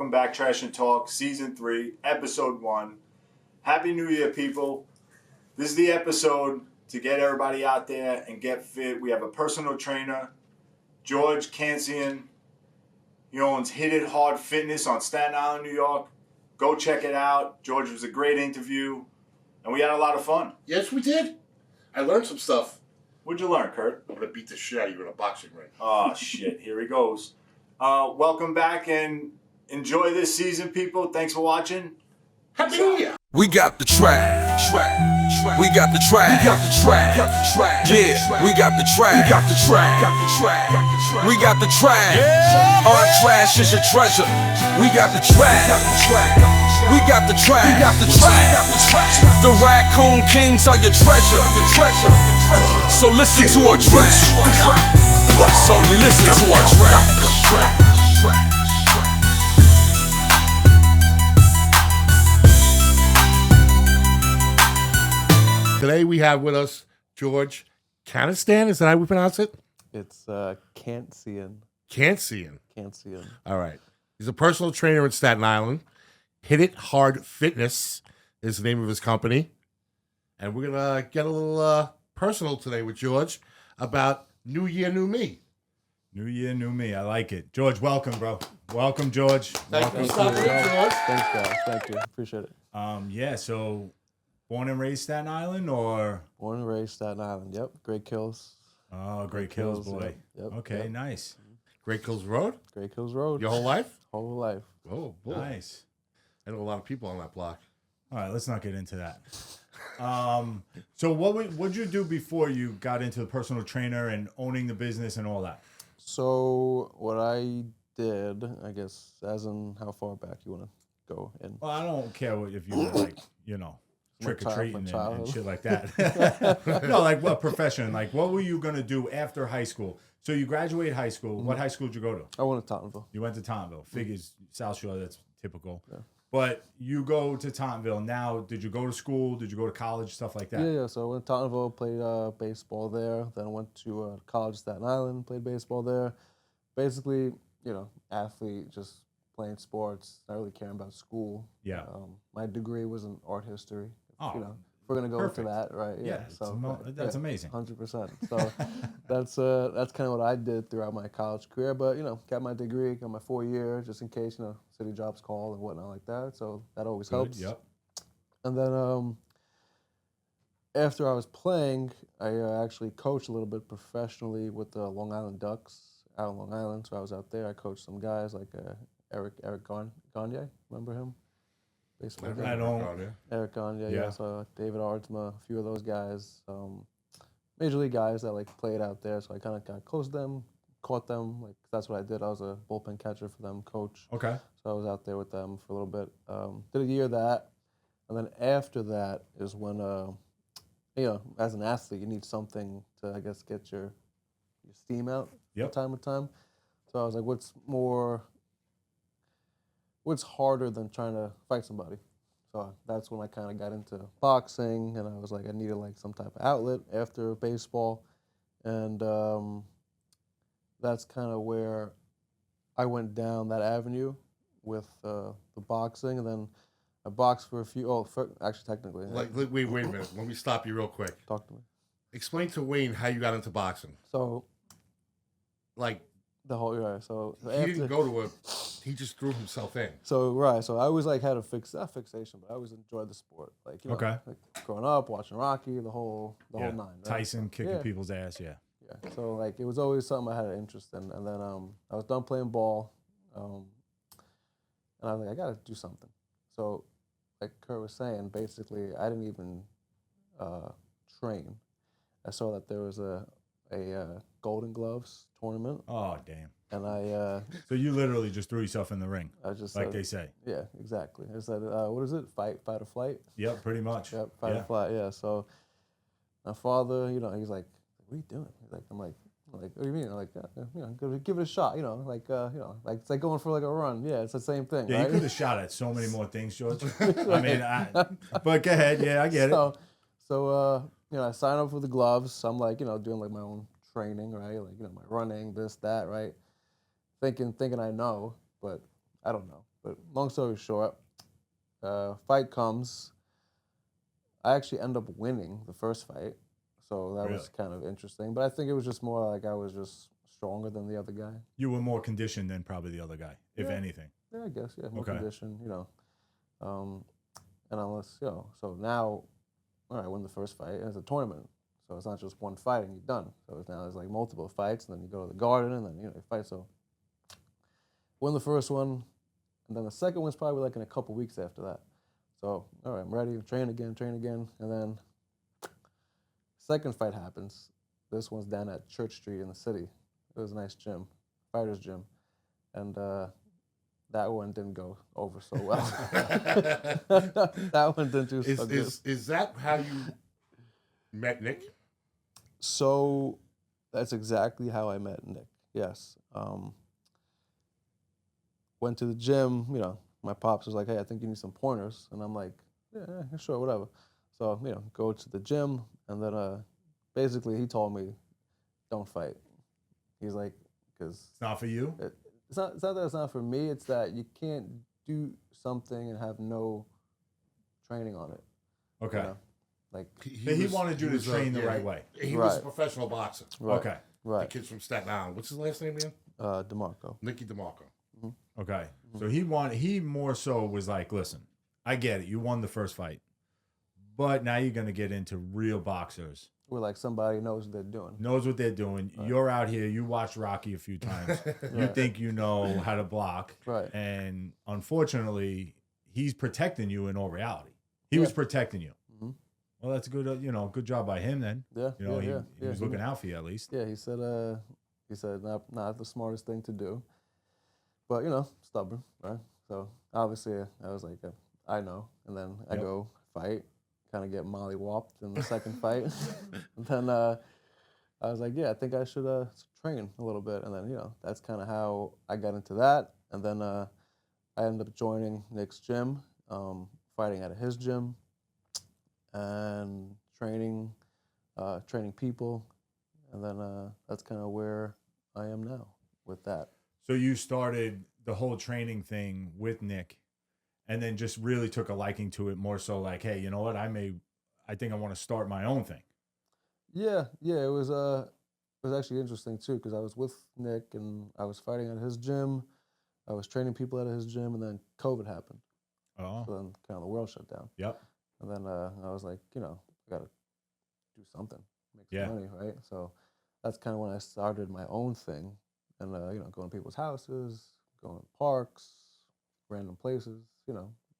welcome back, Trash and Talk, Season 3, Episode 1. Happy New Year, people. This is the episode to get everybody out there and get fit. We have a personal trainer, George Kantzian. He owns Hard Fitness on Staten Island, New York. Go check it out. George was a great interview, and we had a lot of fun. Yes, we did. I learned some stuff. What'd you learn, Kurt? I'm going to beat the shit out of you in a boxing ring. Oh, shit. Here he goes. Welcome back and enjoy this season, people. Thanks for watching. Happy New Year. We got the trash. We got the trash. We got the trash. Yeah, we got the trash. We got the trash. We got the trash. Our trash is your treasure. We got the trash. We got the trash. We got the trash. The raccoon kings are your treasure. So listen to our trash. So listen to our trash. Today we have with us George Kantzian. Is that how we pronounce it? It's Kantzian. Kantzian. Kantzian. All right. He's a personal trainer in Staten Island. Hard Fitness is the name of his company. And we're going to get a little personal today with George about New Year, New Me. New Year, new me. I like it. George, welcome, bro. Welcome, George. Thank you for stopping in, George. Thanks, guys. Thank you. Appreciate it. So born and raised Staten Island, or? Born and raised Staten Island. Yep. Great Kills. Oh, Great Kills, boy. Yep. Okay, Yep. nice. Great Kills Road? Great Kills Road. Your whole life? Whole life. Oh, boy. Nice. I know a lot of people on that block. All right, let's not get into that. So what'd you do before you got into the personal trainer and owning the business and all that? So what I did, I guess, as in how far back you want to go in. Well, I don't care if you were like, trick or treating my and shit like that. No, like what profession? Like what were you gonna do after high school? So you graduated high school. What high school did you go to? I went to Tottenville. You went to Tottenville. Figures South Shore. That's typical. Yeah. But you go to Tottenville now. Did you go to school? Did you go to college? Stuff like that. Yeah. So I went to Tottenville, played baseball there. Then I went to college in Staten Island, played baseball there. Basically, athlete, just playing sports, not really caring about school. Yeah. My degree was in art history. Oh, if we're gonna go perfect. into that, right? Yeah. That's amazing. 100%. So that's kind of what I did throughout my college career. But got my degree, got my 4-year, just in case city jobs call and whatnot like that. So that always helps. Yep. And then after I was playing, I actually coached a little bit professionally with the Long Island Ducks out in Long Island. So I was out there. I coached some guys like Eric Gagne. Remember him? Baseball guy. I don't. Eric Gagne, Yeah. so David Artsma, a few of those guys, major league guys that played out there. So I kind of got close to them, caught them. That's what I did. I was a bullpen catcher for them, coach. Okay. So I was out there with them for a little bit. Did a year of that, and then after that is when as an athlete, you need something to, I guess, get your steam out Yep. from time to time. So I was like, what's harder than trying to fight somebody? So that's when I kind of got into boxing, and I was like, I needed some type of outlet after baseball, and that's kind of where I went down that avenue with the boxing, and then I boxed for a few. Actually, technically, Wait a minute. Let me stop you real quick. talk to me. Explain to Wayne how you got into boxing. So the whole so he after, didn't go to he just threw himself in. So I always had a fixation, but I always enjoyed the sport. Okay. Growing up, watching Rocky, the whole nine. Right? Tyson kicking Yeah. people's ass. Yeah. Yeah. So it was always something I had an interest in, and then I was done playing ball, and I was like, I gotta do something. So, like Kurt was saying, basically, I didn't even train. I saw that there was a Golden Gloves tournament, Oh damn. and I So you literally just threw yourself in the ring, just like said, they say. yeah, exactly. I said, what is it? Fight or flight? Yep, pretty much. Yep, fight or flight. Yeah. So my father, he's like, "What are you doing?" I'm like, "What do you mean?" I'm like, give it a shot. It's like going for a run. Yeah, it's the same thing. Yeah, right? you could have shot at so many more things, George. I mean, but go ahead. Yeah, I get it. So I signed up for the gloves. So I'm doing my own training, right? My running, this, that, right? Thinking I know, but I don't know. But long story short, fight comes. I actually end up winning the first fight, so that was kind of interesting. But I think it was just more like I was just stronger than the other guy. You were more conditioned than probably the other guy, if anything. Yeah, I guess. Yeah, more conditioned. And unless so now, all right, I win the first fight. And it's a tournament, so it's not just one fight and you're done. So now there's like multiple fights, and then you go to the garden, and then you fight. So win the first one, and then the second one's probably like in a couple weeks after that. So, all right, I'm ready to train again. And then second fight happens. This one's down at Church Street in the city. It was a nice gym, fighter's gym. And that one didn't go over so well. That one didn't do so good. Is that how you met Nick? So that's exactly how I met Nick, yes. Went to the gym, my pops was like, hey, I think you need some pointers. And I'm like, yeah, sure, whatever. So, go to the gym. And then basically he told me, don't fight. He's like, because... It's not for you? It's not that it's not for me. It's that you can't do something and have no training on it. Okay. Like he wanted you to train the right way. He was a professional boxer. Right. Okay. Right. The kid's from Staten Island. What's his last name again? DeMarco. Nicky DeMarco. Mm-hmm. Okay. So he more so was like, listen, I get it. You won the first fight. But now you're going to get into real boxers. Where like somebody knows what they're doing. Knows what they're doing. Right. You're out here. You watched Rocky a few times. You think you know how to block. Right. And unfortunately, he's protecting you in all reality. He was protecting you. Mm-hmm. Well, that's good. Good job by him then. Yeah. He was looking out for you at least. Yeah. He said not the smartest thing to do, but stubborn, right? So obviously I was like, I know, and then I go fight. Kind of get molly-whopped in the second fight. And then I was like, yeah, I think I should train a little bit. And then, that's kind of how I got into that. And then I ended up joining Nick's gym, fighting at his gym, and training people. And then that's kind of where I am now with that. So you started the whole training thing with Nick, and then just really took a liking to it, more so like, hey, you know what? I think I want to start my own thing. Yeah. It was actually interesting too, because I was with Nick and I was fighting at his gym. I was training people at his gym, and then COVID happened. Oh. So then kind of the world shut down. Yep. And then I was like, I got to do something, make some money, right? So that's kind of when I started my own thing, and going to people's houses, going to parks, random places.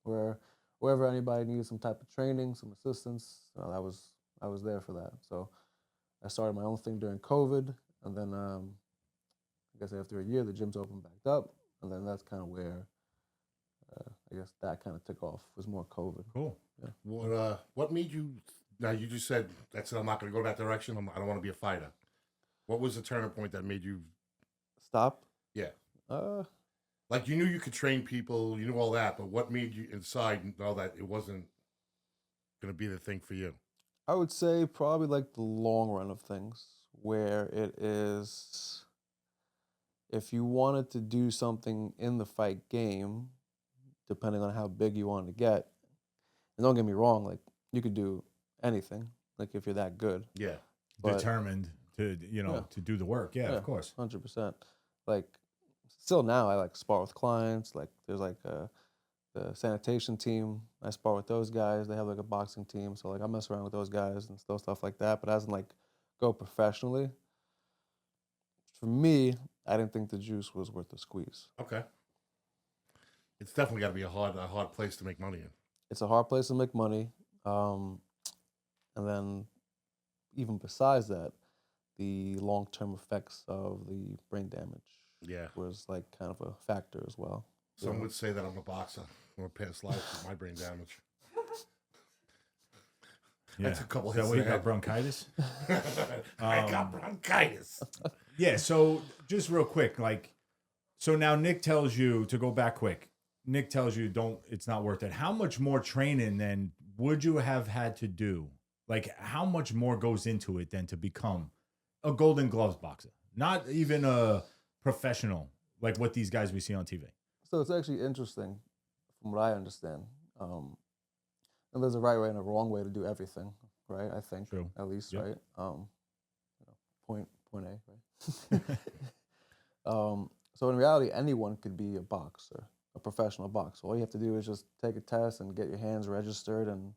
Wherever anybody needed some type of training, some assistance, I was there for that. So I started my own thing during COVID, and then I guess after a year, the gyms opened back up, and then that's kind of where I guess that kind of took off. Was more COVID. Cool. Yeah. What made you? Now you just said that's it. I'm not going to go that direction. I don't want to be a fighter. What was the turning point that made you stop? Yeah. Like you knew you could train people, you knew all that, but what made you inside know that it wasn't going to be the thing for you? I would say probably like the long run of things, where it is, if you wanted to do something in the fight game, depending on how big you wanted to get, and don't get me wrong, like you could do anything, like if you're that good. Yeah. But, determined to, to do the work. Yeah, of course. 100%. Like, still now I like spar with clients. Like there's like the sanitation team. I spar with those guys. They have like a boxing team. So like I mess around with those guys and still stuff like that. But as in like go professionally, for me, I didn't think the juice was worth the squeeze. Okay. It's definitely got to be a hard place to make money in. It's a hard place to make money. And then even besides that, the long-term effects of the brain damage. Yeah. Was like kind of a factor as well. Some would say that I'm a boxer. I'm a past life with my brain damage. Yeah. That's a couple hits. Is that what you got, bronchitis? I got bronchitis. Yeah, so just real quick, so now Nick tells you to go back quick. Nick tells you it's not worth it. How much more training then would you have had to do? Like how much more goes into it than to become a Golden Gloves boxer? Not even a professional, like what these guys we see on TV. So it's actually interesting, from what I understand. And there's a right way and a wrong way to do everything, right? I think, True. at least, Yep. right? Point A, right? So in reality, anyone could be a boxer, a professional boxer. All you have to do is just take a test and get your hands registered, and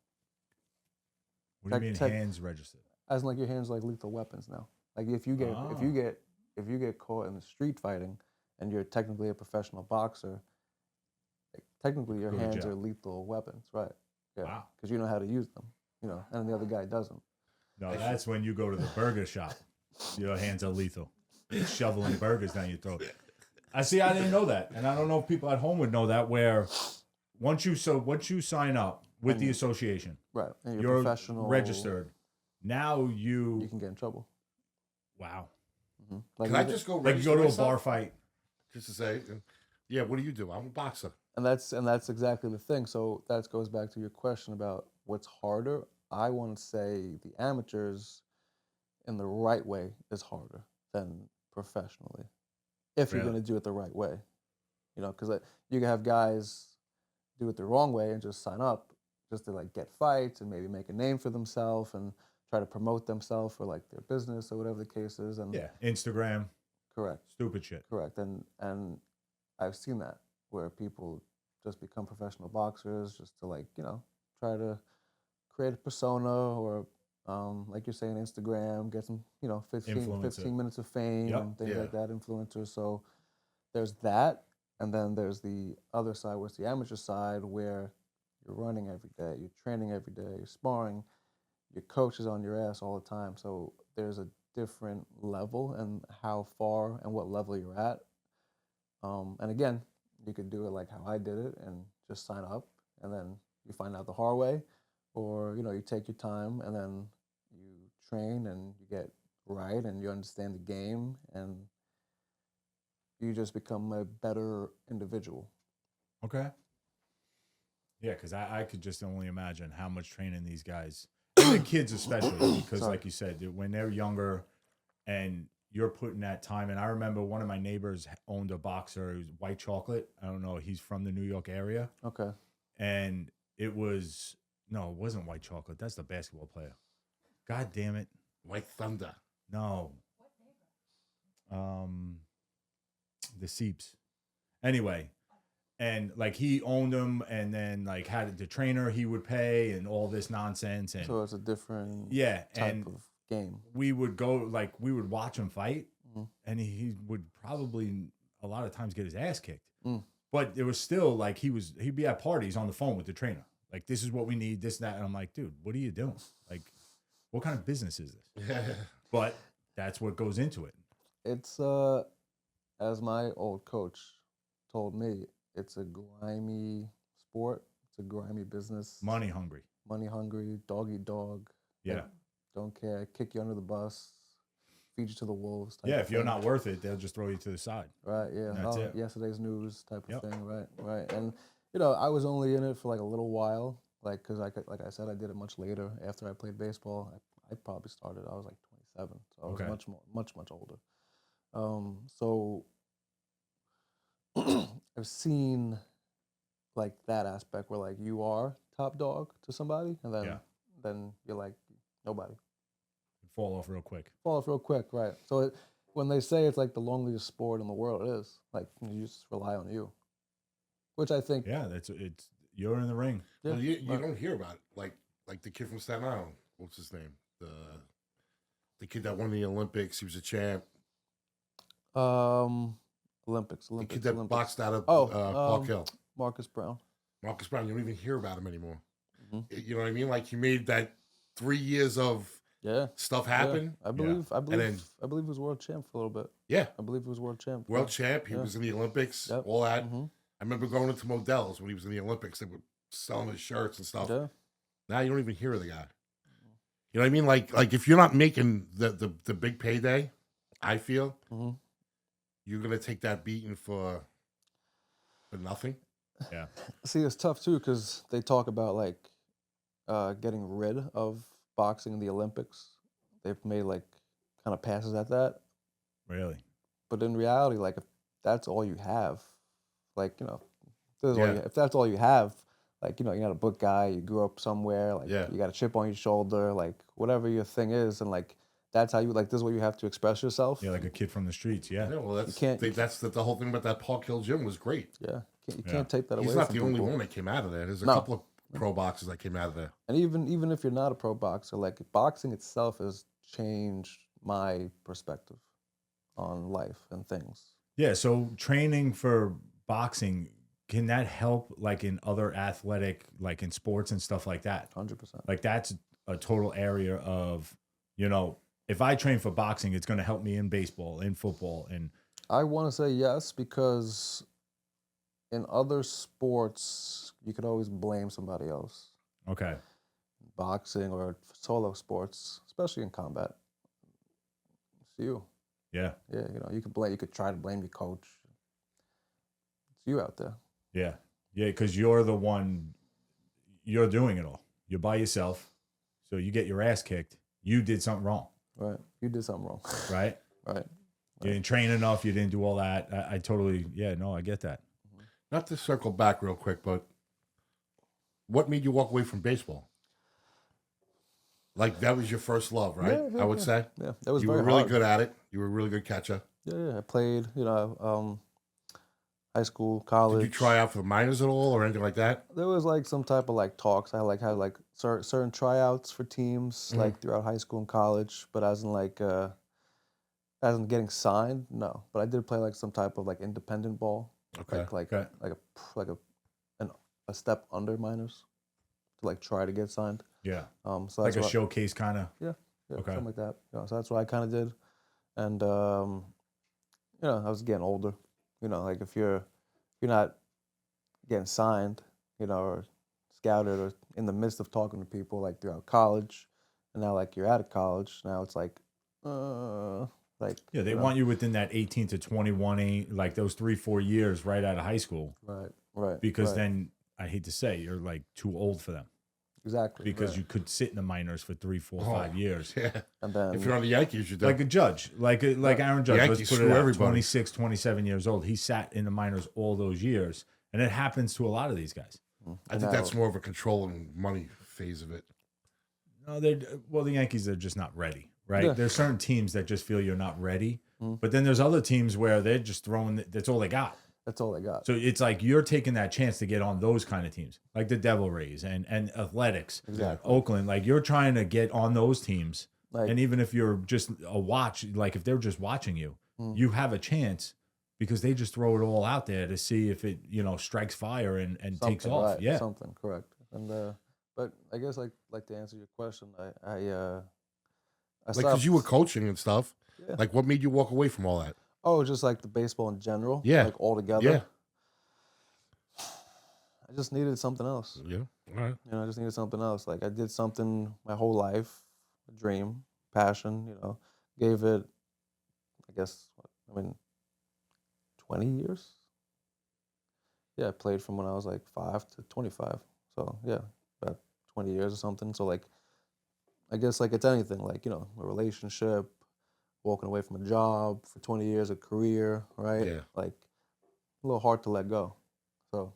What do you mean tech- hands registered? as in, like, your hands like lethal weapons now. Like if you get caught in the street fighting, and you're technically a professional boxer, like, technically your Go to hands jail. are lethal weapons, right? Yeah, Wow. because you know how to use them, and the other guy doesn't. No, that's when you go to the burger shop. Your hands are lethal. Shoveling burgers down your throat. I didn't know that. And I don't know if people at home would know that, where once you sign up with the association, Right, and you're professional, registered. Now You can get in trouble. wow. Like Can I even- just go Like you go to a register bar myself? fight. Just to say, yeah, what do you do? I'm a boxer. And that's exactly the thing. So that goes back to your question about what's harder. I want to say the amateurs in the right way is harder than professionally, if you're Really? going to do it the right way. Because you can have guys do it the wrong way and just sign up just to like get fights and maybe make a name for themselves and try to promote themselves for like their business or whatever the case is. And Yeah. Instagram. correct. Stupid shit. Correct, and I've seen that where people just become professional boxers just to try to create a persona or like you're saying, Instagram, get some 15 Influencer. minutes of fame Yep. and things Yeah. like that, influencers. So there's that, and then there's the other side, where it's the amateur side, where you're running every day, you're training every day, you're sparring, your coach is on your ass all the time. So there's a different level and how far and what level you're at. And again, you could do it like how I did it and just sign up, and then you find out the hard way, or you take your time and then you train and you get right and you understand the game and you just become a better individual. Okay. Yeah, because I could just only imagine how much training these guys, and the kids especially, because like you said, when they're younger and you're putting that time in. I remember one of my neighbors owned a boxer, who's White Chocolate. I don't know, he's from the New York area. Okay. And it wasn't White Chocolate. That's the basketball player. God damn it. White Thunder. No. The Seeps. Anyway, and like he owned them, and then like had the trainer he would pay and all this nonsense. And So it's a different yeah, type and of game. we would watch him fight, and he would probably a lot of times get his ass kicked. But it was still like he'd be at parties on the phone with the trainer. Like, this is what we need, this, that. And I'm like, dude, what are you doing? Like, what kind of business is this? But that's what goes into it. It's as my old coach told me, it's a grimy sport. It's a grimy business. Money hungry. Money hungry, dog eat dog. Yeah. Don't care, kick you under the bus, feed you to the wolves. Type Yeah, of if you're thing. not worth it, they'll just throw you to the side. Right, yeah. And that's it. Yesterday's news type of Yep. thing, right. And, I was only in it for like a little while, like, because like I said, I did it much later after I played baseball. I probably started, I was like 27, so I was Okay. much older. So I've seen like that aspect where like you are top dog to somebody, and then you're like nobody. Fall off real quick. Fall off real quick, right? So when they say it's like the loneliest sport in the world, it is. Like, you just rely on you, which I think. Yeah, you're in the ring. Yeah, Well, you right. don't hear about it. Like the kid from Staten Island. What's his name? The kid that won the Olympics. He was a champ. Olympics. The kid that Olympics. boxed out of Oh, Park Hill. Marcus Brown. Marcus Brown. You don't even hear about him anymore. Mm-hmm. You know what I mean? Like, he made that 3 years of Yeah. stuff happen. Yeah. I believe then- he was world champ for a little bit. Yeah. I believe he was world champ. World champ. He was in the Olympics. Yep. All that. Mm-hmm. I remember going into Modell's when he was in the Olympics. They were selling his shirts and stuff. Yeah. Now you don't even hear of the guy. You know what I mean? Like if you're not making the big payday, I feel you're gonna take that beating for nothing. Yeah. See, it's tough too because they talk about like getting rid of boxing in the Olympics. They've made like kind of passes at that, Really? but in reality, like if that's all you have, Like, if that's all you have, like, you're not a book guy, you grew up somewhere, like, you got a chip on your shoulder, like, whatever your thing is, and, like, that's how you, like, this is what you have to express yourself. Yeah, like a kid from the streets, yeah. Yeah, well, that's the whole thing about that Park Hill gym was great. Yeah, you can't take that away He's from not the only people. one that came out of there. There's a No. couple of pro boxers that came out of there. And even if you're not a pro boxer, like, boxing itself has changed my perspective on life and things. Yeah, so training for boxing, can that help like in other athletic, like in sports and stuff like that? 100%. Like that's a total area of, if I train for boxing, it's going to help me in baseball, in football, and I want to say yes, because in other sports, you could always blame somebody else. okay. Boxing or solo sports, especially in combat, it's you. Yeah. Yeah, you could try to blame your coach. It's you out there. Yeah. Yeah, because you're the one, you're doing it all. You're by yourself. So you get your ass kicked. You did something wrong. Right. You did something wrong. Right? Right. You didn't train enough. You didn't do all that. I totally, I get that. Not to circle back real quick, but what made you walk away from baseball? Like that was your first love, right? Yeah, I would say. Yeah, that was You very were really hard. good at it. You were a really good catcher. Yeah, I played, high school, college. Did you try out for the minors at all or anything like that? There was like some type of like talks. I had like certain tryouts for teams like throughout high school and college, but as in getting signed, no. But I did play like some type of like independent ball, Okay. like a step under minors to like try to get signed. Yeah. So Like that's a showcase kind of. Yeah, Okay. something like that. So that's what I kind of did, and I was getting older. Like if you're not getting signed, or scouted or in the midst of talking to people like throughout college, and now like you're out of college, now it's like, Yeah, they want you within that 18 to 21, like those 3-4 years right out of high school. Right. Because then, I hate to say, you're like too old for them. Exactly. Because you could sit in the minors for 3, 4, 5 years. Yeah. And then If you're on the Yankees, you do. Like a Judge, like Aaron Judge, Yankees let's put screw it out, everybody. 26, 27 years old. He sat in the minors all those years. And it happens to a lot of these guys. I think that's more of a controlling money phase of it. No, the Yankees are just not ready, right? Yeah. There's certain teams that just feel you're not ready. But then there's other teams where they're just throwing, that's all they got. That's all they got. So it's like you're taking that chance to get on those kind of teams, like the Devil Rays and Athletics, Exactly. Oakland. Like you're trying to get on those teams. Like, And even if you're just a watch, like if they're just watching you, you have a chance because they just throw it all out there to see if it, strikes fire and takes something, off. right, Yeah. something correct. And but I guess like to answer your question, I Like, stopped. because you were coaching and stuff. Yeah. Like, what made you walk away from all that? Oh, just like the baseball in general. Yeah. Like altogether. Yeah. I just needed something else. Yeah. All right. I just needed something else. Like I did something my whole life, a dream, passion. Gave it, I guess, 20 years. Yeah, I played from when I was like 5 to 25. So yeah, about 20 years or something. So like, I guess like it's anything. Like a relationship, walking away from a job for 20 years, a career, right? Yeah. Like a little hard to let go. So,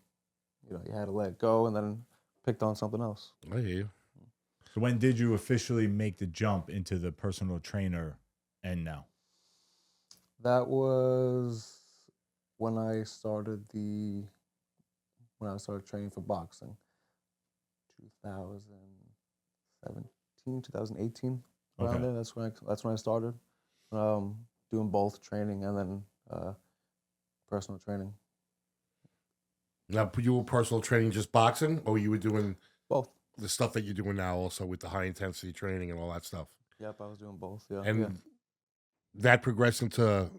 you had to let it go and then picked on something else. I hear you. So when did you officially make the jump into the personal trainer and now? That was when I started training for boxing. 2017, 2018, around Okay. there. That's when I started doing both training and then personal training. Now, you were personal training just boxing, or you were doing Both. the stuff that you're doing now also with the high intensity training and all that stuff? Yep, I was doing both. Yeah. And that progressed into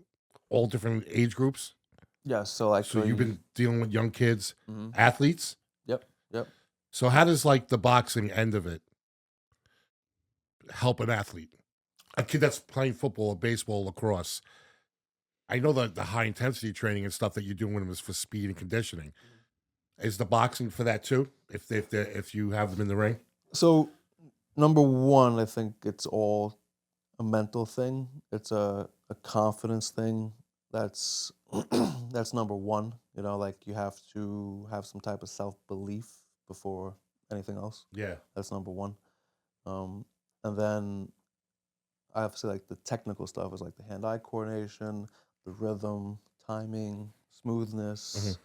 all different age groups? Yeah, so like So you've been dealing with young kids, Mhm. athletes? Yep. So how does like the boxing end of it help an athlete? A kid that's playing football or baseball, lacrosse. I know that the high intensity training and stuff that you're doing with them is for speed and conditioning. Is the boxing for that too? If you have them in the ring? So, number one, I think it's all a mental thing. It's a confidence thing. That's that's number one. You know, like you have to have some type of self-belief before anything else. Yeah. That's number one. And then I have to say like the technical stuff is like the hand-eye coordination, the rhythm, timing, smoothness,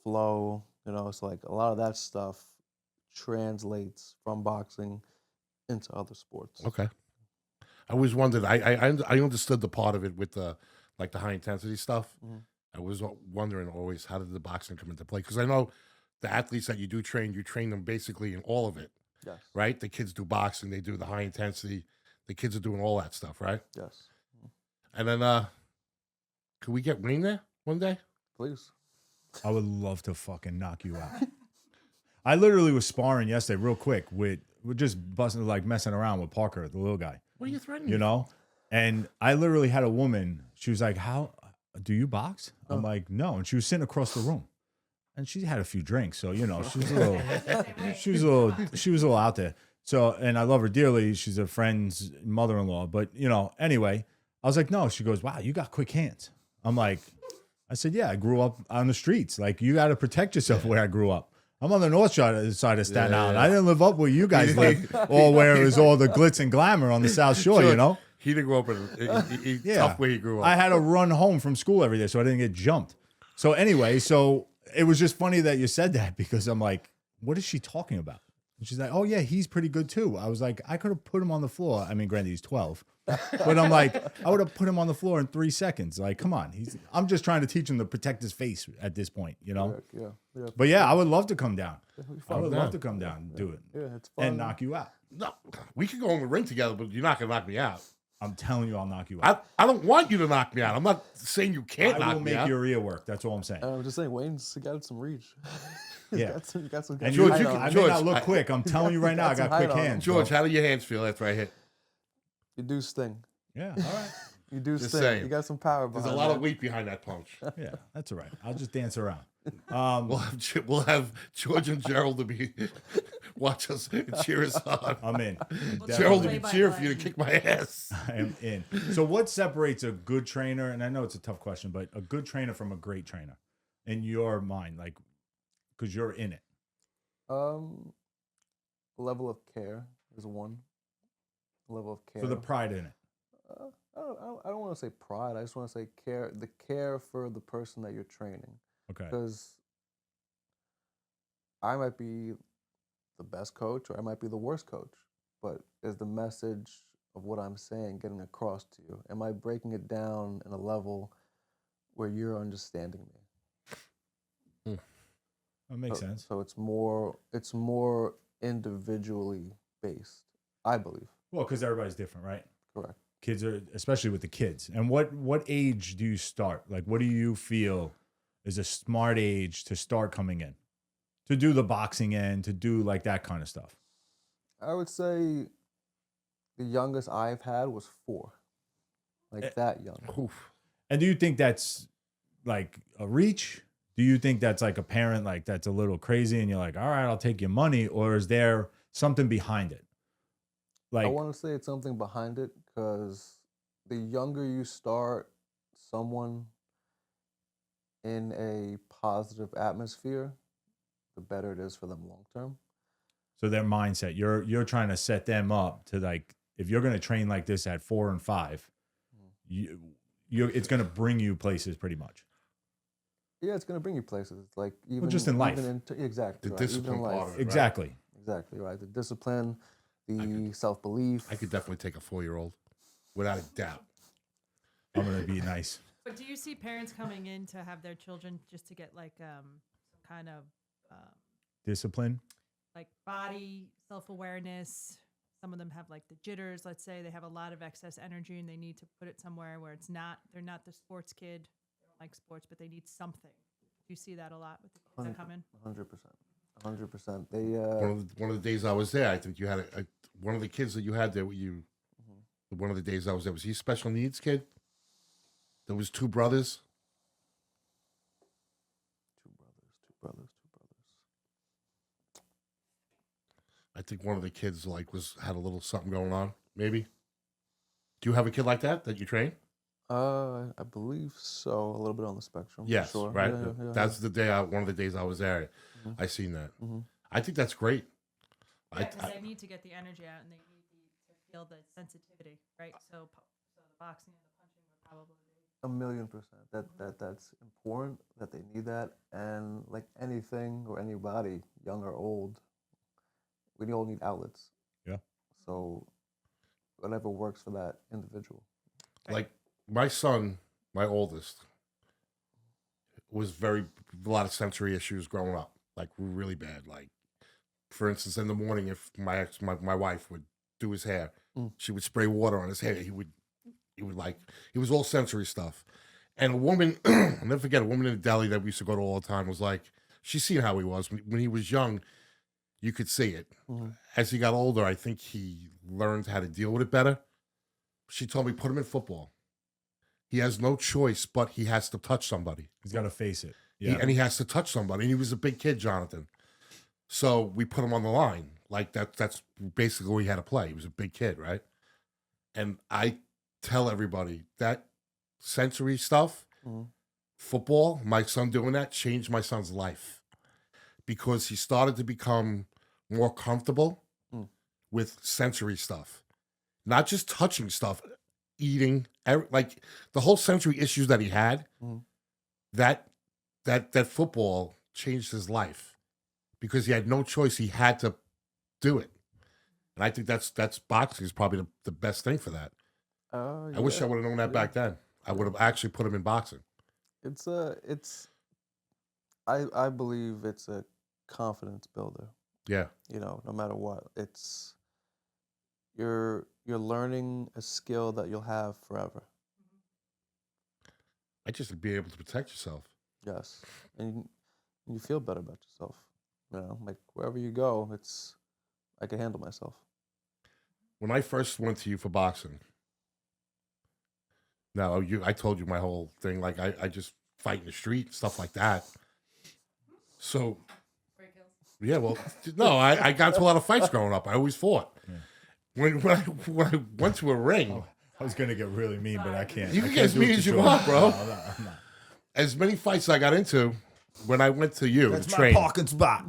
flow. You know, it's like a lot of that stuff translates from boxing into other sports. Okay. I always wondered. I understood the part of it with the like the high intensity stuff. I was wondering always how did the boxing come into play? Because I know the athletes that you do train, you train them basically in all of it, Yes. right? The kids do boxing, they do the high intensity. The kids are doing all that stuff, right? Yes. And then, could we get Wayne there one day? Please. I would love to fucking knock you out. I literally was sparring yesterday real quick with we're just busting like messing around with Parker, the little guy. What are you threatening? You know? And I literally had a woman, she was like, "How do you box?" I'm like, "No." And she was sitting across the room. And she had a few drinks, so you know, she was a little out there. So, and I love her dearly. She's a friend's mother-in-law, but you know, anyway, I was like, "No." She goes, "Wow, you got quick hands." I'm like, I said, "Yeah, I grew up on the streets. Like, you got to protect yourself where I grew up. I'm on the north side of Staten Island. I didn't live up where you guys live, or where it was all the glitz and glamour on the South Shore, you know?" He didn't grow up in tough where he grew up. I had to run home from school every day so I didn't get jumped. So anyway, so it was just funny that you said that because I'm like, what is she talking about? And she's like, "Oh yeah, he's pretty good too." I was like, I could have put him on the floor. I mean, granted, he's 12. But I'm like, I would have put him on the floor in 3 seconds. Like, come on. I'm just trying to teach him to protect his face at this point, you know? Yeah. But yeah, I would love to come down. I would down. love to come down and do it. Yeah, it's fun. And knock you out. No, we could go in the ring together, but you're not gonna knock me out. I'm telling you, I'll knock you out. I don't want you to knock me out. I'm not saying you can't I knock will me make out. your ear work. That's all I'm saying. I'm just saying, Wayne's got some reach. Yeah. You got some And George, I you may can- not George, look quick. I'm telling you right now, I got got some quick height on him. hands. George, bro. how do your hands feel after I hit? You do sting. Yeah, all right. You do Just sting. saying. You got some power behind There's a lot that. of weight behind that punch. Yeah, that's all right. I'll just dance around. We'll have George and Gerald to be watch us and cheer us on. I'm in. Gerald to Definitely. be cheer for you to kick my ass. I am in. So what separates a good trainer, and I know it's a tough question, but a good trainer from a great trainer in your mind, like, because you're in it? Level of care is one. Level of care. So the pride in it. I don't want to say pride. I just want to say care. The care for the person that you're training. Okay. Because I might be the best coach or I might be the worst coach, but is the message of what I'm saying getting across to you? Am I breaking it down in a level where you're understanding me? That makes sense. So it's more individually based, I believe. Well, because everybody's different, right? Correct. Kids are, especially with the kids. And what age do you start? Like, what do you feel is a smart age to start coming in? To do the boxing end, to do like that kind of stuff? I would say the youngest I've had was 4. Like that young. Oof. And do you think that's like a reach? Do you think that's like a parent, like that's a little crazy and you're like, all right, I'll take your money? Or is there something behind it? Like, I want to say it's something behind it because the younger you start someone in a positive atmosphere, the better it is for them long term. so their mindset, you're trying to set them up to like, if you're going to train like this at 4 and 5, it's going to bring you places pretty much. Yeah, it's going to bring you places. It's like even just in life. Exactly. The right, discipline even in part life. of it. Exactly. Exactly right. The discipline, the self-belief. I could definitely take a 4-year-old, without a doubt. I'm going to be nice. But do you see parents coming in to have their children just to get like some kind of Discipline. like body self-awareness? Some of them have like the jitters. Let's say they have a lot of excess energy and they need to put it somewhere where they're not the sports kid. They don't like sports, but they need something. Do you see that a lot with the kids that come in? 100%. They One of the days I was there, I think you had one of the kids that you had there with you. One of the days I was there, was he a special needs kid? There was 2 brothers. two brothers. I think one of the kids like had a little something going on. Maybe. Do you have a kid like that you train? I believe so. A little bit on the spectrum. Yes, For sure. right. Yeah. That's the day. One of the days I was there. I seen that. Mm-hmm. I think that's great. Yeah, because they need to get the energy out and they need to feel the sensitivity, right? So the boxing and the punching would probably be. 1,000,000%. That's important. That they need that, and like anything or anybody, young or old, we all need outlets. Yeah. So whatever works for that individual. Like my son, my oldest, was a lot of sensory issues growing up, like really bad. Like, for instance, in the morning, if my wife would do his hair, she would spray water on his hair. He would like, it was all sensory stuff. And a woman, I'll never forget, a woman in the deli that we used to go to all the time was like, she's seen how he was when he was young. You could see it. As he got older, I think he learned how to deal with it better. She told me, put him in football. He has no choice, but he has to touch somebody. He's got to face it. And he has to touch somebody. And he was a big kid, Jonathan. So we put him on the line. Like that's basically what he had to play. He was a big kid, right? And I tell everybody that sensory stuff, football, my son doing that changed my son's life because he started to become more comfortable with sensory stuff, not just touching stuff, eating, like the whole sensory issues that he had. That football changed his life because he had no choice. He had to do it, and I think that's boxing is probably the best thing for that. I wish I would have known that back then. I would have actually put him in boxing. I believe it's a confidence builder. Yeah. You know, no matter what, you're learning a skill that you'll have forever. I just to be able to protect yourself. Yes, and you feel better about yourself. You know, like wherever you go, I can handle myself. When I first went to you for boxing, now I told you my whole thing. Like I just fight in the street, stuff like that. So, yeah, well, no, I got into a lot of fights growing up. I always fought. Yeah. When I went to a ring, I was gonna get really mean, but I can't. You can get as mean as you want, bro. No, I'm not. As many fights I got into when I went to you That's to my train. parking spot.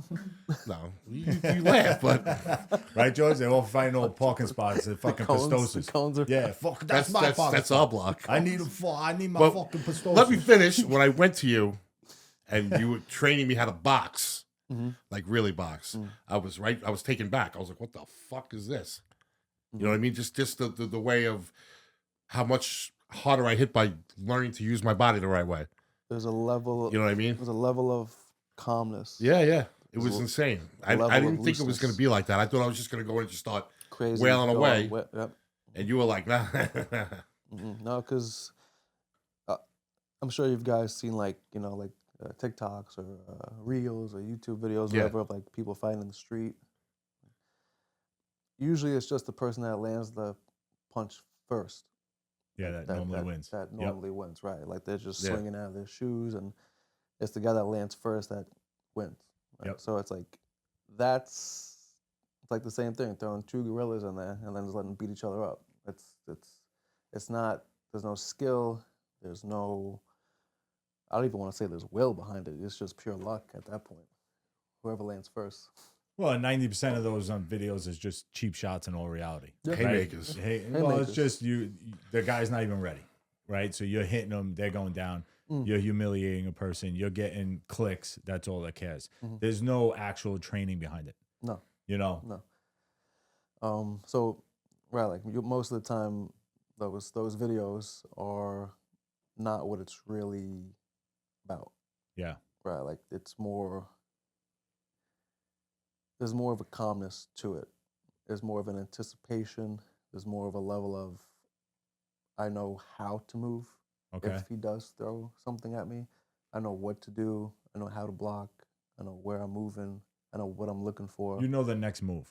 No, you laugh, but right, George? They're all fighting old parking spots at fucking Pistosis. Yeah, fuck. That's my parking that's spot. our block. I need my fucking Pistosis. Let me finish. When I went to you, and you were training me how to box, like really box, I was taken back. I was like, "What the fuck is this?" You know what I mean? Just the way of how much harder I hit by learning to use my body the right way. There's a level. You know what I mean? There's a level of calmness. Yeah. It was insane. I didn't think it was going to be like that. I thought I was just going to go in and just start crazy wailing away. Yep. And you were like, nah. No, because I'm sure you guys seen like TikToks or Reels or YouTube videos, whatever, of like people fighting in the street. Usually, it's just the person that lands the punch first. Yeah, that normally wins. That normally wins, right? Like they're just swinging out of their shoes, and it's the guy that lands first that wins. Right? Yep. So it's like it's like the same thing, throwing two gorillas in there and then just letting them beat each other up. It's not. There's no skill. There's no. I don't even want to say there's will behind it. It's just pure luck at that point. Whoever lands first. Well, 90% of those videos is just cheap shots in all reality. Yeah. Haymakers. Well, it's just the guy's not even ready, right? So you're hitting them, they're going down. You're humiliating a person. You're getting clicks. That's all that cares. There's no actual training behind it. No. You know? No. So, right, like most of the time, those videos are not what it's really about. Yeah. Right, like there's more of a calmness to it. There's more of an anticipation. There's more of a level of, I know how to move. Okay. If he does throw something at me, I know what to do. I know how to block. I know where I'm moving. I know what I'm looking for. You know the next move.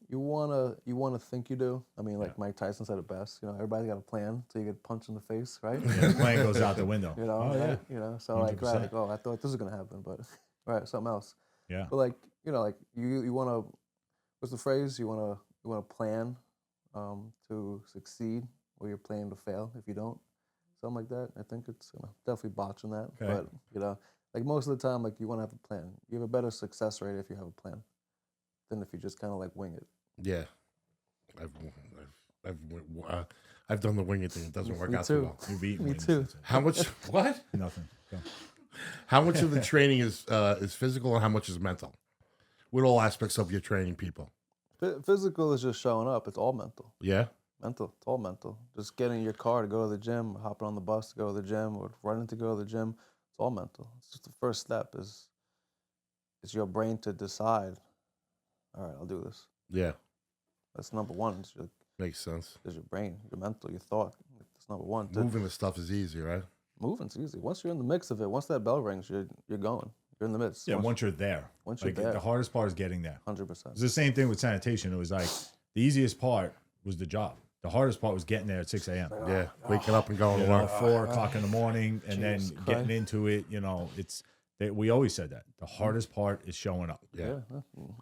You wanna think you do. I mean, like Mike Tyson said it best. You know, everybody's got a plan till you get punched in the face, right? Yeah, the plan goes out the window. You know, right? You know, so 100%. like, oh, I thought this was gonna happen, but right, something else. Yeah. But like, you know, like you wanna, what's the phrase? You wanna plan to succeed, or you're planning to fail if you don't. something like that. I think it's definitely botching that. Okay. But like most of the time, like you want to have a plan. You have a better success rate if you have a plan than if you just kind of like wing it. Yeah. I've done the winging thing. It doesn't work Me out too. too well. You've eaten Me wings too. since then. How much? What? Nothing. Go. How much of the training is physical and how much is mental? With all aspects of your training, people. Physical is just showing up. It's all mental. Yeah. Mental. It's all mental. Just getting in your car to go to the gym, or hopping on the bus to go to the gym, or running to go to the gym. It's all mental. It's just the first step is your brain to decide, all right, I'll do this. Yeah. That's number one. Makes sense. Is your brain, your mental, your thought. That's number one. Moving the stuff is easy, right? Moving's easy. Once you're in the mix of it, once that bell rings, you're going. You're in the midst. Yeah, once you're there. Once you're Like, there. the hardest part is getting there. 100%. It's the same thing with sanitation. It was like the easiest part was the job. The hardest part was getting there at 6 a.m. Yeah. Waking up and going You to know, work. 4 o'clock in the morning, and then Jesus getting Christ. into it. We always said that the hardest part is showing up. Yeah.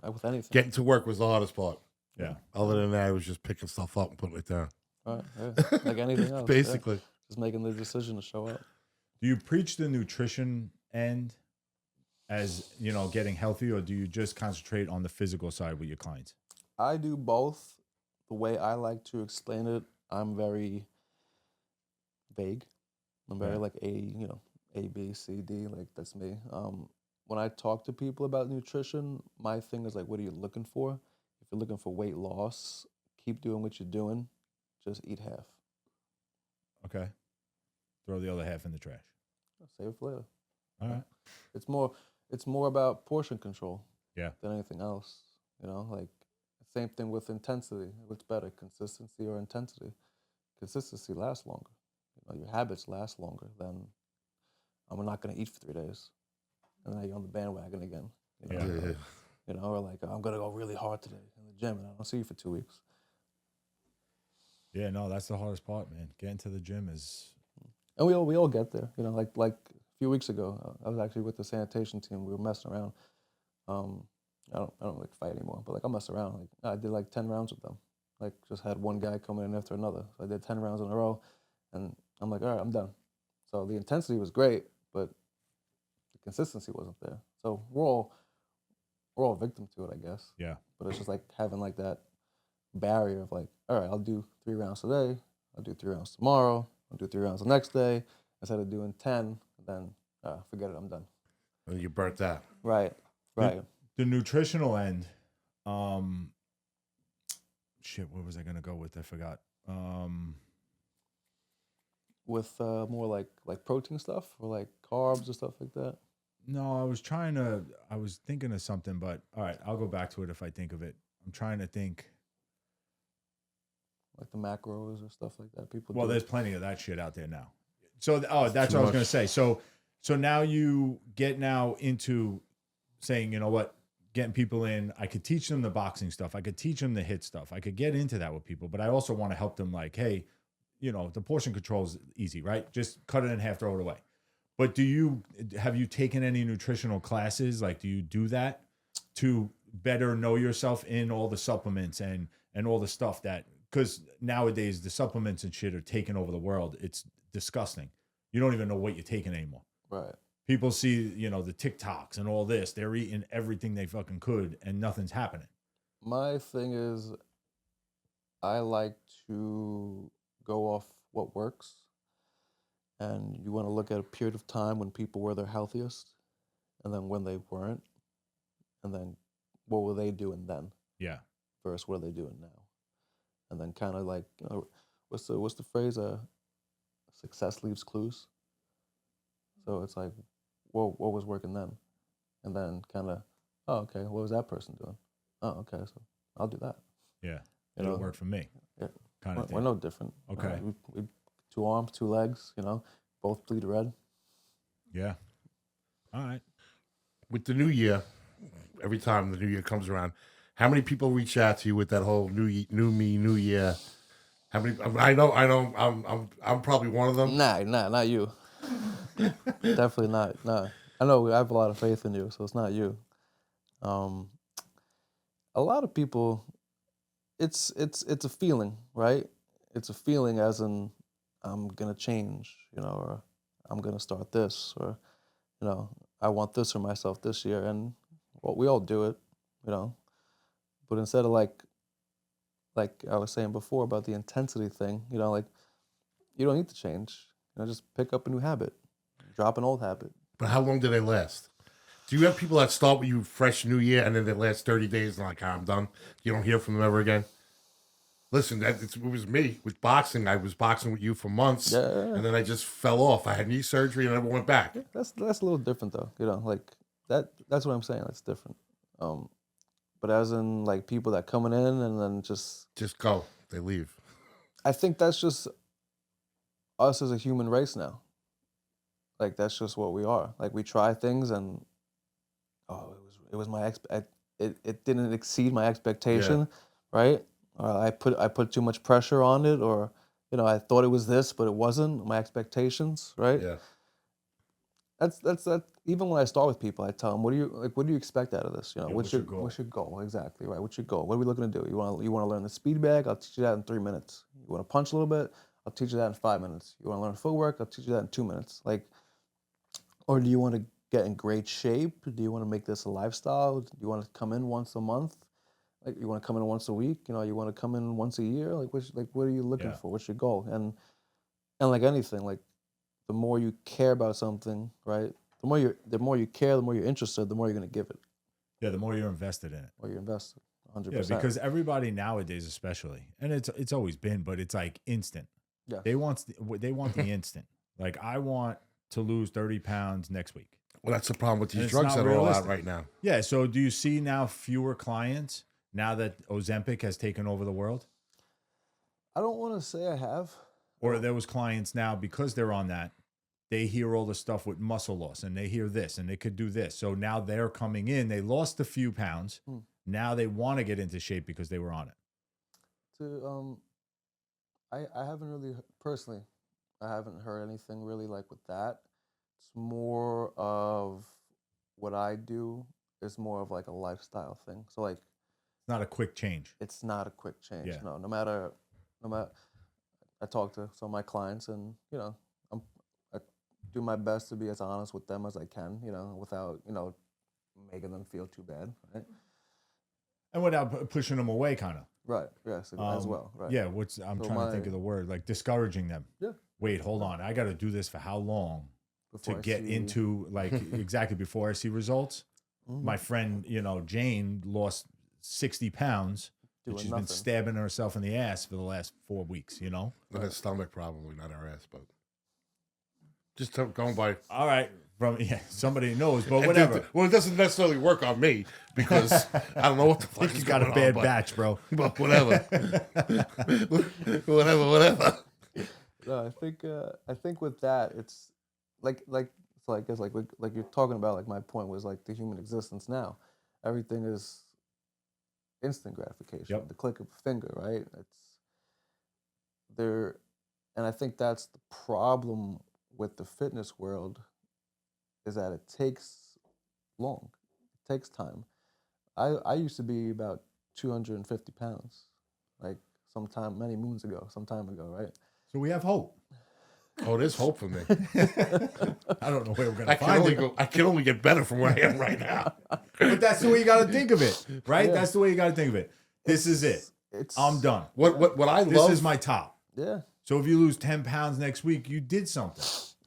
With anything. Getting to work was the hardest part. Yeah. Other than that, it was just picking stuff up and putting it down. Right. Yeah. Like anything else. yeah. Basically. Just making the decision to show up. Do you preach the nutrition end as, getting healthy, or do you just concentrate on the physical side with your clients? I do both. The way I like to explain it, I'm very vague. I'm very like A, B, C, D. Like that's me. When I talk to people about nutrition, my thing is like, what are you looking for? If you're looking for weight loss, keep doing what you're doing. Just eat half. Okay. Throw the other half in the trash. Save it for later. All right. It's more about portion control. Yeah. Than anything else. Like same thing with intensity. What's better, consistency or intensity? Consistency lasts longer. Your habits last longer than I'm not going to eat for 3 days, and then you're on the bandwagon again. Or like I'm going to go really hard today in the gym, and I don't see you for 2 weeks. Yeah, no, that's the hardest part, man. Getting to the gym is. And we all get there. Like a few weeks ago, I was actually with the sanitation team. We were messing around. I don't like fight anymore, but like I mess around. Like I did like 10 rounds with them. Like just had one guy coming in after another. So I did 10 rounds in a row, and I'm like, all right, I'm done. So the intensity was great, but the consistency wasn't there. So we're all victim to it, I guess. Yeah. But it's just like having like that barrier of like, all right, I'll do 3 rounds today. I'll do 3 rounds tomorrow. I'll do 3 rounds the next day. Instead of doing 10, then forget it, I'm done. And you burnt that. Right. The nutritional end, shit, where was I going to go with? I forgot. With more like protein stuff or like carbs or stuff like that? No, I was thinking of something, but all right, I'll go back to it if I think of it. I'm trying to think. Like the macros or stuff like that. Well, do. there's plenty of that shit out there now. So, that's what I was much. going to say. So now you get into saying, you know what, getting people in, I could teach them the boxing stuff. I could teach them the hit stuff. I could get into that with people, but I also want to help them like, hey, the portion control is easy, right? Just cut it in half, throw it away. But have you taken any nutritional classes? Like, do you do that to better know yourself in all the supplements and all the stuff because nowadays the supplements and shit are taking over the world. It's disgusting. You don't even know what you're taking anymore. Right. People see, the TikToks and all this. They're eating everything they fucking could, and nothing's happening. My thing is, I like to go off what works. And you want to look at a period of time when people were their healthiest, and then when they weren't, and then what were they doing then? Yeah. Versus what are they doing now? And then kind of like, what's the phrase? Success leaves clues. So it's like, what was working then? And then kind of, oh, okay, what was that person doing? Oh, okay, so I'll do that. Yeah. It'll work for me. Yeah. Kind of thing. We're no different. Okay. We 2 arms, 2 legs, both bleed red. Yeah. All right. With the new year, every time the new year comes around, how many people reach out to you with that whole new me, new year? How many? I know. I'm probably one of them. Nah, not you. Definitely not. Nah. I know I have a lot of faith in you, so it's not you. A lot of people, it's a feeling, right? It's a feeling as in, I'm gonna change, or I'm gonna start this, or I want this for myself this year, and well, we all do it, but instead of like I was saying before about the intensity thing, like you don't need to change, just pick up a new habit, drop an old habit. But how long do they last? Do you have people that start with you fresh New Year and then they last 30 days and like, I'm done? You don't hear from them ever again? Listen, it was me with boxing. I was boxing with you for months, Yeah. and then I just fell off. I had knee surgery and I never went back. That's a little different though, like that's what I'm saying. That's different. But as in like people that coming in and then just go, they leave. I think that's just us as a human race now. Like that's just what we are. Like we try things and it was it didn't exceed my expectation, right? I put too much pressure on it, or I thought it was this, but it wasn't my expectations, right? Yeah. That's that. Even when I start with people, I tell them, what do you expect out of this? what's your goal? What's your goal? Exactly, right? What's your goal? What are we looking to do? You want to learn the speed bag? I'll teach you that in 3 minutes. You want to punch a little bit? I'll teach you that in 5 minutes. You want to learn footwork? I'll teach you that in 2 minutes. Like, or do you want to get in great shape? Do you want to make this a lifestyle? Do you want to come in once a month? Like, you want to come in once a week? You want to come in once a year? Like, what are you looking for? What's your goal? And like anything, like the more you care about something, right? The more you care, the more you're interested, the more you're going to give it. Yeah, the more you're invested in it. Or you're invested, 100%. Yeah, because everybody nowadays, especially, and it's always been, but it's like instant. Yeah. They want the instant. Like I want to lose 30 pounds next week. Well, that's the problem with these And it's drugs not that are all out realistic. right now. Yeah. So do you see now fewer clients now that Ozempic has taken over the world? I don't want to say I have. Or there was clients now because they're on that, they hear all the stuff with muscle loss and they hear this and they could do this. So now they're coming in. They lost a few pounds. Now they want to get into shape because they were on it. I haven't really personally. I haven't heard anything really like with that. It's more of what I do is more of like a lifestyle thing. So like, It's not a quick change. it's not a quick change. Yeah. No matter. I talk to some of my clients, and I do my best to be as honest with them as I can, without making them feel too bad, right? And without pushing them away, kind of. Right. Yes. As well. Right. Yeah. I'm trying to think of the word, like discouraging them. Yeah. Wait, hold on. I got to do this for how long Before I get see- into like exactly before I see results? My friend, Jane lost 60 pounds. Doing She's nothing. been stabbing herself in the ass for the last 4 weeks, Not her stomach, probably, not her ass, but just going by. All right. Somebody knows, but And whatever. Well, it doesn't necessarily work on me because I don't know what the fuck He's is got a going bad on, batch, bro. But whatever. whatever. No, I think with that, it's like so I guess like you're talking about, like my point was like the human existence now. Everything is instant gratification. Yep. The click of a finger, right? It's there, and I think that's the problem with the fitness world, is that it takes long. It takes time. I used to be about 250 pounds, like many moons ago, some time ago, right? So we have hope. Oh, there's hope for me. I don't know where we're going to find it. I can only get better from where I am right now. But that's the way you got to think of it, right? Yeah. That's the way you got to think of it. This is it. I'm done. What I This love is my top. Yeah. So if you lose 10 pounds next week, you did something,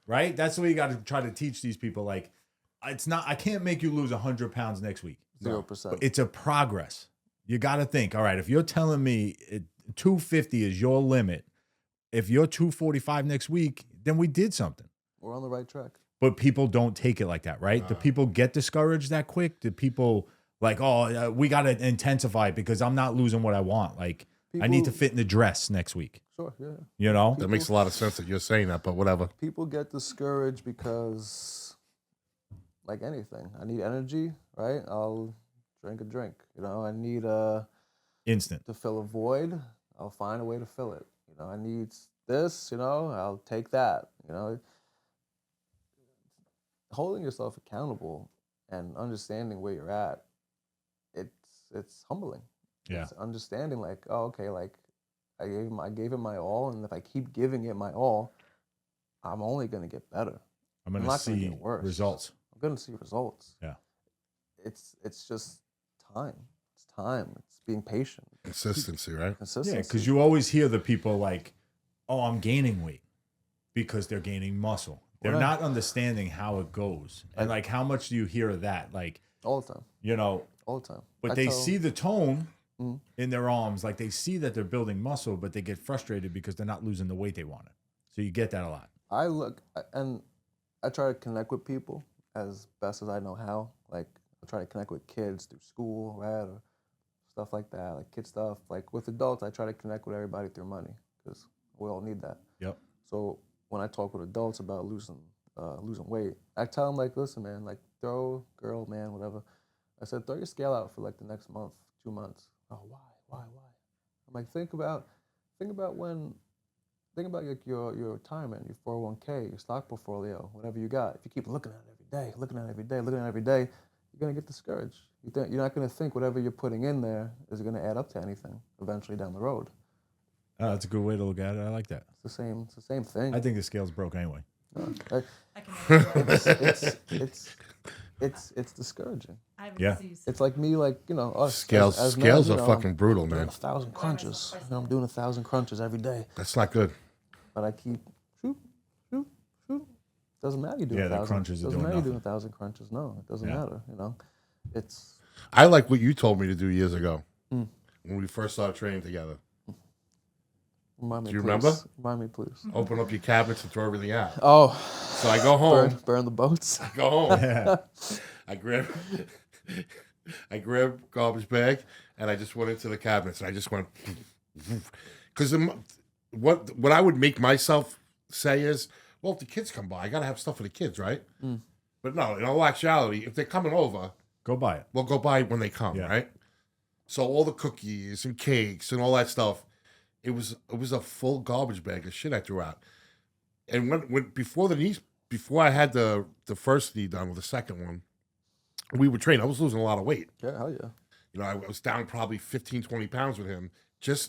right? That's the way you got to try to teach these people. Like, I can't make you lose 100 pounds next week. 0%. But it's a progress. You got to think, all right, if you're telling me 250 is your limit, if you're 245 next week, then we did something. We're on the right track. But people don't take it like that, right? Do people get discouraged that quick? Do people like, we got to intensify it because I'm not losing what I want? Like, I need to fit in the dress next week. Sure, yeah. You know? That makes a lot of sense that you're saying that, but whatever. People get discouraged because, like anything, I need energy, right? I'll drink a drink. I need Instant. to fill a void. I'll find a way to fill it. I need this, I'll take that. Holding yourself accountable and understanding where you're at, it's humbling. Yeah. It's understanding like, oh, okay, like I gave it my all, and if I keep giving it my all, I'm only going to get better. I'm going to not gonna see get worse. results. I'm going to see results. Yeah. It's just time. It's time. It's being patient. Consistency, right? Consistency. Yeah, because you always hear the people like, oh, I'm gaining weight because they're gaining muscle. They're Right. not understanding how it goes. And like, how much do you hear of that? Like, all the time. you know, All the time. but I they tell- see the tone Mhm. in their arms. Like they see that they're building muscle, but they get frustrated because they're not losing the weight they wanted. So you get that a lot. I look and I try to connect with people as best as I know how. Like I try to connect with kids through school, right, or stuff like that, like kid stuff. Like with adults, I try to connect with everybody through money because we all need that. Yep. So when I talk with adults about losing weight, I tell them like, listen, man, like girl, man, whatever. I said, throw your scale out for like the next month, 2 months. Oh, why? I'm like, think about like your retirement, your 401k, your stock portfolio, whatever you got. If you keep looking at it every day, you're gonna get discouraged. You're not gonna think whatever you're putting in there is gonna add up to anything eventually down the road. That's a good way to look at it. I like that. It's the same thing. I think the scale's broke anyway. I can It's discouraging. I have a Yeah. disease. It's like me, like, you know, us Scales as men, scales you are know, fucking brutal, I'm doing man. 1,000 crunches. You know, I'm doing 1,000 crunches every day, That's not good. but I keep shoot. Doesn't matter you do Yeah, the 1,000. crunches are Doesn't doing matter you do nothing. 1,000 crunches. No, it doesn't Yeah. matter. You know, it's I like what you told me to do years ago Mm. when we first started training together. remind me. Do you please. remember? Remind me, please. Open up your cabinets and throw everything out. Oh, So I go home. burn the boats. Go home. Yeah. I grabbed garbage bag and I just went into the cabinets and I just went because what I would make myself say is, well, if the kids come by, I gotta have stuff for the kids, right? Mm. But no, in all actuality, if they're coming over, Go buy it. we'll go by when they come, Yeah. right? So all the cookies and cakes and all that stuff, it was a full garbage bag of shit I threw out. And when before I had the first knee done with the second one, we were training. I was losing a lot of weight. Yeah, hell yeah. You know, I was down probably 15, 20 pounds with him.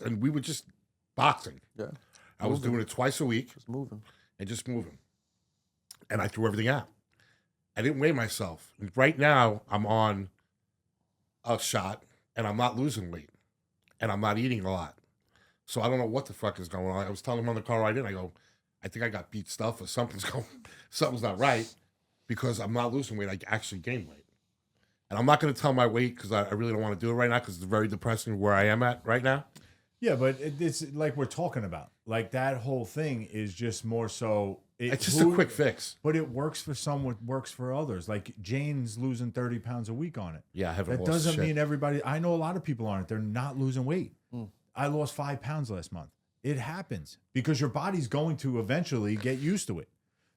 And we were just boxing. Yeah. I was Moving. doing it twice a week Just moving. and just moving. And I threw everything out. I didn't weigh myself. And right now, I'm on a shot and I'm not losing weight. And I'm not eating a lot. So I don't know what the fuck is going on. I was telling him on the car ride in, I go, I think I got beat stuff or something's not right because I'm not losing weight. I actually gained weight. And I'm not going to tell my weight because I really don't want to do it right now because it's very depressing where I am at right now. Yeah, but it's like we're talking about. Like that whole thing is just more so. It's just a quick fix. But it works for some, it works for others. Like Jane's losing 30 pounds a week on it. Yeah, I haven't That lost doesn't shit. mean everybody. I know a lot of people aren't. They're not losing weight. Mm. I lost 5 pounds last month. It happens because your body's going to eventually get used to it.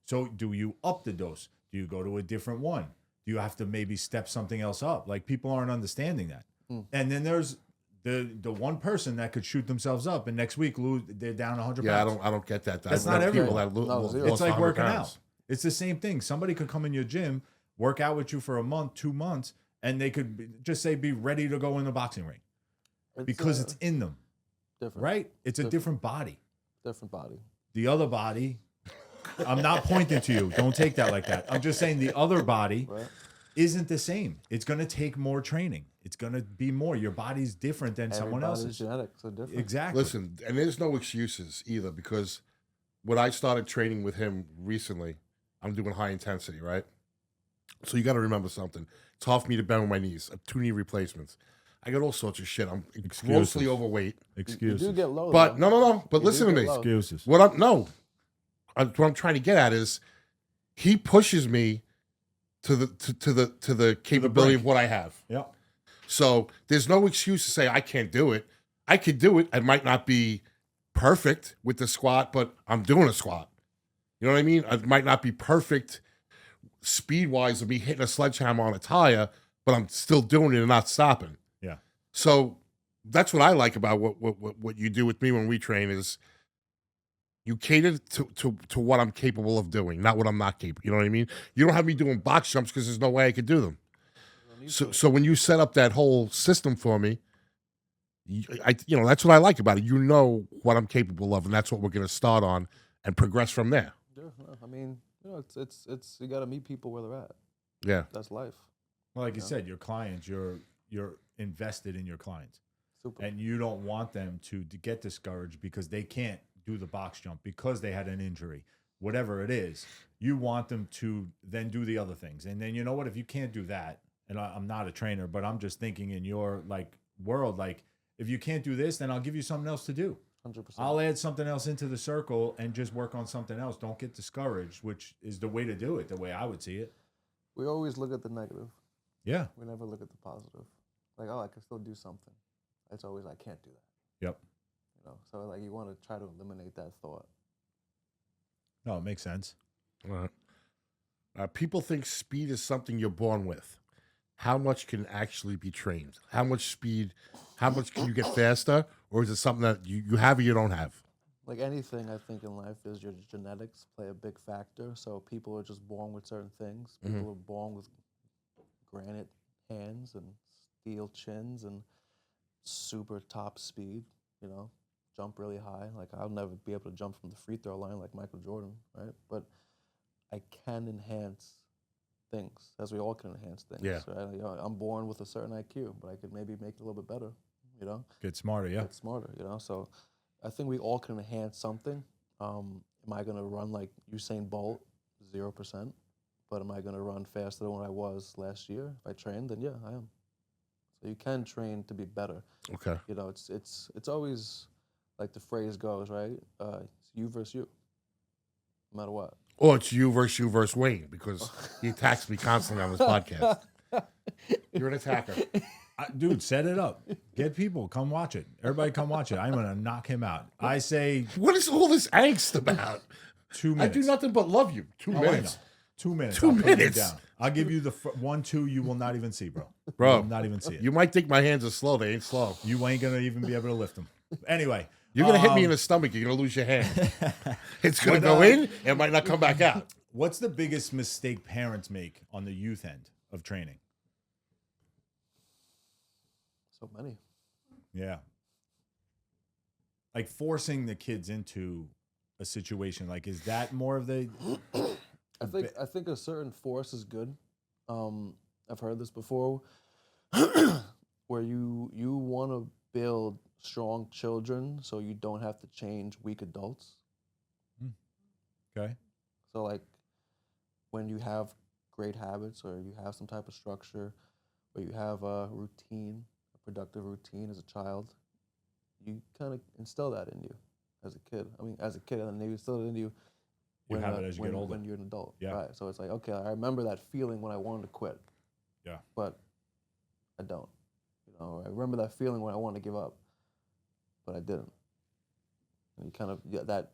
So do you up the dose? Do you go to a different one? Do you have to maybe step something else up? Like people aren't understanding that. Mm. And then there's the one person that could shoot themselves up and next week they're down 100 Yeah, pounds. I don't get that. That's I've not met people everyone. that No, lost zero. It's like 100 working pounds. out. It's the same thing. Somebody could come in your gym, work out with you for a month, 2 months, and they could just say be ready to go in the boxing ring because it's in them, different. right? It's a different body. Different body. The other body, I'm not pointing to you. Don't take that like that. I'm just saying the other body Right. isn't the same. It's going to take more training. It's going to be more. Your body's different than someone Everybody's else's. genetics are different. Exactly. Listen, and there's no excuses either because when I started training with him recently, I'm doing high intensity, right? So you got to remember something. It's hard for me to bend with my knees. I have 2 knee replacements. I got all sorts of shit. I'm grossly overweight. You Excuses. do get low. But though. no. But You listen do to get me. low. Excuses. What I'm trying to get at is he pushes me to the capability of what I have. Yeah. So there's no excuse to say I can't do it. I could do it. I might not be perfect with the squat, but I'm doing a squat. You know what I mean? I might not be perfect speed-wise of me hitting a sledgehammer on a tire, but I'm still doing it and not stopping. Yeah. So that's what I like about what you do with me when we train is you cater to what I'm capable of doing, not what I'm not capable. You know what I mean? You don't have me doing box jumps because there's no way I could do them. So when you set up that whole system for me, That's what I like about it. You know what I'm capable of, and that's what we're going to start on and progress from there. Yeah, no, I mean, it's you got to meet people where they're at. Yeah. That's life. Well, like you said, your clients, you're invested in your clients. Super. And you don't want them to get discouraged because they can't do the box jump because they had an injury, whatever it is. You want them to then do the other things. And then, you know what, if you can't do that, and I'm not a trainer, but I'm just thinking in your like world, like if you can't do this, then I'll give you something else to do. 100%. I'll add something else into the circle and just work on something else. Don't get discouraged, which is the way to do it, the way I would see it. We always look at the negative. Yeah. We never look at the positive. Like, oh, I can still do something. It's always, I can't do that. Yep. So like you want to try to eliminate that thought. No, it makes sense. All right. People think speed is something you're born with. How much can actually be trained? How much can you get faster? Or is it something that you have or you don't have? Like anything, I think in life is your genetics play a big factor. So people are just born with certain things. People are born with granite hands and steel chins and super top speed, jump really high. Like I'll never be able to jump from the free throw line like Michael Jordan, right? But I can enhance things, as we all can enhance things. Yeah. Right? I'm born with a certain IQ, but I could maybe make it a little bit better, Get smarter, yeah. Get smarter, So I think we all can enhance something. Am I going to run like Usain Bolt? 0%. But am I going to run faster than what I was last year? If I trained, then yeah, I am. So you can train to be better. Okay. It's always like the phrase goes, right? It's you versus you, no matter what. Or it's you versus Wayne, because he attacks me constantly on this podcast. You're an attacker. Dude, set it up. Get people. Come watch it. Everybody come watch it. I'm going to knock him out. I say What is all this angst about? 2 minutes. I do nothing but love you. 2 Oh, minutes. 2 minutes. 2 I'll put you minutes. down. I'll give you the 1, 2 you will not even see, bro. Bro. You will not even see it. You might think my hands are slow. They ain't slow. You ain't going to even be able to lift them. Anyway. You're going to hit me in the stomach. You're going to lose your hand. It's going to go in. It might not come back out. What's the biggest mistake parents make on the youth end of training? So many. Yeah. Like forcing the kids into a situation. Like, is that more of the... I think a certain force is good. I've heard this before, where you want to build strong children so you don't have to change weak adults. Okay. So like when you have great habits or you have some type of structure or you have a routine, a productive routine as a child, you kind of instill that in you as a kid. I mean, as a kid, and then you instill it in you when, have it as you get older. when you're an adult. Yeah. Right. So it's like, okay, I remember that feeling when I wanted to quit. Yeah. But I don't. I remember that feeling when I wanted to give up, but I didn't. And you kind of, that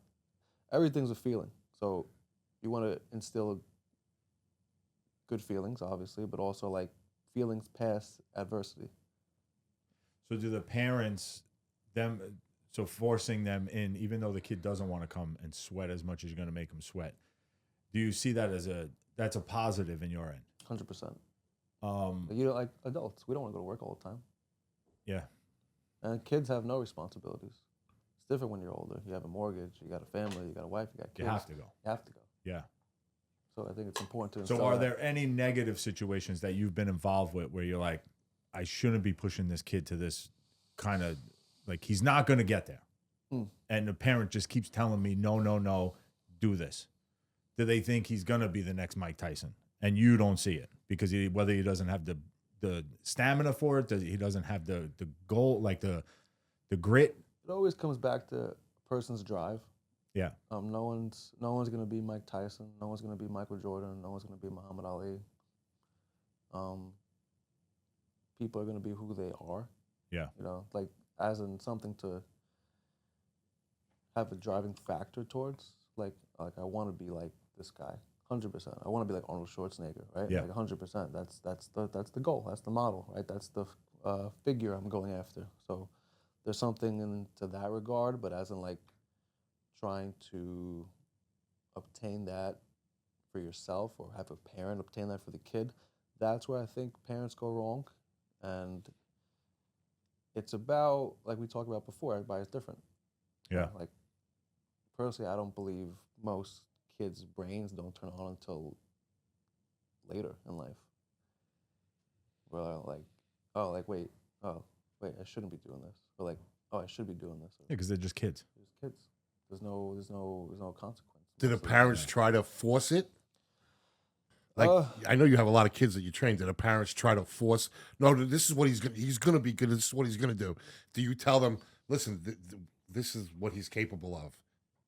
everything's a feeling. So you want to instill good feelings, obviously, but also like feelings past adversity. So do the parents, so forcing them in, even though the kid doesn't want to come and sweat as much as you're going to make them sweat, do you see that as that's a positive in your end? 100%. You know, like adults, we don't want to go to work all the time. Yeah. And kids have no responsibilities. It's different when you're older. You have a mortgage, you got a family, you got a wife, you got kids. You have to go. You have to go. Yeah. So I think it's important to So instill are that. there any negative situations that you've been involved with where you're like, I shouldn't be pushing this kid to this kind of, like, he's not going to get there. And the parent just keeps telling me, no, do this. Do they think he's going to be the next Mike Tyson? And you don't see it because whether he doesn't have the stamina for it, he doesn't have the goal, like the grit. It always comes back to a person's drive. Yeah. No one's going to be Mike Tyson. No one's going to be Michael Jordan. No one's going to be Muhammad Ali. People are going to be who they are. Yeah. Like as in something to have a driving factor towards. Like I want to be like this guy, 100%. I want to be like Arnold Schwarzenegger, right? Yeah. Like 100%. That's the goal. That's the model, right? That's the figure I'm going after. So there's something into that regard, but as in like trying to obtain that for yourself or have a parent obtain that for the kid, that's where I think parents go wrong. And it's about, like we talked about before, everybody's different. Yeah. Like, personally, I don't believe most kids' brains don't turn on until later in life. Where they're like, wait, I shouldn't be doing this. Or like, oh, I should be doing this. Yeah, because they're just kids. There's kids. There's no consequence. Did the most of parents time. try to force it? Like, I know you have a lot of kids that you train. Did the parents try to force? No, this is what he's going to be good. This is what he's going to do. Do you tell them, listen, this is what he's capable of?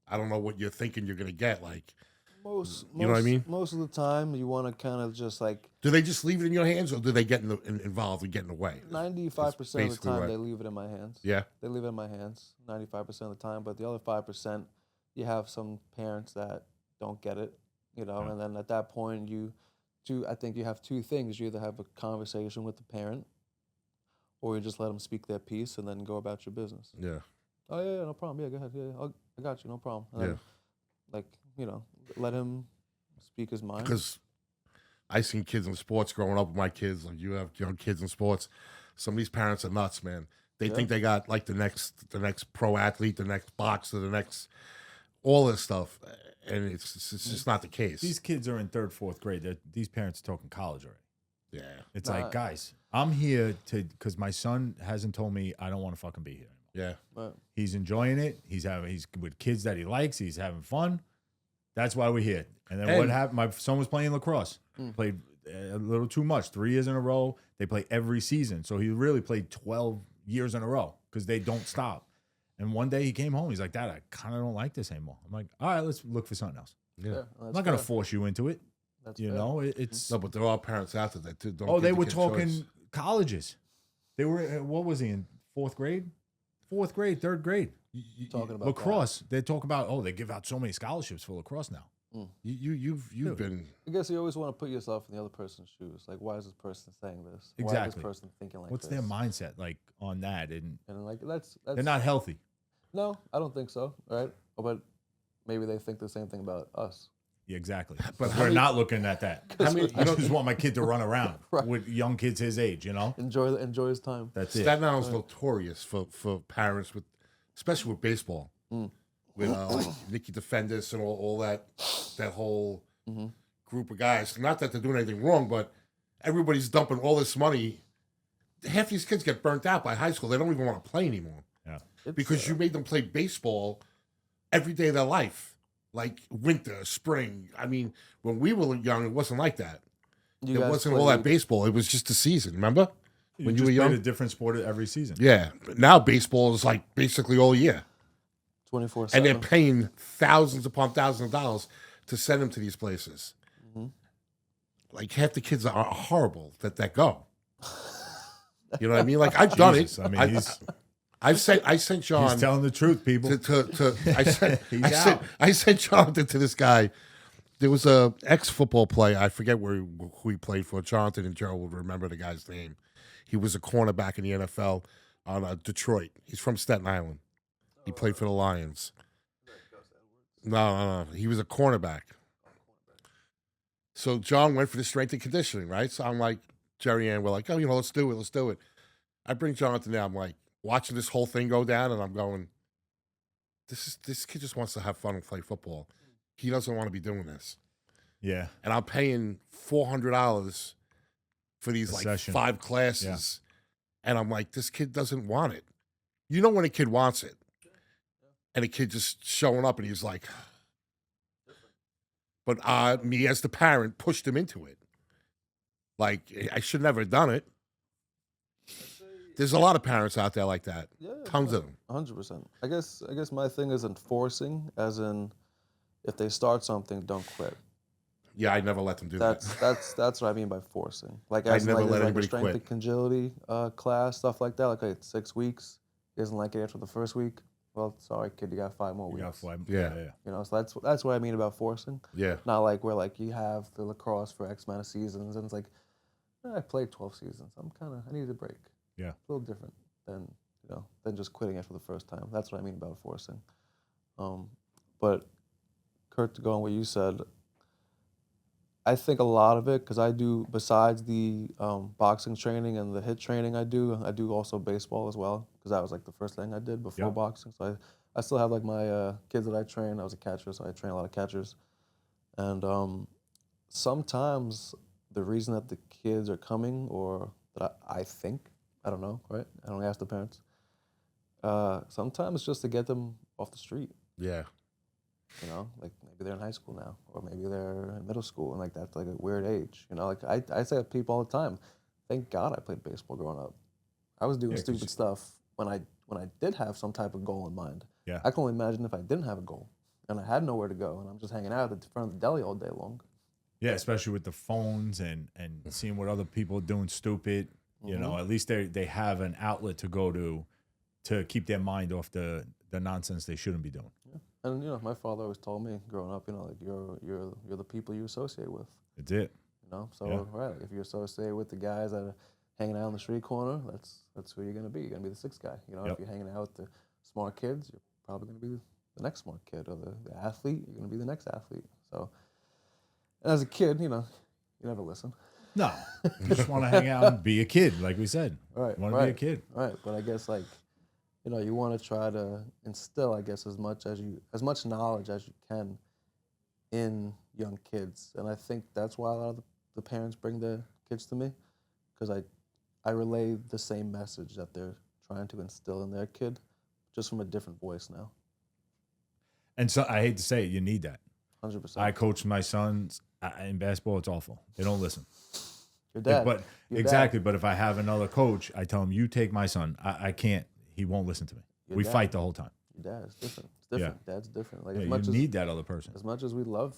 I don't know what you're thinking you're going to get. Like, Most, you know what I mean? Most of the time, you want to kind of just like do they just leave it in your hands, or do they get involved and get in the way? 95% of the basically time what- they leave it in my hands. Yeah. They leave it in my hands 95% of the time, but the other 5%, you have some parents that don't get it, you know, and then at that point I think you have two things. You either have a conversation with the parent, or you just let them speak their piece and then go about your business. Yeah. Oh yeah, no problem. Yeah, go ahead. Yeah, I got you. No problem. And then, like, you know, let him speak his mind. Because I seen kids in sports growing up with my kids. Like, you have young kids in sports. Some of these parents are nuts, man. They think they got like the next pro athlete, the next boxer, the next all this stuff, and it's just not the case. These kids are in 3rd, 4th grade. These parents are talking college already. Yeah. It's like, guys, I'm here because my son hasn't told me I don't want to fucking be here anymore. Yeah. He's enjoying it. He's with kids that he likes. He's having fun. That's why we're here. And then what happened? My son was playing lacrosse. Played a little too much. 3 years in a row. They play every season. So he really played 12 years in a row because they don't stop. And one day he came home. He's like, Dad, I kind of don't like this anymore. I'm like, all right, let's look for something else. Yeah. I'm not going to force you into it. That's you fair. know, it's. No, but there are parents out there that don't. Oh, give they the were kid talking choice. colleges. They were, what was he in 4th grade? 4th grade, 3rd grade. Talking about lacrosse. They talk about, they give out so many scholarships for lacrosse now. You've been. I guess you always want to put yourself in the other person's shoes. Like, why is this person saying this? Why is Exactly. this person thinking like What's this? their mindset like on that? And like that's they're not healthy. No, I don't think so. Right? But maybe they think the same thing about us. Yeah, exactly. But But how we're many- not looking at that. I just want my kid to run around with young kids his age, you know? Enjoy his time. That's it. Staten Island's notorious for parents with, especially with baseball, with like Nicky Defendis and all that whole group of guys. Not that they're doing anything wrong, but everybody's dumping all this money. Half these kids get burnt out by high school. They don't even want to play anymore because you made them play baseball every day of their life, like winter, spring. I mean, when we were young, it wasn't like that. You It guys wasn't all that played- baseball. It was just the season. Remember when you just were young? played a different sport every season. Yeah, but now baseball is like basically all year, 24/7. and they're paying thousands upon thousands of dollars to send them to these places. Like half the kids are horrible that go. You know what I mean? Like I've done it. Jesus, I mean, I sent John he's telling the truth, people. I sent Jonathan to this guy. There was a ex-football player. I forget who he played for. Jonathan and Joe will remember the guy's name. He was a cornerback in the NFL on Detroit. He's from Staten Island. He played for the Lions. No. He was a cornerback. So John went for the strength and conditioning, right? So I'm like, Jerry Ann, we're like, oh, let's do it. I bring Jonathan down. I'm like, watching this whole thing go down, and I'm going, this kid just wants to have fun and play football. He doesn't want to be doing this. Yeah. And I'm paying $400 for these like session. 5 classes. And I'm like, this kid doesn't want it. You know when a kid wants it. And a kid just showing up and he's like, but me as the parent pushed him into it. Like, I should never have done it. There's a lot of parents out there like that. Yeah, Tons of them. 100%. I guess my thing isn't forcing, as in, if they start something, don't quit. Yeah, I never let them do that. That's what I mean by forcing. Like, I as never like, let there's like a anybody strength quit. and agility class, stuff like that. Like, okay, it's 6 weeks. Isn't like it after the first week. Well, sorry, kid, you got 5 more weeks. Yeah. You know, so that's what I mean about forcing. Yeah. Not like where like you have the lacrosse for X amount of seasons, and it's like, I played 12 seasons. I need a break. Yeah. It's a little different than just quitting after the first time. That's what I mean about forcing. But Kurt, to go on what you said, I think a lot of it, because I do, besides the boxing training and the hit training I do also baseball as well, because that was like the first thing I did before Yep. boxing. So I still have like my kids that I train. I was a catcher, so I train a lot of catchers. And sometimes the reason that the kids are coming, or that I think, I don't know, right? I don't ask the parents. Sometimes it's just to get them off the street. Yeah. You know, like maybe they're in high school now, or maybe they're in middle school, and like that's like a weird age. You know, like I say to people all the time, thank God I played baseball growing up. I was doing Yeah, 'cause stupid stuff when I did have some type of goal in mind. Yeah. I can only imagine if I didn't have a goal and I had nowhere to go, and I'm just hanging out at the front of the deli all day long. Yeah, especially with the phones and seeing what other people are doing stupid. You know, at least they have an outlet to go to keep their mind off the nonsense they shouldn't be doing. Yeah. And you know, my father always told me growing up, you know, like you're the people you associate with. That's it. You know, so Yeah. right, if you associate with the guys that are hanging out on the street corner, that's who you're gonna be. You're gonna be the sixth guy. You know, Yep. if you're hanging out with the smart kids, you're probably gonna be the next smart kid, or the athlete. You're gonna be the next athlete. So, and as a kid, you know, you never listen. No, you just want to hang out and be a kid, like we said. Right, You want to right, be a kid. right. But I guess like, you know, you want to try to instill, I guess, as much knowledge as you can in young kids, and I think that's why a lot of the parents bring their kids to me, because I relay the same message that they're trying to instill in their kid, just from a different voice now. And so I hate to say it, you need that. 100%. I coach my sons in basketball. It's awful. They don't listen. Your dad. But Your exactly. Dad. But if I have another coach, I tell him, "You take my son." I can't. He won't listen to me. Your We dad. fight the whole time. Your dad is different. It's different. Dad's different. Like Yeah, as you much need that other person. as much as we love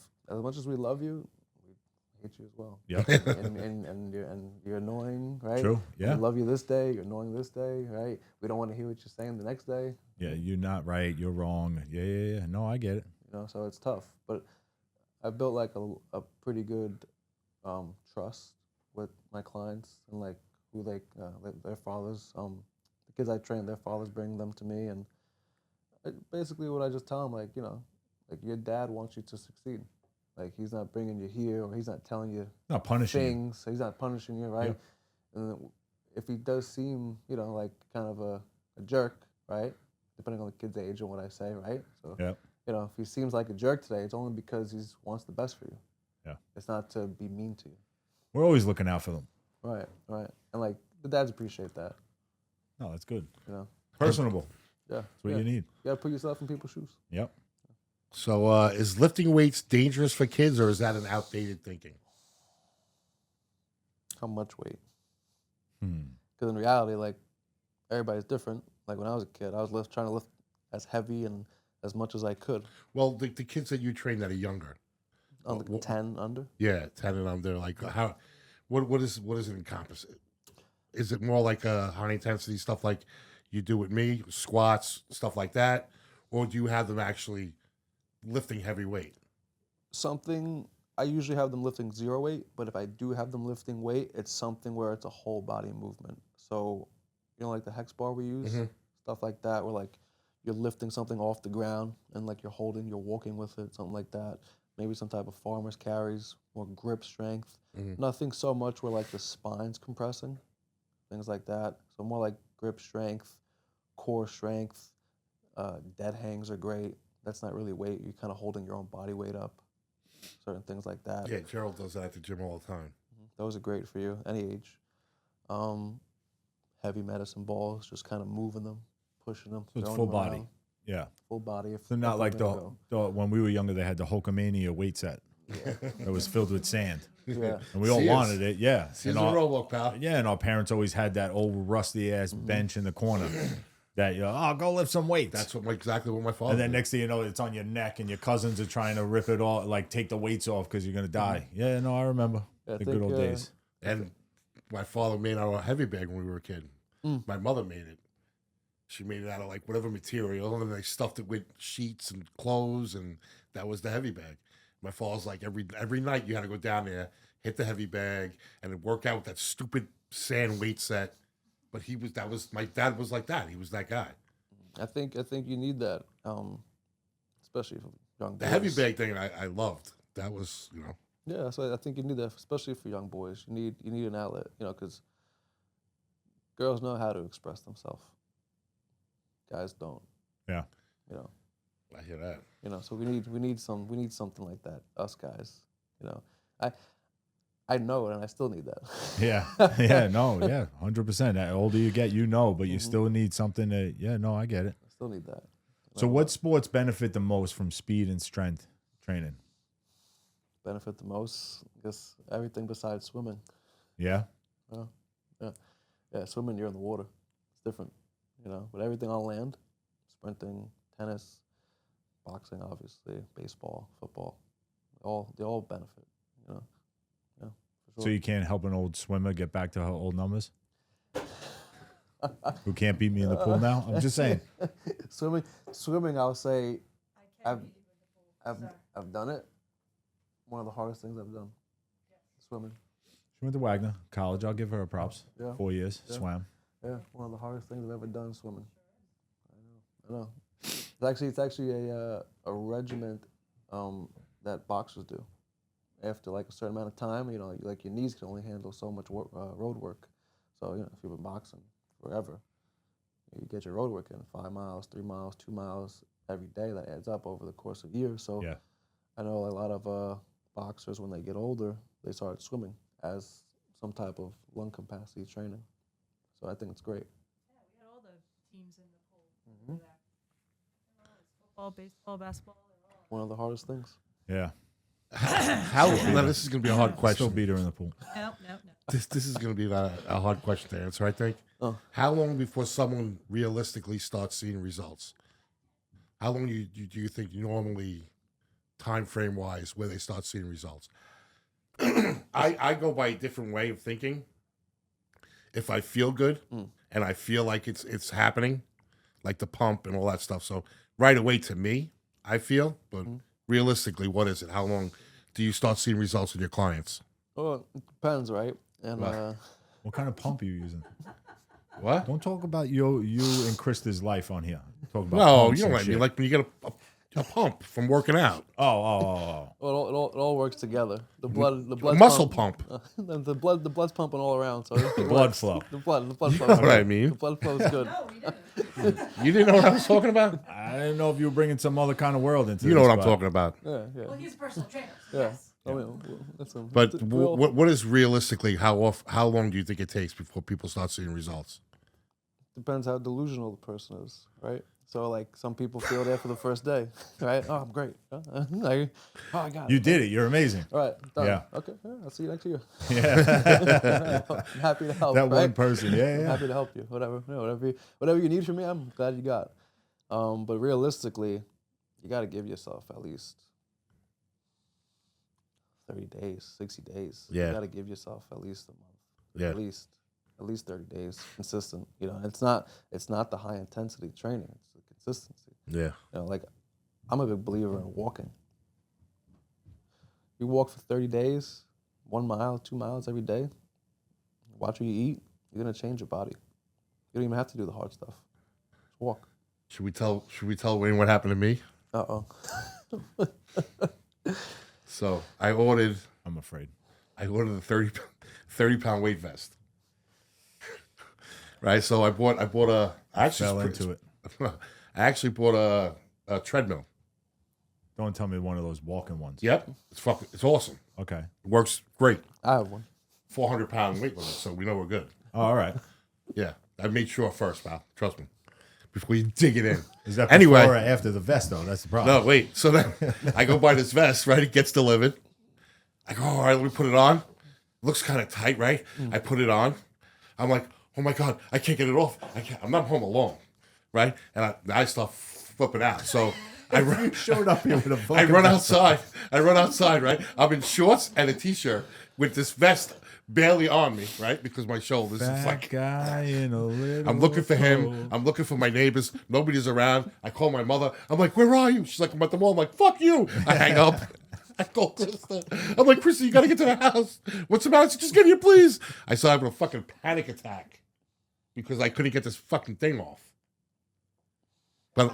you, we hate you as well. Yep. and you're annoying, right? True. Yeah. We love you this day. You're annoying this day, right? We don't want to hear what you're saying the next day. Yeah, you're not right. You're wrong. Yeah. No, I get it. You know, so it's tough. But I built like a pretty good trust with my clients, and like who their fathers, the kids I train, their fathers bring them to me, and basically what I just tell them, like, you know, like your dad wants you to succeed. Like he's not bringing you here, or he's not telling you Not punishing you. things. He's not punishing you, right? Yeah. And if he does seem, you know, like kind of a jerk, right? Depending on the kid's age and what I say, right? So, Yep. you know, if he seems like a jerk today, it's only because he wants the best for you. Yeah. It's not to be mean to you. We're always looking out for them. Right, right. And like the dads appreciate that, No, that's good. you know? Personable. Yeah. That's what yeah. you need. You gotta put yourself in people's shoes. Yep. So is lifting weights dangerous for kids, or is that an outdated thinking? How much weight? Hmm. Because in reality, like, everybody's different. Like when I was a kid, I was trying to lift as heavy and as much as I could. Well, the kids that you train that are younger, On the 10 under. yeah, 10 and under, like how, what does it encompass? Is it more like high intensity stuff like you do with me, squats, stuff like that, or do you have them actually lifting heavy weight? Something, I usually have them lifting zero weight, but if I do have them lifting weight, it's something where it's a whole body movement. So, you know, like the hex bar we use, stuff like that, where like you're lifting something off the ground and like you're walking with it, something like that. Maybe some type of farmer's carries, more grip strength. Nothing so much where like the spine's compressing, things like that. So more like grip strength, core strength. Dead hangs are great. That's not really weight. You're kind of holding your own body weight up. Certain things like that. Yeah, Gerald does that at the gym all the time. Those are great for you, any age. Heavy medicine balls, just kind of moving them, pushing them. So it's throwing full them body. around. Yeah. Full body. So not if like we're gonna the when we were younger, they had the Hulkamania weight set. That was filled with sand. go. Yeah. And we all Sears. wanted it. Yeah. Sears And and our, Roebuck, pal. yeah. And our parents always had that old rusty ass bench in the corner that, oh, go lift some weights. That's exactly what my father And then did. next thing you know, it's on your neck, and your cousins are trying to rip it off, like take the weights off because you're gonna die. Yeah, no, I remember Yeah, I the think, good old days. And my father made our heavy bag when we were a kid. My mother made it. She made it out of like whatever material, and then they stuffed it with sheets and clothes, and that was the heavy bag. My father's like every night you had to go down there, hit the heavy bag, and then work out with that stupid sand weight set. But my dad was like that. He was that guy. I think you need that, especially for young The boys. heavy bag thing I loved. That was, Yeah, so I think you need that, especially for young boys. You need an outlet, because girls know how to express themselves. Guys don't. Yeah. I hear that. So we need something like that. Us guys, I know it, and I still need that. Yeah. Yeah. No. Yeah. 100%. The older you get, but you still need something that. Yeah. No, I get it. I still need that. So, what sports benefit the most from speed and strength training? Benefit the most? I guess everything besides swimming. Yeah. Yeah. Swimming, you're in the water. It's different. But everything on land, sprinting, tennis, boxing, obviously, baseball, football, they all benefit. Yeah, for sure. So you can't help an old swimmer get back to her old numbers? Who can't beat me in the pool now? I'm just saying. Swimming, I'll say, I've done it. One of the hardest things I've done. Swimming. She went to Wagner College. I'll give her a props. Yeah. 4 years, Yeah. swam. Yeah, one of the hardest things I've ever done, swimming. I know. It's actually a regiment that boxers do. After like a certain amount of time, like your knees can only handle so much road work. So if you've been boxing forever, you get your road work in 5 miles, 3 miles, 2 miles every day. That adds up over the course of years. So Yeah. I know a lot of boxers, when they get older, they start swimming as some type of lung capacity training. So I think it's great. Yeah, we had all the teams in the pool. For that. Football, baseball, basketball. They're all. One of the hardest things. Yeah. Now this is going to be a hard Still question. beat her in the pool. No. This is going to be a hard question to answer, I think. Oh. How long before someone realistically starts seeing results? How long do you think normally, time frame wise, where they start seeing results? I go by a different way of thinking. If I feel good and I feel like it's happening, like the pump and all that stuff. So right away to me, I feel, but realistically, what is it? How long do you start seeing results with your clients? Well, it depends, right? And What kind of pump are you using? What? Don't talk about you and Krista's life on here. Talk about No, pumps you know and what I mean. shit. Like when you get a pump from working out, Oh. well, it all works together. The blood a muscle pump. the blood's pumping all around. So The blood flow. The blood flow. You know what I mean? The blood flow is good. No, we didn't. You didn't know what I was talking about? I didn't know if you were bringing some other kind of world into You know this, what I'm but- talking about. Yeah. Well, he's a personal trainer. So Yeah. Yes. I mean, listen, But we'll- what is realistically how long do you think it takes before people start seeing results? depends how delusional the person is, right? So like some people feel there for the first day, right? Oh, I'm great. Like, oh, I got it. You did it. You're amazing. All right. Done. Yeah. Okay. Yeah, I'll see you next year. Yeah. I'm happy to help. That right? one person. I'm Yeah. happy to help you. Whatever you need from me, I'm glad you got. But realistically, you got to give yourself at least 30 days, 60 days. Yeah. You got to give yourself at least a month. Yeah. At least 30 days consistent. You know, it's not the high intensity training. It's the consistency. Yeah. You know, like I'm a big believer in walking. You walk for 30 days, 1 mile, 2 miles every day. Watch what you eat. You're gonna change your body. You don't even have to do the hard stuff. Just walk. Should we tell Wayne what happened to me? Uh-oh. So I ordered I'm afraid. a 30 pound weight vest. Right, so I bought I Fell into it. I actually bought a treadmill. Don't tell me one of those walking ones. Yep, it's awesome. Okay. It works great. I have one. 400-pound weight limit, so we know we're good. Oh, all right. Yeah, I made sure first, pal. Trust me, before you dig it in. Is that Anyway. before or after the vest, though? That's the problem. No, wait. So then I go buy this vest, right? It gets delivered. I go, all right, let me put it on. Looks kind of tight, right? I put it on. I'm like, oh my God, I can't get it off. I'm not home alone, right? And I start flipping out. So I Showed up here with a fucking I run outside, right? I'm in shorts and a t-shirt with this vest barely on me, right? Because my shoulders, it's Fat like, guy in a little I'm looking for him. coat. I'm looking for my neighbors. Nobody's around. I call my mother. I'm like, where are you? She's like, I'm at the mall. I'm like, fuck you. I hang up. I call Krista. I'm like, Krista, you got to get to the house. What's the matter? She, just get here, please. I started having a fucking panic attack because I couldn't get this fucking thing off. But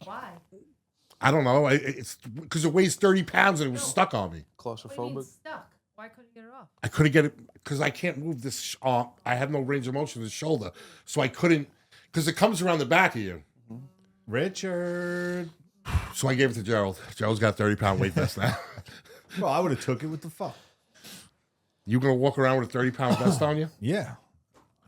Why? I don't know. It's because it weighs 30 pounds and it was stuck on me. What do you mean Claustrophobic. stuck? Why couldn't you get it off? I couldn't get it because I can't move this. I have no range of motion in the shoulder, so I couldn't. Because it comes around the back of you. Richard. So I gave it to Gerald. Gerald's got a 30-pound weight vest now. Bro, I would have took it. What the fuck? You gonna walk around with a 30-pound vest on you? Yeah.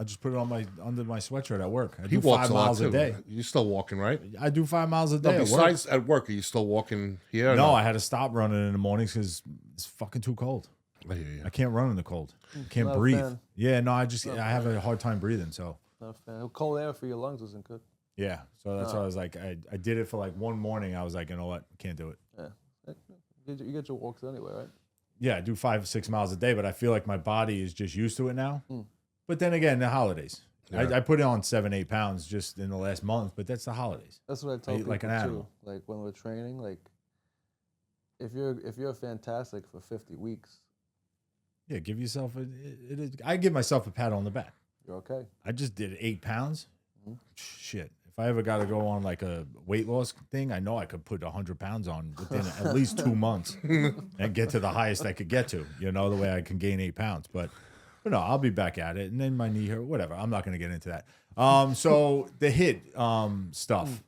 I just put it on under my sweatshirt at work. I He do walks 5 a lot miles too. a day. You're still walking, right? I do 5 miles a No, day at work. besides at work, are you still walking here? or No, I had to stop running in the mornings because it's fucking too cold. I hear you. I can't run in the cold. Can't Not a breathe. fan. Yeah, no, I have a hard time breathing. So Not a fan. Cold air for your lungs isn't good. yeah, so that's why I was like, I did it for like one morning. I was like, you know what, can't do it. Yeah. You get your walks anyway, right? Yeah, I do 5-6 miles a day, but I feel like my body is just used to it now. But then again, the holidays. Yeah. I put on 7-8 pounds just in the last month, but that's the holidays. That's what I tell I eat people like an too. animal. Like when we're training, like if you're fantastic for 50 weeks, Yeah, give yourself I give myself a pat on the back. you're okay. I just did 8 pounds. Shit. If I ever got to go on like a weight loss thing, I know I could put 100 pounds on within at least 2 months and get to the highest I could get to, the way I can gain 8 pounds. But no, I'll be back at it. And then my knee hurt, whatever. I'm not going to get into that. So the HIT stuff.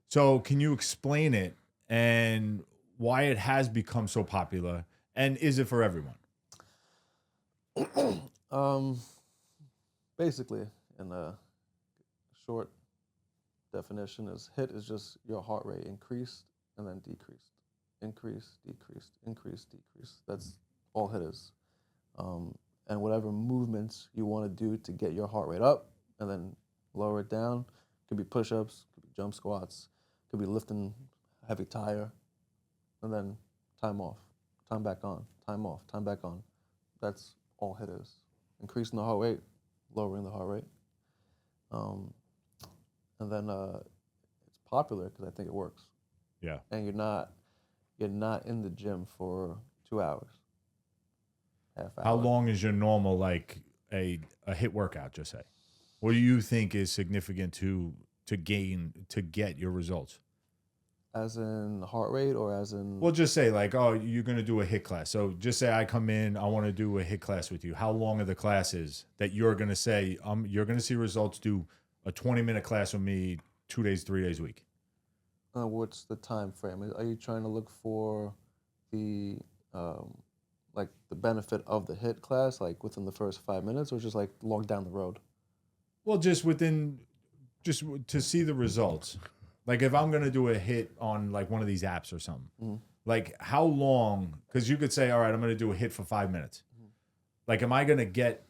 So can you explain it and why it has become so popular? And is it for everyone? Basically, in a short definition, is HIT is just your heart rate increased and then decreased, increase, decreased, increase, decrease. That's all HIT is. And whatever movements you want to do to get your heart rate up and then lower it down, could be push-ups, could be jump squats, could be lifting heavy tire, and then time off, time back on, time off, time back on. That's all HIT is. Increasing the heart rate, lowering the heart rate. And then it's popular because I think it works. Yeah. And you're not in the gym for 2 hours. Half hour. How long is your normal, like a HIT workout, just say? What do you think is significant to get your results? As in heart rate or as in... Well, just say like, oh, you're going to do a HIT class. So just say I come in, I want to do a HIT class with you. How long are the classes that you're going to say, you're going to see results, do a 20-minute class with me 2 days, 3 days a week? what's the time frame? Are you trying to look for the like the benefit of the HIT class, like within the first 5 minutes, or just like long down the road? Well, just to see the results. Like if I'm gonna do a HIT on like one of these apps or something, like how long? Because you could say, all right, I'm gonna do a HIT for 5 minutes. Like, am I gonna get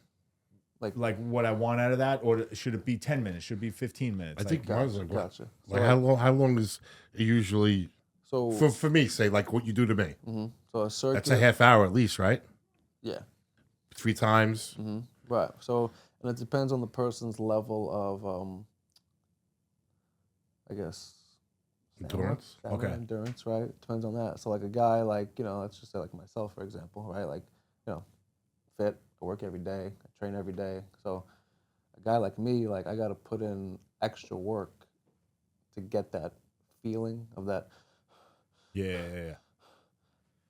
like what I want out of that, or should it be 10 minutes? Should it be 15 minutes? I think mine's like, Gotcha. like how long is it usually? So For me, say like what you do to me. so a circuit. That's a half hour at least, right? Yeah. 3 times. Right. So, and it depends on the person's level of, I guess, Endurance. Okay. endurance, right? Depends on that. So, like a guy, like, let's just say like myself, for example, right? Like, fit, I work every day, I train every day. So, a guy like me, like, I got to put in extra work to get that feeling of that Yeah.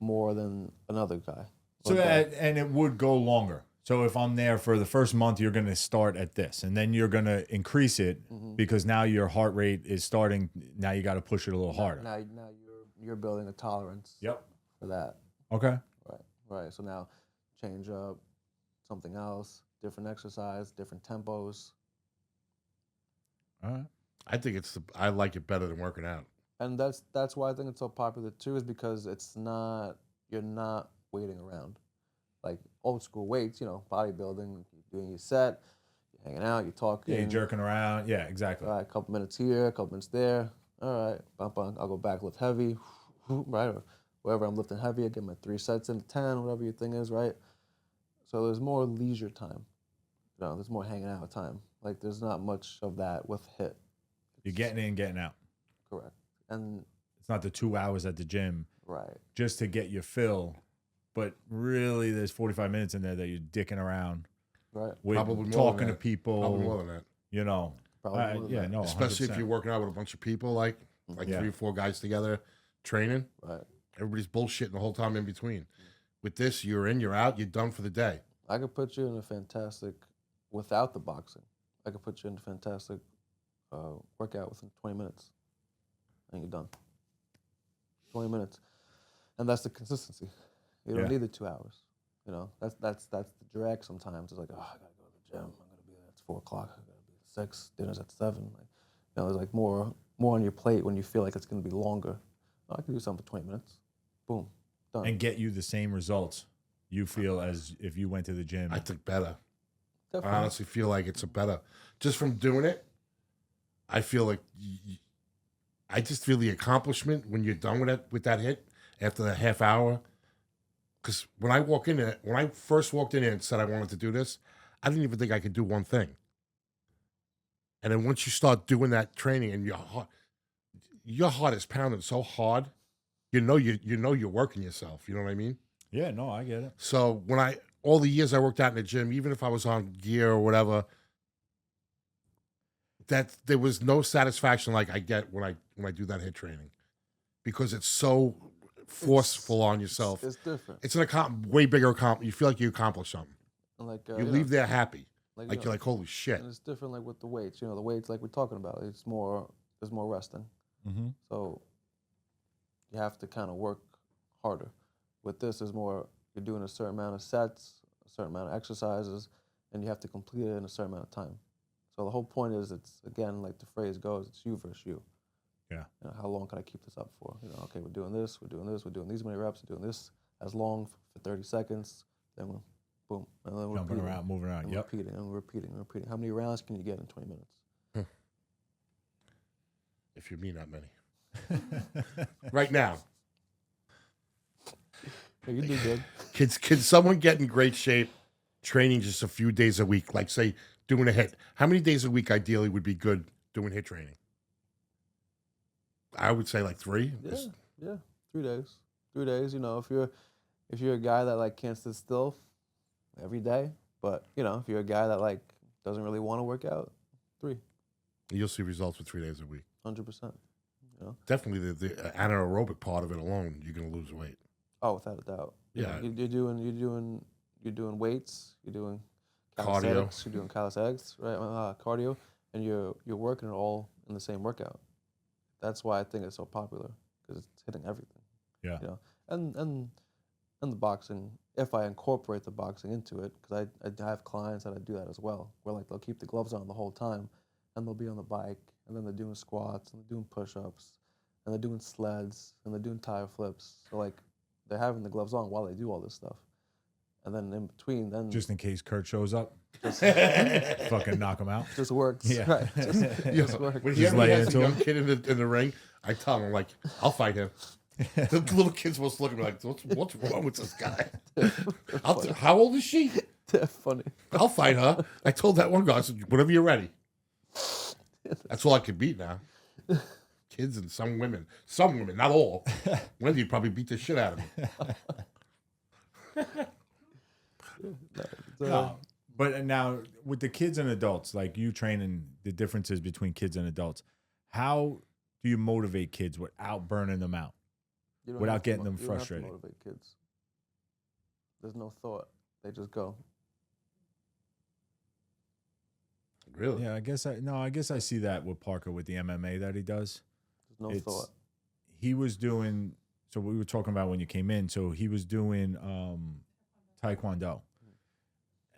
more than another guy. So Okay. and it would go longer. So if I'm there for the first month, you're going to start at this, and then you're going to increase it because now your heart rate is starting. Now you got to push it a little harder. Now you're building a tolerance Yep. for that. Okay. Right. So now change up something else, different exercise, different tempos. All right. I think I like it better than working out. And that's why I think it's so popular too, is because you're not waiting around. Like old school weights, bodybuilding, you're doing your set, you're hanging out, you're talking. Yeah, you're jerking around. Yeah, exactly. All right, a couple minutes here, a couple minutes there. All right, I'll go back, lift heavy, right? Or wherever I'm lifting heavy, I get my 3 sets into 10, whatever your thing is, right? So there's more leisure time. There's more hanging out time. Like there's not much of that with HIT. You're getting in, getting out. Correct. And It's not the 2 hours at the gym right. just to get your fill, but really there's 45 minutes in there that you're dicking around, Right. with Probably more than talking to that. people. Probably more than that. Probably more than yeah, that. no, Especially 100%. if you're working out with a bunch of people, like Yeah. 3 or 4 guys together. training. Right. Everybody's bullshitting the whole time in between. With this, you're in, you're out, you're done for the day. I could put you in a fantastic, without the boxing, I could put you in a fantastic workout within 20 minutes. And you're done. 20 minutes. And that's the consistency. You don't need the 2 hours. You know, that's the drag sometimes. It's like, oh, I got to go to the gym. I'm going to be there. It's 4 o'clock. I got to be at 6. Dinner's at 7. Like, you know, there's like more on your plate when you feel like it's going to be longer. I can do something for 20 minutes. Boom. Done. And get you the same results you feel as if you went to the gym. I think better. Definitely. I honestly feel like it's a better. Just from doing it, I feel like I just feel the accomplishment when you're done with that hit after the half hour. Because when I first walked in there and said I wanted to do this, I didn't even think I could do one thing. And then once you start doing that training and your heart is pounding so hard, you know you're working yourself. You know what I mean? Yeah, no, I get it. So all the years I worked out in the gym, even if I was on gear or whatever, that there was no satisfaction like I get when I do that hit training, because it's so forceful on yourself. It's different. It's an way bigger accomplishment. You feel like you accomplished something. And like, You leave there happy. Like, Like you're like, holy shit. And it's different like with the weights. You know, the weights like we're talking about, there's more resting. Mm-hmm. So you have to kind of work harder. With this, there's more, you're doing a certain amount of sets, a certain amount of exercises, and you have to complete it in a certain amount of time. So the whole point is, it's, again, like the phrase goes, it's you versus you. Yeah. You know, how long can I keep this up for? You know, okay, we're doing this, we're doing these many reps, we're doing this as long for 30 seconds, then we're boom. And then we're Jumping around, moving around. and Yep. repeating. How many rounds can you get in 20 minutes? If you mean that many. Right now. Yeah, you do good. Can someone get in great shape training just a few days a week, like say doing a hit? How many days a week ideally would be good doing hit training? I would say like 3. Yeah, 3 days. 3 days. You know, if you're a guy that like can't sit still every day, but you know, if you're a guy that like doesn't really want to work out, 3. You'll see results with 3 days a week. 100%. You know. Definitely the anaerobic part of it alone, you're gonna lose weight. Oh, without a doubt. Yeah. You're doing weights. You're doing Cardio. calisthenics. You're doing calisthenics, right? Cardio, and you're working it all in the same workout. That's why I think it's so popular, because it's hitting everything. Yeah. You know, and the boxing. If I incorporate the boxing into it, because I have clients that I do that as well, where like they'll keep the gloves on the whole time, and they'll be on the bike, and then they're doing squats, and they're doing push-ups, and they're doing sleds, and they're doing tire flips. So like, they're having the gloves on while they do all this stuff, and then in between, then Just in case Kurt shows up, just, fucking knock him out. just works. Yeah. Right. Just works. When Just he lay has a into young him. kid in the ring, I tell him, I'm like, I'll fight him. The little kid's supposed to look at me like, what's wrong with this guy? How old is she? They're funny. I'll fight her. I told that one guy, I said, whenever you're ready. That's all I can beat now. Kids and some women, not all. Wendy probably beat the shit out of me. No, but now with the kids and adults, like you training the differences between kids and adults, how do you motivate kids without burning them out? You don't Without have to getting them you don't have to frustrated. motivate kids. There's no thought. They just go. Really? Yeah, I guess I see that with Parker with the MMA that he does. There's no It's- thought. He was doing, so we were talking about when you came in, so he was doing Taekwondo.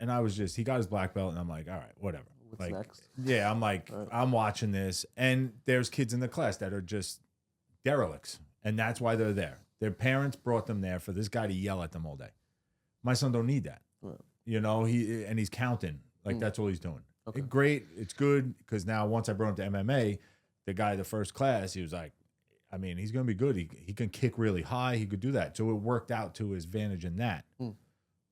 And he got his black belt, and I'm like, all right, whatever. What's Like, next? yeah, I'm like, Right. I'm watching this, and there's kids in the class that are just derelicts, and that's why they're there. Their parents brought them there for this guy to yell at them all day. My son don't need that. Right. You know, he's counting. Like, that's all he's doing. Okay. Great. It's good, because now once I brought him to MMA, the guy the first class, he was like, I mean, he's going to be good. He can kick really high. He could do that. So it worked out to his advantage in that.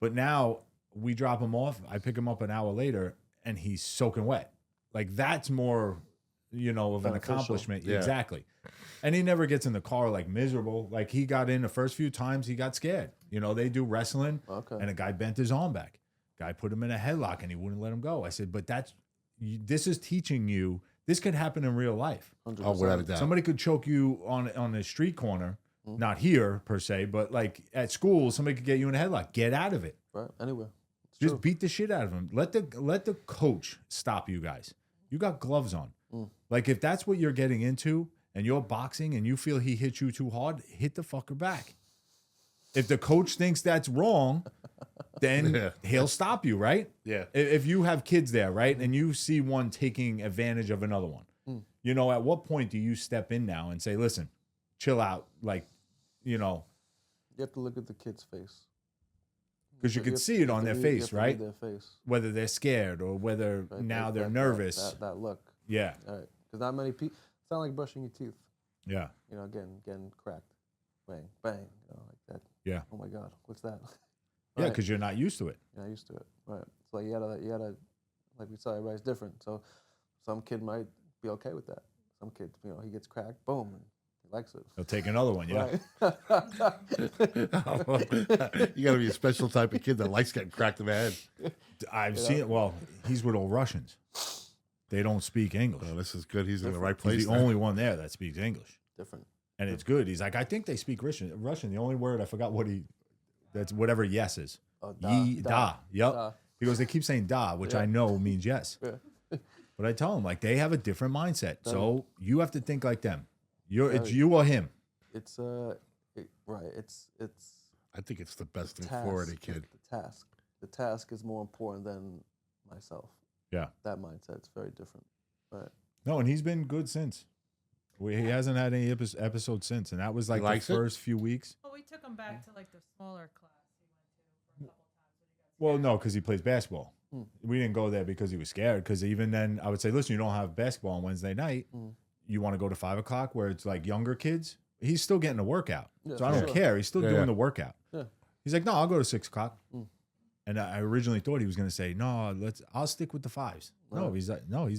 But now we drop him off. I pick him up an hour later, and he's soaking wet. Like, that's more, of an Beneficial. accomplishment. Yeah. Exactly. And he never gets in the car like miserable. Like, he got in the first few times, he got scared. They do wrestling, Okay. and a guy bent his arm back. Guy put him in a headlock, and he wouldn't let him go. I said, but this is teaching you, this could happen in real life. 100%. Oh, without a doubt. Somebody could choke you on a street corner, Not here per se, but like at school, somebody could get you in a headlock. Get out of it. Right. Anywhere. It's Just true. beat the shit out of him. Let the coach stop you guys. You got gloves on. Like if that's what you're getting into and you're boxing and you feel he hit you too hard, hit the fucker back. If the coach thinks that's wrong, then he'll stop you, right? Yeah. If you have kids there, right, and you see one taking advantage of another one, you know, at what point do you step in now and say, listen, chill out, like, you know, You have to look at the kid's face. because you can see it on their face, right? Their face. Whether they're scared or whether Right? now That- they're that- nervous. That look. Yeah, All right. Because not many people. It's not like brushing your teeth. yeah, You know, getting cracked. Bang, bang. You know, like that. yeah, Oh my God, what's that? yeah, Right. because you're not used to it. You're not used to it. Right. So you gotta, like we saw, everybody's different. So some kid might be okay with that. Some kid, you know, he gets cracked, boom, and he likes it. They'll take another one, yeah. Right. You got to be a special type of kid that likes getting cracked in the head. I've seen it. Well, he's with all Russians. They don't speak English. Oh, this is good. He's in the right He's place. the then. only one there that speaks English. Different. And it's good. He's like, I think they speak Russian. The only word I forgot that's whatever yes is. Oh, Da. Yep. Da. He goes, they keep saying da, which I know means yes. Yeah. But I tell him, like, they have a different mindset. So you have to think like them. It's Right. you or him. It's right. It's I think it's the best thing task. for any kid. The task. The task is more important than myself. Yeah. That mindset's very different. Right. No, and he's been good since. He hasn't had any episode since. And that was like the likes it? first few weeks. Well, we took him back to like the smaller class he went to for a couple times. Well, no, because he plays basketball. We didn't go there because he was scared. Because even then, I would say, listen, you don't have basketball on Wednesday night. You want to go to 5 o'clock where it's like younger kids. He's still getting a workout. Yeah, So I for don't sure. care. He's still Yeah, doing yeah. the workout. Yeah. He's like, no, I'll go to 6 o'clock. And I originally thought he was going to say, no, I'll stick with the 5s. No, he's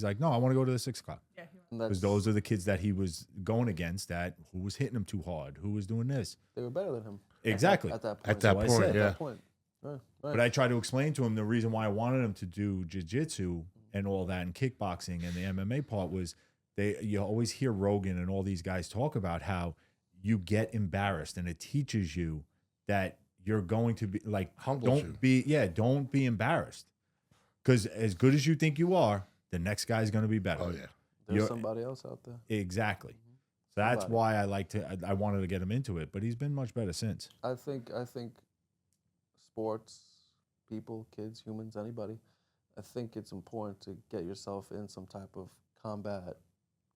like, no, I want to go to the 6 o'clock. Yeah, he went. And Because those are the kids that he was going against who was hitting him too hard, who was doing this. they were better than him. Exactly. At that point. At that what I point, said. yeah. At that point. Right. But I tried to explain to him the reason why I wanted him to do jiu-jitsu and all that and kickboxing and the MMA part was you always hear Rogan and all these guys talk about how you get embarrassed and it teaches you that you're going to be like, Humbles don't be embarrassed. Because as good as you think you are, the next guy's going to be better. Oh yeah. There's You're- somebody else out there. Exactly. So that's Somebody. why I wanted to get him into it, but he's been much better since. I think sports, people, kids, humans, anybody, I think it's important to get yourself in some type of combat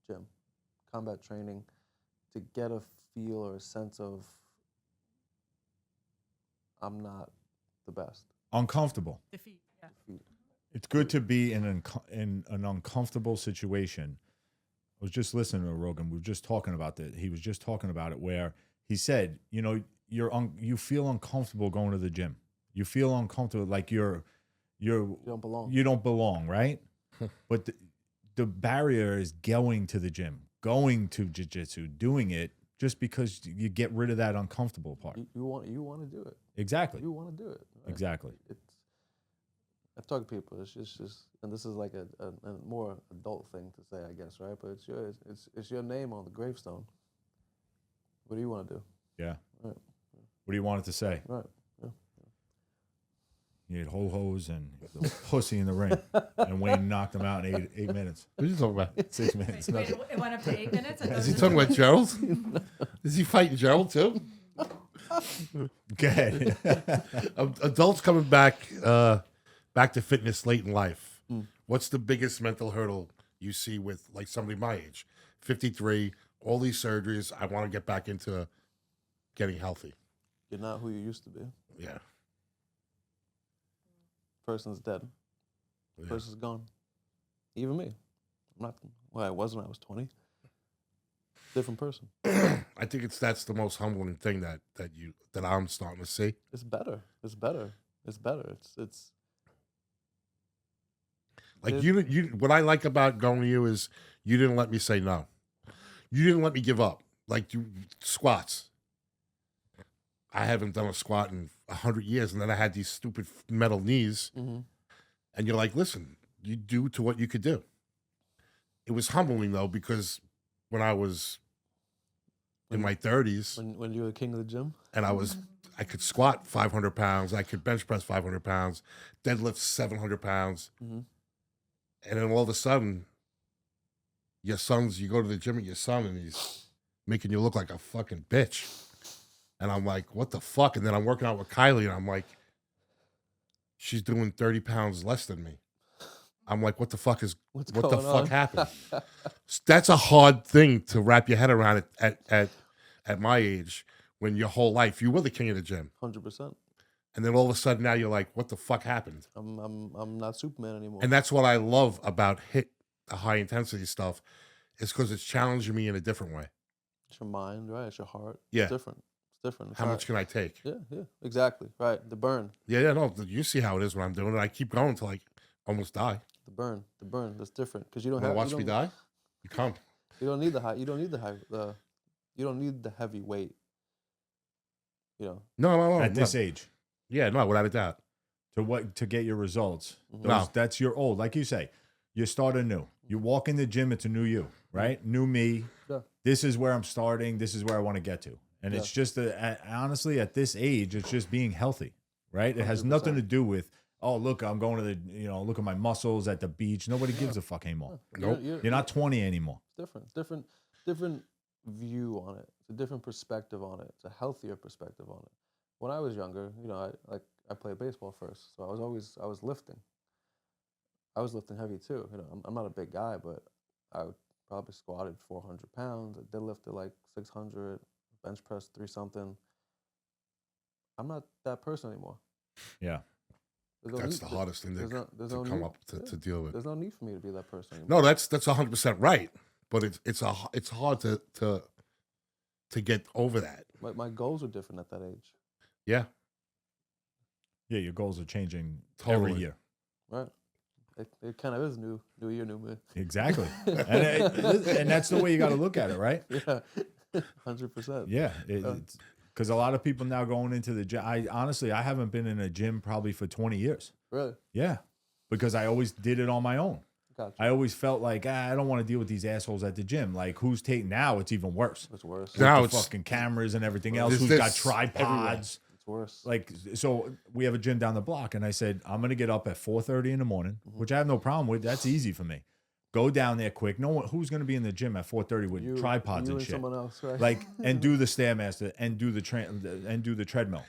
gym, combat training, to get a feel or a sense of I'm not the best. Uncomfortable. Defeat. Yeah. It's good to be in an uncomfortable situation. I was just listening to Rogan. We were just talking about that. He was just talking about it where he said, you know, you feel uncomfortable going to the gym. You feel uncomfortable, like you don't belong. You don't belong, right? But the barrier is going to the gym, going to jiu-jitsu, doing it just because you get rid of that uncomfortable part. You want to do it. Exactly. You want to do it. Right? Exactly. I talk to people. It's just, and this is like a more adult thing to say, I guess, right? But it's your name on the gravestone. What do you want to do? Yeah. Right. What do you want it to say? Right. Yeah. You had ho-hos and the pussy in the ring. And Wayne knocked him out in 8 minutes. What are you talking about? 6 minutes. Wait, it went up to 8 minutes? I thought Is it he was- talking about Gerald? Is he fighting Gerald too? Go ahead. Adults coming back to fitness late in life. What's the biggest mental hurdle you see with like somebody my age, 53, all these surgeries? I want to get back into getting healthy. You're not who you used to be. Yeah. Person's dead. Yeah. Person's gone. Even me. I'm not. Well, I was when I was 20. Different person. I think that's the most humbling thing that I'm starting to see. It's better. It's better. It's better. It's Like It- you what I like about going to you is you didn't let me say no. You didn't let me give up. Like squats. I haven't done a squat in 100 years, and then I had these stupid metal knees. Mhm. And you're like, listen, you do to what you could do. It was humbling though, because when I was in my 30s, when you were the king of the gym. and I could squat 500 pounds, I could bench press 500 pounds, deadlift 700 pounds, and then all of a sudden, you go to the gym with your son, and he's making you look like a fucking bitch. And I'm like, what the fuck? And then I'm working out with Kylie, and I'm like, she's doing 30 pounds less than me. I'm like, what the fuck happened? That's a hard thing to wrap your head around at my age, when your whole life you were the king of the gym. 100%. And then all of a sudden now you're like, what the fuck happened? I'm not Superman anymore. And that's what I love about the high intensity stuff, is because it's challenging me in a different way. It's your mind, right? It's your heart. Yeah. It's different. It's different. It's How hard. much can I take? Yeah, exactly. Right. The burn. Yeah, no, you see how it is when I'm doing it. I keep going until I almost die. The burn. That's different because you don't Want have. to watch me die? You come. You don't need the high. You don't need the high. You don't need the heavy weight. You know. No. At this age. Yeah, no, without a doubt. To get your results. No. That's your old. Like you say, you start anew. You walk in the gym, it's a new you, right? New me. Yeah. This is where I'm starting. This is where I want to get to. And it's just, honestly, at this age, it's just being healthy, right? It has 100%. nothing to do with, oh, look, I'm going to look at my muscles at the beach. Nobody gives a fuck anymore. Nope. You're not 20 anymore. It's different view on it. It's a different perspective on it. It's a healthier perspective on it. When I was younger, I played baseball first, so I was lifting. I was lifting heavy too. I'm not a big guy, but I probably squatted 400 pounds. I deadlifted like 600, bench press 3-something. I'm not that person anymore. Yeah. That's the hardest thing to come up to deal with. There's no need for me to be that person anymore. No, that's 100% right. But it's hard to get over that. My goals are different at that age. Yeah. Yeah, your goals are changing Totally. every year. Right. It kind of is new year, new me. Exactly. and that's the way you got to look at it, right? Yeah. 100%. Yeah. Because a lot of people now going into the gym. I haven't been in a gym probably for 20 years. Really? Yeah. Because I always did it on my own. Gotcha. I always felt like, I don't want to deal with these assholes at the gym. Like, who's taking, now it's even worse. It's worse. With Now the it's fucking cameras and everything else. There's Who's got this tripods. It's worse. Like, so we have a gym down the block, and I said, I'm going to get up at 4:30 in the morning, which I have no problem with. That's easy for me. Go down there quick. No one, who's going to be in the gym at 4:30 with tripods you and and shit? someone else, right? Like, and do the Stairmaster and do the treadmill.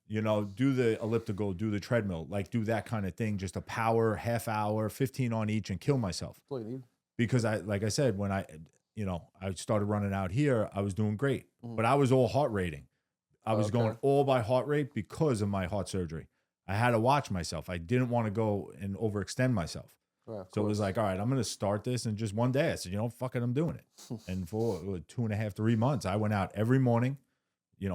Do the elliptical, do the treadmill, like do that kind of thing. Just a power, half hour, 15 on each, and kill myself. That's all you need. Because like I said, when I started running out here, I was doing great, but I was all heart rating. I was going all by heart rate because of my heart surgery. I had to watch myself. I didn't want to go and overextend myself. Right, So it was like, all right, I'm going to start this. And just one day I said, fuck it, I'm doing it. And for 2.5, 3 months, I went out every morning,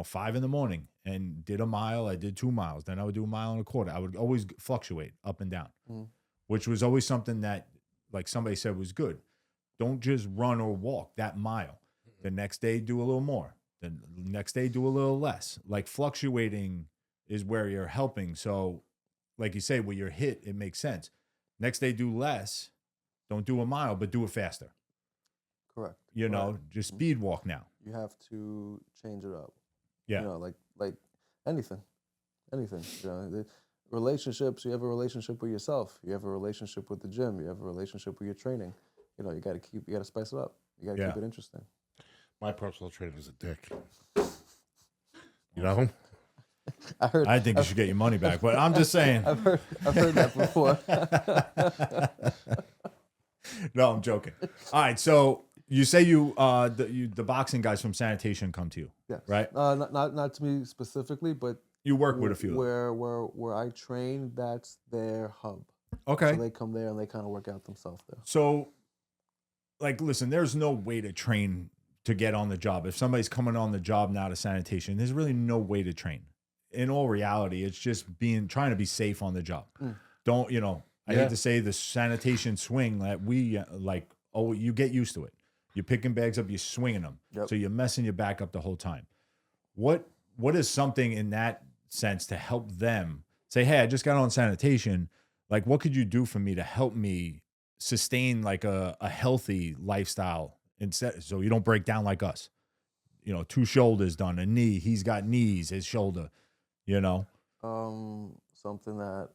5 in the morning, and did a mile. I did 2 miles. Then I would do a mile and a quarter. I would always fluctuate up and down, which was always something that, like somebody said, was good. Don't just run or walk that mile. The next day, do a little more. The next day, do a little less. Like fluctuating is where you're helping. So, like you say, where you're hit, it makes sense. Next day, do less. Don't do a mile, but do it faster. Correct. Just speed walk now. You have to change it up. Yeah. Like anything. The relationships. You have a relationship with yourself. You have a relationship with the gym. You have a relationship with your training. You got to spice it up. You got to keep it interesting. My personal trainer is a dick. I think you should get your money back, but I'm just saying. I've heard that before. No, I'm joking. All right, so you say the boxing guys from sanitation come to you, Yes. right? Not to me specifically, but You work with a few. Where I train, that's their hub. Okay. So they come there and they kind of work out themselves there. So, like, listen, there's no way to train to get on the job. If somebody's coming on the job now to sanitation, there's really no way to train. In all reality, it's just trying to be safe on the job. Don't, I hate to say the sanitation swing that we you get used to it. You're picking bags up, you're swinging them. Yep. So you're messing your back up the whole time. What is something in that sense to help them say, hey, I just got on sanitation. Like, what could you do for me to help me sustain like a healthy lifestyle instead, so you don't break down like us? 2 shoulders done, a knee. He's got knees, his shoulder, Something that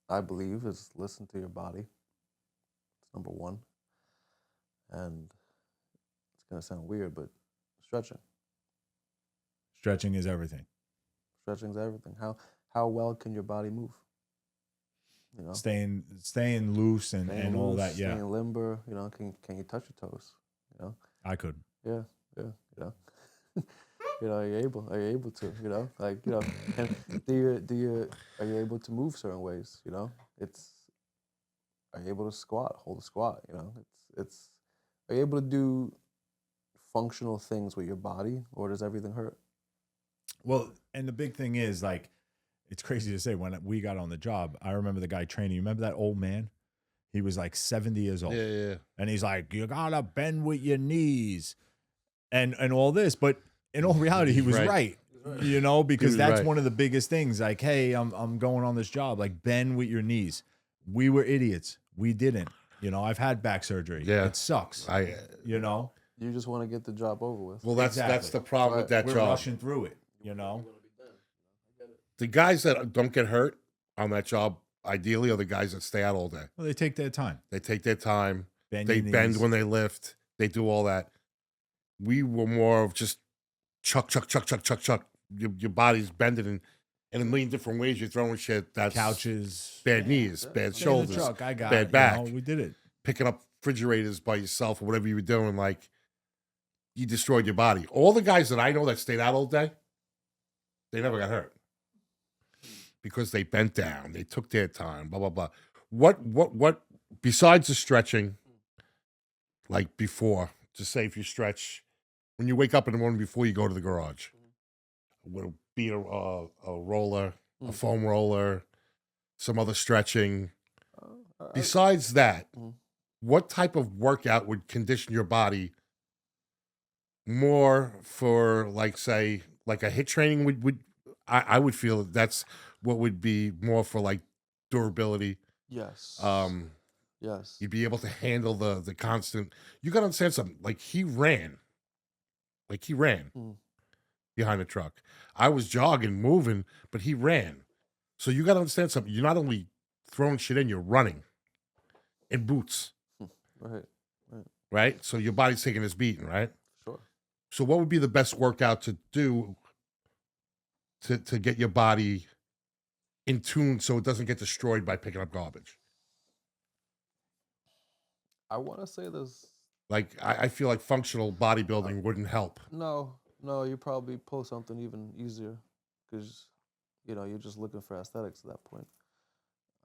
I believe is listen to your body. It's number one. And it's going to sound weird, but stretching. Stretching is everything. Stretching's everything. How well can your body move? Staying loose and all that, yeah. Staying limber, can you touch your toes? I could. Yeah. Are you able to, and are you able to move certain ways, are you able to hold a squat, are you able to do functional things with your body, or does everything hurt? Well, and the big thing is, like, it's crazy to say, when we got on the job, I remember the guy training. You remember that old man? He was like 70 years old. Yeah. And he's like, you gotta bend with your knees and all this. But in all reality, he was right. Because that's one of the biggest things. Like, hey, I'm going on this job. Like, bend with your knees. We were idiots. We didn't. I've had back surgery. Yeah. It sucks. You just want to get the job over with. Well, that's the problem with that We're job. rushing through it, The guys that don't get hurt on that job, ideally, are the guys that stay out all day. Well, they take their time. They take their time. Bend They your bend knees. when they lift. They do all that. We were more of just chuck. Your body's bending in a million different ways. You're throwing shit. That's Couches. bad knees, bad Stay in the shoulders, truck. I got bad it, back. we did it. Picking up refrigerators by yourself or whatever you were doing. Like, you destroyed your body. All the guys that I know that stayed out all day, they never got hurt. Because they bent down, they took their time, blah, blah, blah. What, besides the stretching, like before, to say if you stretch, when you wake up in the morning before you go to the garage, would it be a roller, a foam roller, some other stretching? Besides that, what type of workout would condition your body more for, like, say, like a HIIT training I would feel that's what would be more for, like, durability. Yes. Yes. You'd be able to handle the constant. You got to understand something. Like, he ran behind the truck. I was jogging, moving, but he ran. So you got to understand something. You're not only throwing shit in, you're running in boots. Right? So your body's taking this beating, right? Sure. So what would be the best workout to do to get your body in tune so it doesn't get destroyed by picking up garbage? I want to say this. Like, I feel like functional bodybuilding wouldn't help. No, you probably pull something even easier because, you're just looking for aesthetics at that point.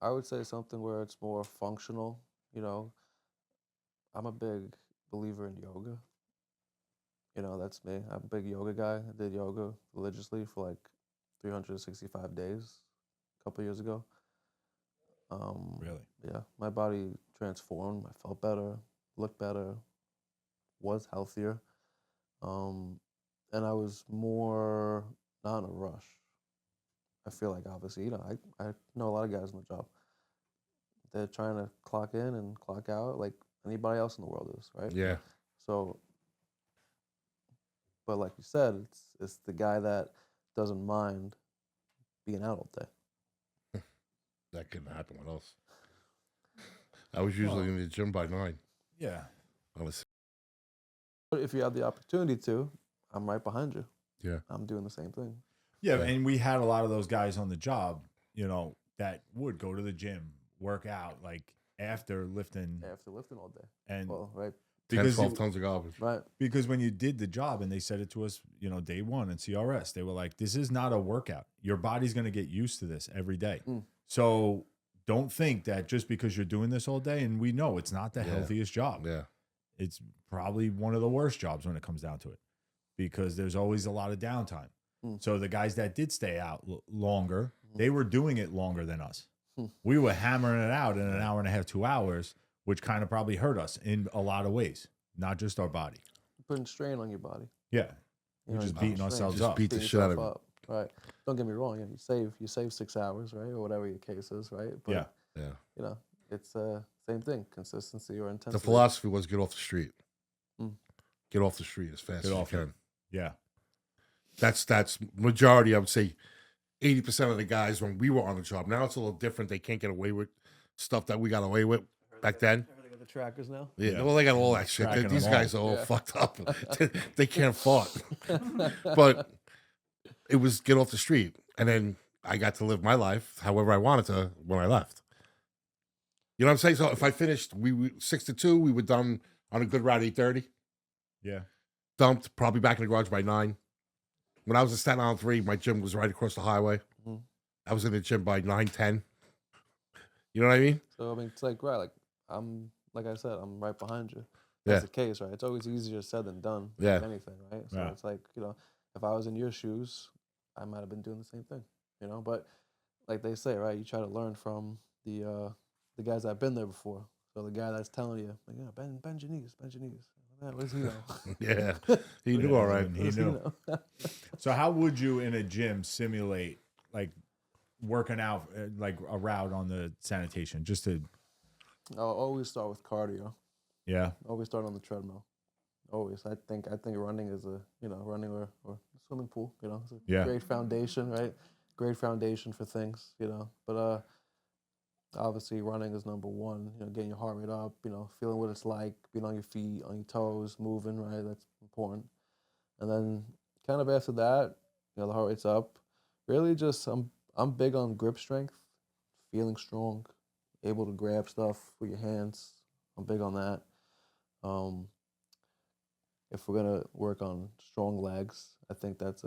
I would say something where it's more functional. I'm a big believer in yoga. That's me. I'm a big yoga guy. I did yoga religiously for like 365 days a couple years ago. Really? Yeah. My body transformed. I felt better, looked better, was healthier. And I was more not in a rush. I feel like, obviously, I know a lot of guys in the job. They're trying to clock in and clock out like anybody else in the world is, right? Yeah. So, but like you said, it's the guy that doesn't mind being out all day. That couldn't happen with us. I was usually in the gym by 9. Yeah. But if you have the opportunity to, I'm right behind you. Yeah. I'm doing the same thing. Yeah, and we had a lot of those guys on the job, that would go to the gym, work out, like after lifting all day. And right. 10, 12 tons of garbage. Right. Because when you did the job, and they said it to us, day one in CRS, they were like, this is not a workout. Your body's going to get used to this every day. So don't think that just because you're doing this all day, and we know it's not the healthiest job. Yeah. It's probably one of the worst jobs when it comes down to it, because there's always a lot of downtime. So the guys that did stay out longer, they were doing it longer than us. We were hammering it out in an hour and a half, 2 hours, which kind of probably hurt us in a lot of ways, not just our body. Putting strain on your body. Yeah. We're just beating ourselves up. Beat the shit out of it. Right. Don't get me wrong. You save 6 hours, right? Or whatever your case is, right? But, Yeah. It's same thing, consistency or intensity. The philosophy was get off the street. Get off the street as fast as you can. Yeah. That's majority. I would say 80% of the guys when we were on the job. Now it's a little different. They can't get away with stuff that we got away with back then. Everything with the trackers now. Yeah, Yeah. well, they got all that shit. Tracking These them guys all. are all Yeah. fucked up. They can't fart. But it was get off the street, and then I got to live my life however I wanted to when I left. You know what I'm saying? So if I finished, we 6 to 2, we were done on a good route 8:30. Yeah. Dumped, probably back in the garage by 9. When I was in Staten Island 3, my gym was right across the highway. Mhm. I was in the gym by 9:10. You know what I mean? So I mean, it's like right, like I said, I'm right behind you. That's Yeah. the case, right? It's always easier said than done. Yeah. With anything, right? So Yeah. it's like, if I was in your shoes, I might have been doing the same thing, But like they say, right? You try to learn from the guys that've been there before. So the guy that's telling you, like, yeah, bend your knees. Yeah, what does he know? Yeah. He knew Yeah, all right. and What does he knew. know? So how would you in a gym simulate like working out like a route on the sanitation just to I'll always start with cardio. yeah. Always start on the treadmill. Always. I think running is running or swimming pool. It's a Yeah. great foundation, right? Great foundation for things, But obviously running is number one. Getting your heart rate up. Feeling what it's like, being on your feet, on your toes, moving, right? That's important. And then kind of after that, the heart rate's up. Really, just I'm big on grip strength, feeling strong, able to grab stuff with your hands. I'm big on that. If we're gonna work on strong legs, I think that's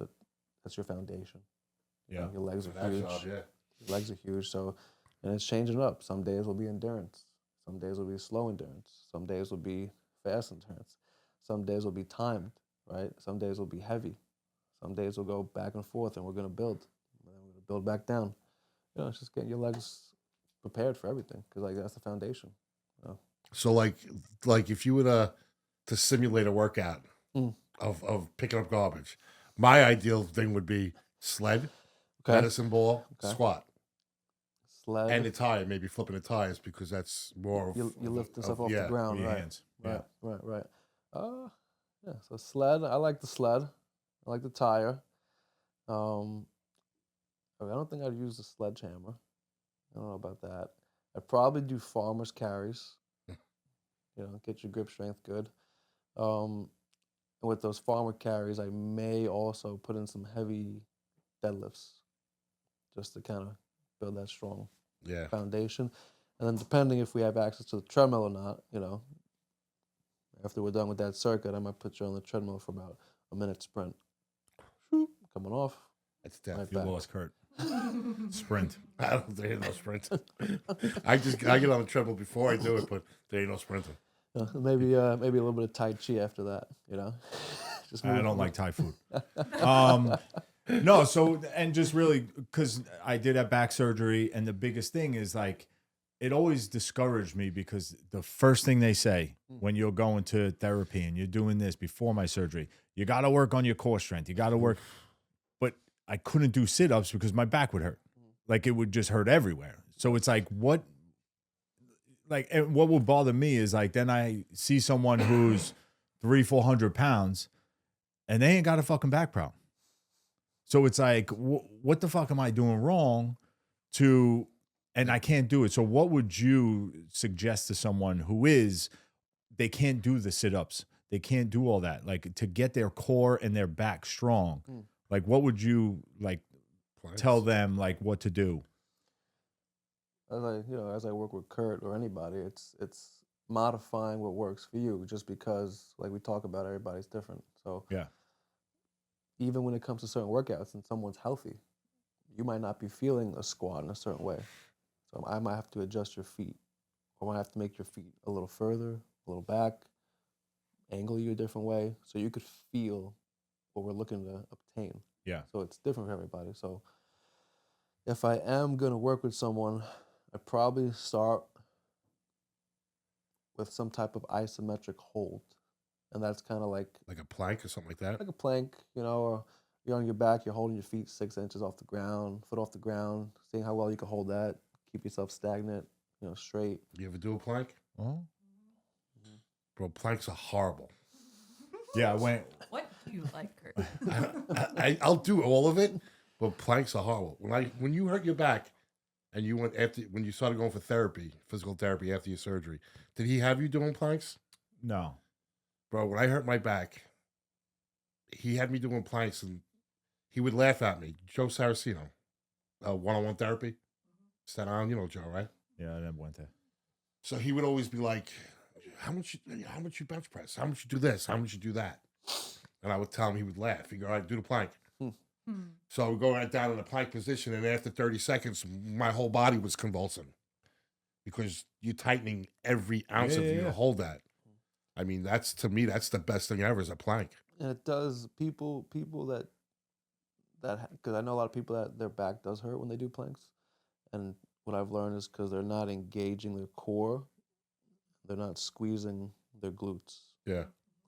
your foundation. Yeah. Your legs are That huge. job, yeah. Your legs are huge. So, and it's changing up. Some days will be endurance. Some days will be slow endurance. Some days will be fast endurance. Some days will be timed, right? Some days will be heavy. Some days will go back and forth, and we're gonna build. And then we're gonna build back down. It's just getting your legs prepared for everything because that's the foundation. So like if you were to simulate a workout Mm. of picking up garbage, my ideal thing would be sled, Okay. medicine ball, Okay. squat, Sled. and the tire, maybe flipping the tires because that's more of You lift stuff off yeah. the ground, With your right? hands. Right, right. Yeah. So sled. I like the sled. I like the tire. I don't think I'd use the sledgehammer. I don't know about that. I'd probably do farmer's carries. Get your grip strength good. And with those farmer carries, I may also put in some heavy deadlifts, just to kind of build that strong Yeah. foundation. And then depending if we have access to the treadmill or not, after we're done with that circuit, I might put you on the treadmill for about a minute sprint. Coming off. That's death. Right You back. lost Kurt. Sprint. I don't there ain't no sprint. I get on the treadmill before I do it, but there ain't no sprinting. Maybe a little bit of Tai Chi after that, Just I move- don't like Thai food. No, so and just really because I did have back surgery, and the biggest thing is like it always discouraged me because the first thing they say when you're going to therapy and you're doing this before my surgery, you got to work on your core strength. You got to work, but I couldn't do sit-ups because my back would hurt, like it would just hurt everywhere. So it's like and what would bother me is like then I see someone who's 300-400 pounds, and they ain't got a fucking back problem. So it's like, what the fuck am I doing wrong and I can't do it. So what would you suggest to someone who they can't do the sit-ups, they can't do all that, like to get their core and their back strong? Like, what would you tell them like what to do? As I work with Kurt or anybody, it's modifying what works for you. Just because, like we talk about, everybody's different. So Yeah. even when it comes to certain workouts and someone's healthy, you might not be feeling a squat in a certain way. So I might have to adjust your feet. I might have to make your feet a little further, a little back, angle you a different way so you could feel what we're looking to obtain. Yeah. So it's different for everybody. So if I am going to work with someone, I'd probably start with some type of isometric hold. And that's kind of like a plank or something like that. like a plank, or you're on your back, you're holding your feet 6 inches off the ground, foot off the ground, seeing how well you can hold that, keep yourself stagnant, straight. You ever do a plank? Oh. Bro, planks are horrible. Yeah, I went. What You like Kurt. I'll do all of it, but planks are horrible. When you hurt your back and you went when you started going for physical therapy after your surgery, did he have you doing planks? No. Bro, when I hurt my back, he had me doing planks and he would laugh at me. Joe Saraceno, one-on-one therapy. Staten Island, you know Joe, right? Yeah, I never went there. So he would always be like, how much you bench press? How much you do this? How much you do that? And I would tell him, he would laugh. He'd go, all right, do the plank. So I would go right down in the plank position, and after 30 seconds, my whole body was convulsing because you're tightening every ounce of you to hold that. I mean, to me, that's the best thing ever is a plank. And it does people that because I know a lot of people that their back does hurt when they do planks, and what I've learned is because they're not engaging their core, they're not squeezing their glutes. Yeah.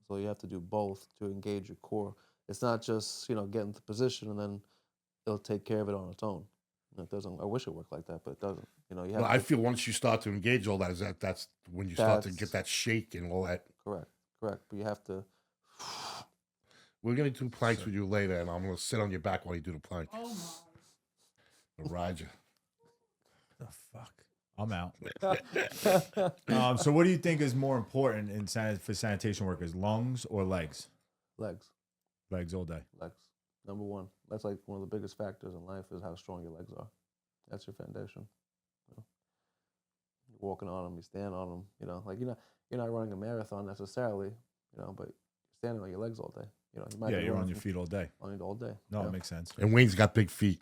So you have to do both to engage your core. It's not just get into position and then it'll take care of it on its own. It doesn't. I wish it worked like that, but it doesn't. You have. I feel once you start to engage all that, that's when you start to get that shake and all that. Correct. But you have to. We're gonna do planks with you later, and I'm gonna sit on your back while you do the plank. Oh I'll ride you. The fuck? I'm out. So what do you think is more important for sanitation workers, lungs or legs? Legs. Legs all day. Legs. Number one. That's like one of the biggest factors in life is how strong your legs are. That's your foundation. You're walking on them, you stand on them. Like you're not running a marathon necessarily, but you're standing on your legs all day. You're on your feet all day. On it all day. No, it makes sense. And Wayne's got big feet.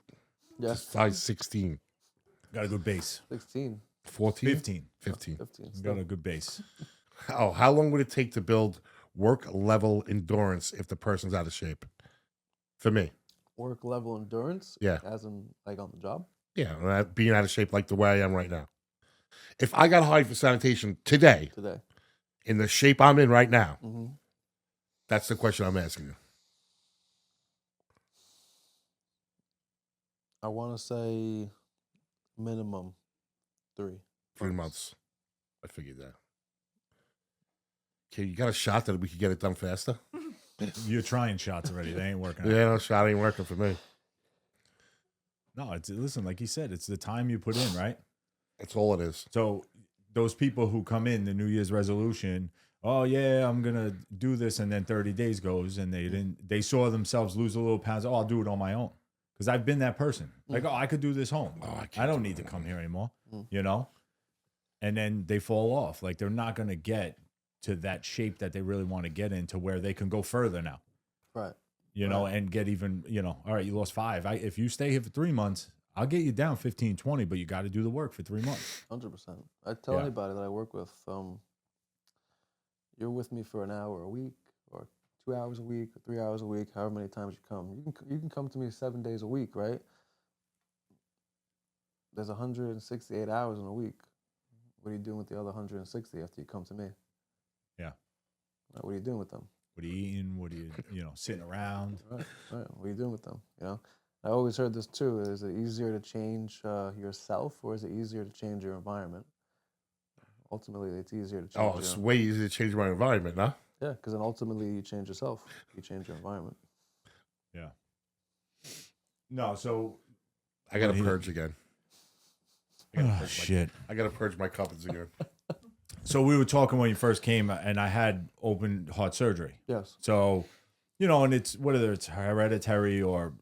Yeah. Size 16. Got a good base. 16. 14? 15. 15. 15. Got a good base. How long would it take to build work level endurance if the person's out of shape? For me. Work level endurance? Yeah. As in, like, on the job? Yeah, being out of shape like the way I am right now. If I got hired for sanitation today, in the shape I'm in right now, that's the question I'm asking you. I want to say minimum 3 months. I figured that. Okay, you got a shot that we could get it done faster? You're trying shots already. They ain't working. Yeah, no shot ain't working for me. No, listen, like you said, it's the time you put in, right? That's all it is. So those people who come in the New Year's resolution, oh yeah, I'm gonna do this, and then 30 days goes and they saw themselves lose a little pounds. Oh, I'll do it on my own. Because I've been that person. Like, I could do this home. I don't need to come here anymore. And then they fall off. Like, they're not gonna get to that shape that they really want to get into where they can go further now. Right. And get even, all right, you lost 5. If you stay here for 3 months, I'll get you down 15, 20, but you got to do the work for 3 months. 100%. I tell anybody that I work with, you're with me for an hour a week or 2 hours a week or 3 hours a week, however many times you come. You can come to me 7 days a week, right? There's 168 hours in a week. What are you doing with the other 160 after you come to me? Yeah. What are you doing with them? What are you eating? What are you, sitting around? Right. What are you doing with them? I always heard this too. Is it easier to change yourself or is it easier to change your environment? Ultimately, it's easier to change. It's way easier to change my environment, huh? Yeah, because then ultimately you change yourself. You change your environment. Yeah. No, so I got to purge again. Shit. I got to purge my cupboards again. So we were talking when you first came, and I had open heart surgery. Yes. So, and it's whether it's hereditary or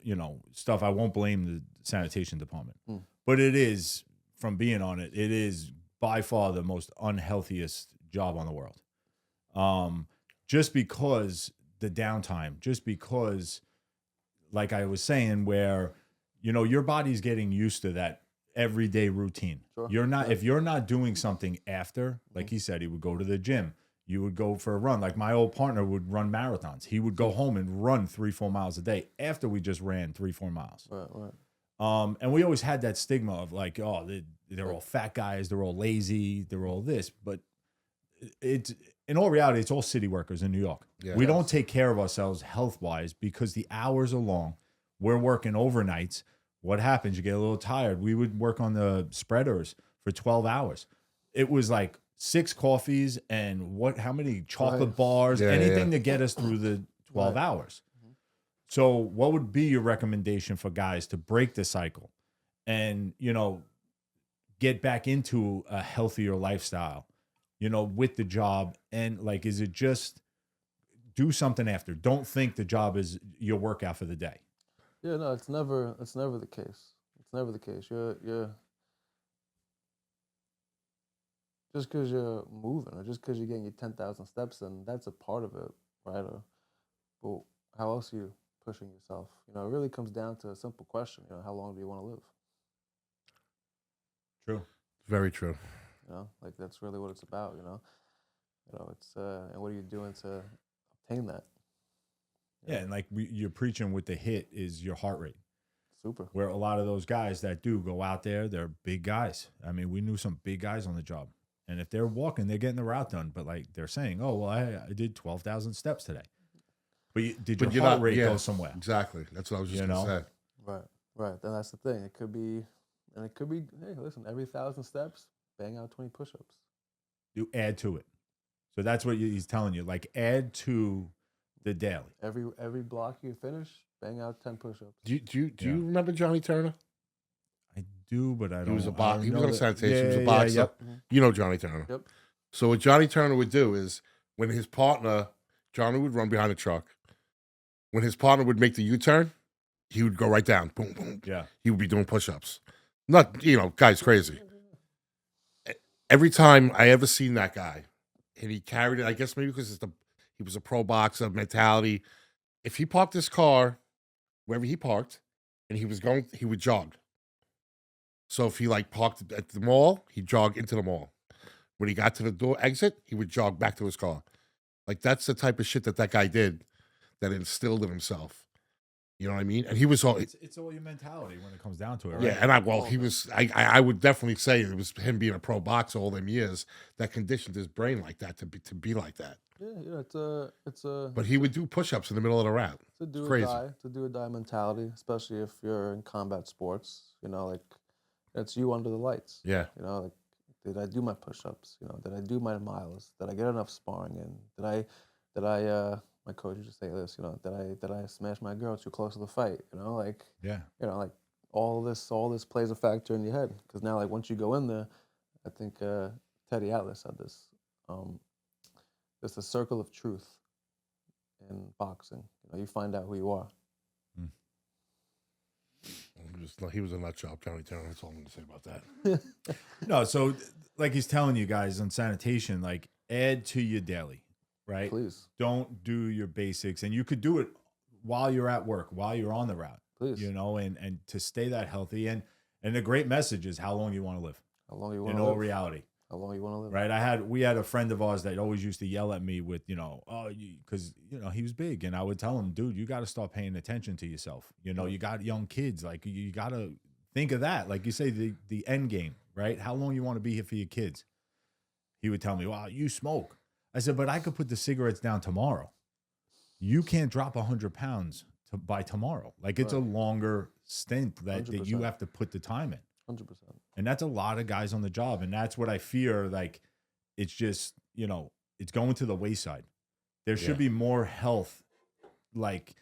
stuff. I won't blame the sanitation department, but it is from being on it. It is by far the most unhealthiest job on the world. Just because the downtime, just because, like I was saying, where your body's getting used to that everyday routine. Sure. If you're not doing something after, like he said, he would go to the gym. You would go for a run. Like my old partner would run marathons. He would go home and run 3-4 miles a day after we just ran 3-4 miles. Right. And we always had that stigma of like, oh, they're all fat guys. They're all lazy. They're all this. But it's in all reality, it's all city workers in New York. Yeah. We don't take care of ourselves health-wise because the hours are long. We're working overnights. What happens? You get a little tired. We would work on the spreaders for 12 hours. It was like 6 coffees and how many chocolate bars, anything to get us through the 12 Right. hours. So what would be your recommendation for guys to break the cycle and, get back into a healthier lifestyle, with the job? And like, is it just do something after? Don't think the job is your workout for the day. Yeah, no, it's never the case. It's never the case. You're just because you're moving or just because you're getting your 10,000 steps in, that's a part of it, right? But how else are you pushing yourself? It really comes down to a simple question. How long do you want to live? True. Very true. Like that's really what it's about. It's and what are you doing to obtain that? Yeah. And like you're preaching with the hit is your heart rate. Super. Where a lot of those guys that do go out there, they're big guys. I mean, we knew some big guys on the job. And if they're walking, they're getting the route done. But like they're saying, oh, well, I did 12,000 steps today. But did your heart rate go somewhere? Exactly. That's what I was just going to say. Right. Then that's the thing. It could be, hey, listen, every 1,000 steps, bang out 20 push-ups. You add to it. So that's what he's telling you. Like add to the daily. Every block you finish, bang out 10 push-ups. Do you remember Johnny Turner? I do, but I don't. He was I he don't was know on that- sanitation. He was a yeah, boxer. yep. You know Johnny Turner. Yep. So what Johnny Turner would do is when his partner, Johnny would run behind the truck. When his partner would make the U-turn, he would go right down. Boom, boom. Yeah. He would be doing push-ups. Not, guy's crazy. Every time I ever seen that guy, and he carried it, I guess maybe because he was a pro boxer mentality. If he parked his car wherever he parked, and he was going, he would jog. So if he parked at the mall, he'd jog into the mall. When he got to the door exit, he would jog back to his car. Like that's the type of shit that guy did that instilled in himself. You know what I mean? And he was all It's all your mentality when it comes down to it, right? yeah. And I would definitely say it was him being a pro boxer all them years that conditioned his brain like that to be like that. Yeah, it's a. But he would do push-ups in the middle of the route. It's a do crazy. or die mentality, especially if you're in combat sports. Like it's you under the lights. Yeah. Like did I do my push-ups? Did I do my miles? Did I get enough sparring in? Did I my coach used to say this, did I smash my girl too close to the fight? Like all this plays a factor in your head because now once you go in there, I think Teddy Atlas said this. There's a circle of truth in boxing. You find out who you are. He was a nut job, Johnny Turner. That's all I'm going to say about that. No, so like he's telling you guys on sanitation, like add to your daily, right? Please. Don't do your basics. And you could do it while you're at work, while you're on the route. Please. And to stay that healthy. And the great message is how long you want to live. How long you want to In live. all reality. How long you want to live. Right. We had a friend of ours that always used to yell at me with, because, he was big. And I would tell him, dude, you got to start paying attention to yourself. You got young kids. Like, you got to think of that. Like you say, the end game, right? How long you want to be here for your kids? He would tell me, wow, you smoke. I said, but I could put the cigarettes down tomorrow. You can't drop 100 pounds by tomorrow. Like, it's a longer stint that you have to put the time in. 100%. And that's a lot of guys on the job. And that's what I fear. Like, it's just, it's going to the wayside. There should be more health. Like,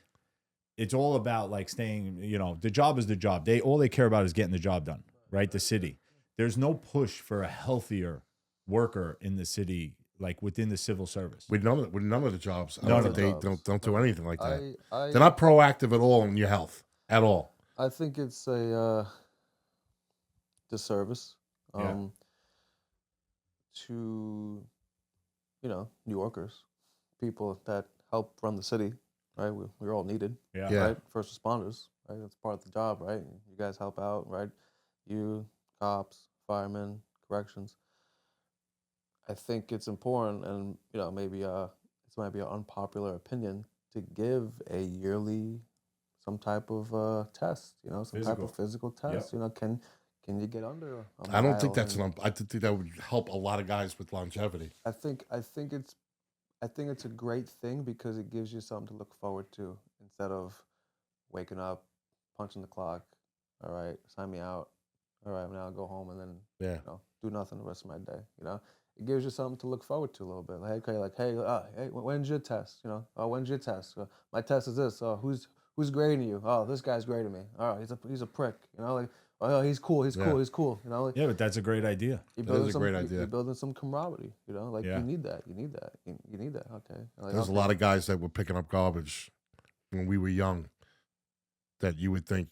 it's all about like staying, the job is the job. All they care about is getting the job done, right? The city. There's no push for a healthier worker in the city, like within the civil service. With none of the jobs. They don't do anything like that. They're not proactive at all in your health. At all. I think it's a disservice to New Yorkers, people that help run the city, right? We're all needed, right? First responders, right? That's part of the job, right? You guys help out, right? You, cops, firemen, corrections. I think it's important, and maybe this might be an unpopular opinion, to give a yearly some type of test, type of physical test. Yep. Can you get under? I don't think that's I think that would help a lot of guys with longevity. I think it's a great thing because it gives you something to look forward to instead of waking up, punching the clock. All right, sign me out. All right, now I'll go home and then do nothing the rest of my day. it gives you something to look forward to a little bit. Like, hey, when's your test? You know, when's your test? My test is this. Who's grading you? Oh, this guy's grading me. Oh, he's a prick. You know, like, oh, he's cool. He's cool. He's cool. You know, like, Yeah, but that's a great idea. That is a great idea. You're building some camaraderie. You know, like Yeah. you need that. You need that. You need that. Okay. Like, There's a lot of guys that were picking up garbage when we were young that you would think,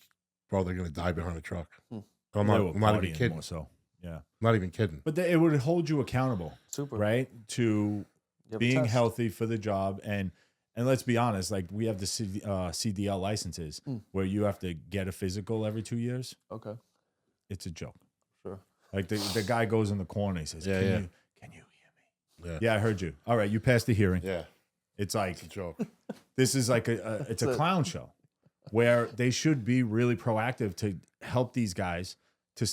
bro, they're going to die behind a truck. I'm They were not even partying kidding. more so. Yeah. Not even kidding. But it would hold you accountable, Super. right? To You have a being test. healthy for the job. And let's be honest, like we have the CDL licenses where you have to get a physical every 2 years. Okay. It's a joke. Sure. Like the guy goes in the corner, he says, Yeah, can yeah. you hear me? Yeah. Yeah, I heard you. All right, you passed the hearing. Yeah. It's like, It's a joke. this is like it's a clown show where they should be really proactive to help these guys to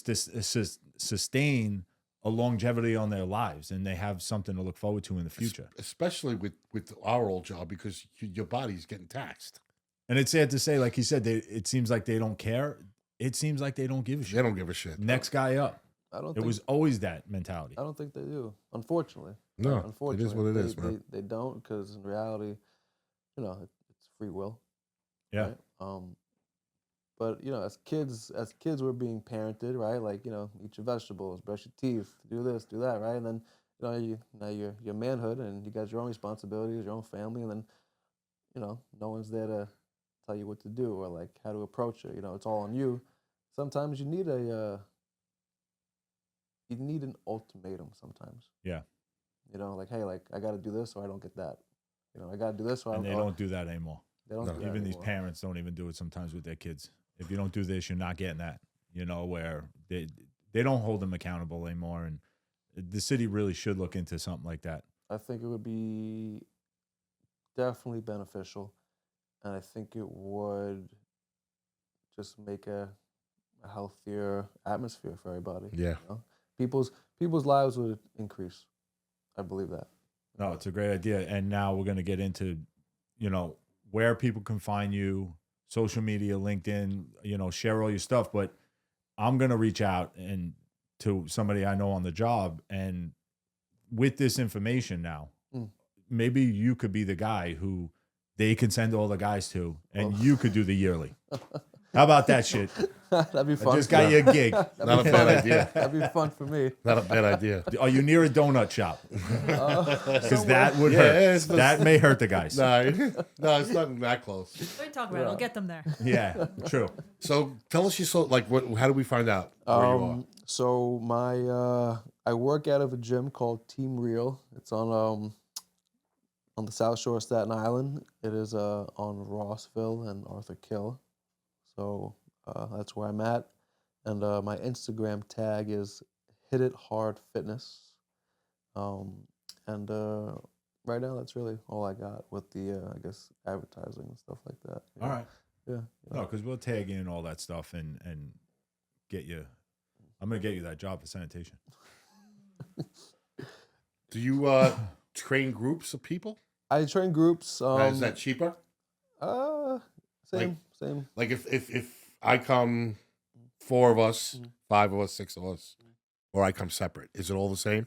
sustain a longevity on their lives, and they have something to look forward to in the future. Especially with our old job, because your body's getting taxed. And it's sad to say, like he said, it seems like they don't care. It seems like they don't give a They shit. don't give a shit. Next guy up. I don't. It think, was always that mentality. I don't think they do. Unfortunately. No, Unfortunately, it is what it is, man. They don't, because in reality, you know, it's free will. Yeah. Right? But you know, as kids, we're being parented, right? Like, you know, eat your vegetables, brush your teeth, do this, do that, right? And then, you know, you're manhood, and you got your own responsibilities, your own family, and then, you know, no one's there to tell you what to do or like how to approach it. You know, it's all on you. Sometimes you need an ultimatum. Sometimes. Yeah. You know, like, hey, like I got to do this or I don't get that. You know, I got to do this or And they don't do that anymore. They don't. No. do that Even these anymore. parents don't even do it sometimes with their kids. If you don't do this, you're not getting that. You know, where they don't hold them accountable anymore. And the city really should look into something like that. I think it would be definitely beneficial, and I think it would just make a healthier atmosphere for everybody. Yeah. You know? People's lives would increase. I believe that. No, it's a great idea. And now we're going to get into, you know, where people can find you, social media, LinkedIn, you know, share all your stuff. But I'm going to reach out and to somebody I know on the job. And with this information now, maybe you could be the guy who they can send all the guys to, and you could do the yearly. How about that shit? That'd be I fun. just got you a gig. Not a bad idea. That'd be fun for me. Not a bad idea. Are you near a donut shop? Because that would Yeah, hurt. it's the- That may hurt the guys. No, it's not that close. What are you talking about? We'll get them there. Yeah, true. So tell us how do we find out where you are? So my I work out of a gym called Team Real. It's on the South Shore of Staten Island. It is on Rossville and Arthur Kill. So that's where I'm at. And my Instagram tag is Hit It Hard Fitness. And right now that's really all I got with the I guess advertising and stuff like that. All right. Yeah. No, because we'll tag in all that stuff and get you. I'm gonna get you that job for sanitation. Do you train groups of people? I train groups. Is that cheaper? Same. Like if I come 4 of us, 5 of us, 6 of us, or I come separate, is it all the same?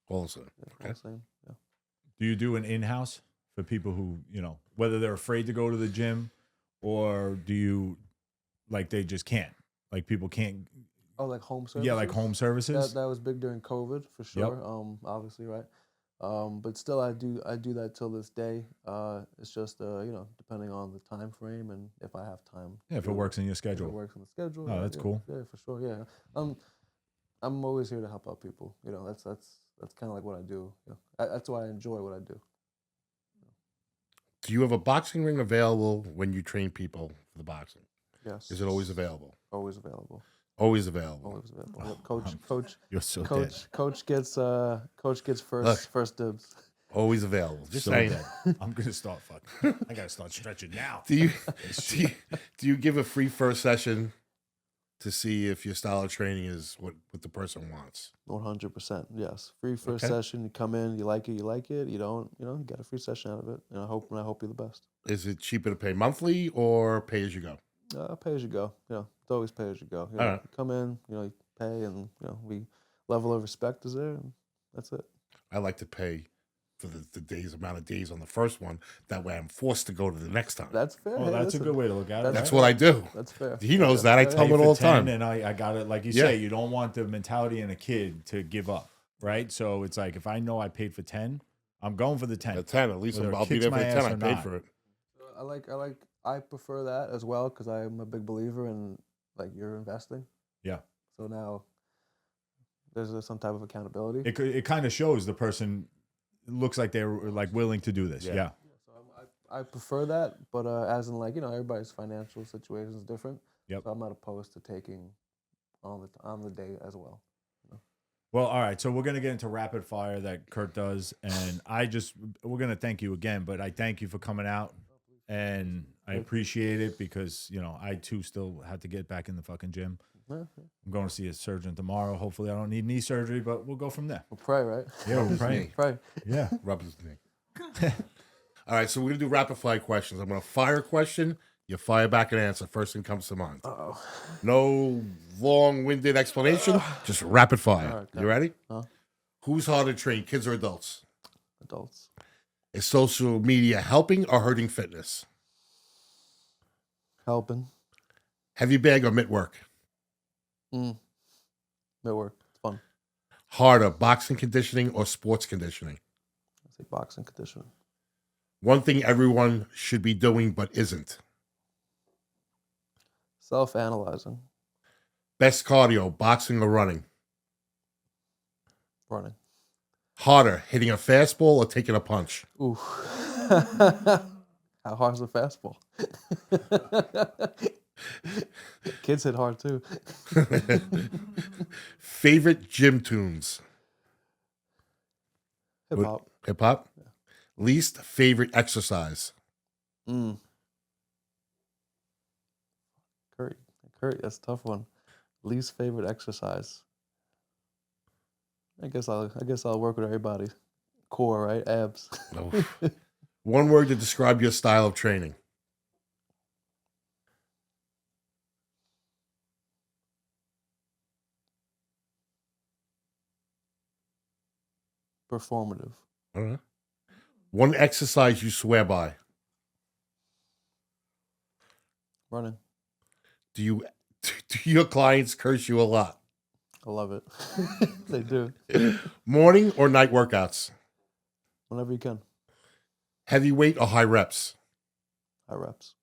All the same. Yeah, all the same. Yeah. Do you do an in-house for people who, you know, whether they're afraid to go to the gym, or do you like they just can't? Like people can't. Oh, like home services? Yeah, like home services. That was big during COVID for sure. Obviously, right. But still, I do that till this day. It's just you know, depending on the time frame and if I have time. Yeah, if it works in your If schedule. it works in the schedule. Oh, that's cool. Yeah, for sure. Yeah. I'm always here to help out people. You know, that's kind of like what I do. You know, that's why I enjoy what I do. Do you have a boxing ring available when you train people for the boxing? Yes. Is it always available? Always available. Always available. Always available. Oh, Yep. Coach. You're so Coach. dead. Coach gets Look. first dibs. Always available. Just So saying. dead. I'm gonna start fucking. I gotta start stretching now. Do you give a free first session to see if your style of training is what the person wants? 100%. Yes. Free first Okay. session. You come in. You like it. You don't. You know. You get a free session out of it. And I hope you're the best. Is it cheaper to pay monthly or pay as you go? Pay as you go. You know, it's always pay as you go. You All know, right. you come in. You know, you pay, and you know, level of respect is there. And That's it. I like to pay for the amount of days on the first one. That way I'm forced to go to the next time. That's fair. Well, Hey, that's listen, a good way to look at it. That's right? what I do. That's fair. He knows that. I tell Pay him it for all the 10 time. and I got it. Like you Yeah. say, you don't want the mentality in a kid to give up, right? So it's like, if I know I paid for 10, I'm going for the 10. At 10, at least Whether it I'll be kicks there for my the ass 10. I or paid not. for it. I prefer that as well because I'm a big believer in like you're investing. Yeah. So now there's some type of accountability. It kind of shows the person looks like they're like willing to do this. Yeah. Yeah. So I prefer that, but as in like everybody's financial situation is different. Yep. So I'm not opposed to taking on the day as well. Well, all right. So we're gonna get into rapid fire that Kurt does, and we're gonna thank you again. But I thank you for coming out, and I appreciate it because I too still have to get back in the fucking gym. Yeah. I'm going to see a surgeon tomorrow. Hopefully, I don't need knee surgery, but we'll go from there. We'll pray, right? Yeah, we'll pray. knee. Pray. Yeah. Rub his knee. All right, so we're going to do rapid fire questions. I'm going to fire a question. You fire back an answer. First thing comes to mind. Uh-oh. No long-winded explanation. Just rapid fire. All right, You ready? Huh? Who's harder to train, kids or adults? Adults. Is social media helping or hurting fitness? Helping. Heavy bag or mitt work? It work. It's fun. Harder, boxing conditioning or sports conditioning? I say boxing conditioning. One thing everyone should be doing but isn't. Self-analyzing. Best cardio, boxing or running? Running. Harder, hitting a fastball or taking a punch? Ooh. How hard's a fastball? Kids hit hard too. Favorite gym tunes? Hip hop. Hip hop? Least favorite exercise? Curry, that's a tough one. Least favorite exercise. I guess I'll work with everybody. Core, right? Abs. Oh. One word to describe your style of training. Performative. All right. One exercise you swear by. Running. Do your clients curse you a lot? I love it. They do. Morning or night workouts? Whenever you can. Heavy weight or high reps? High reps.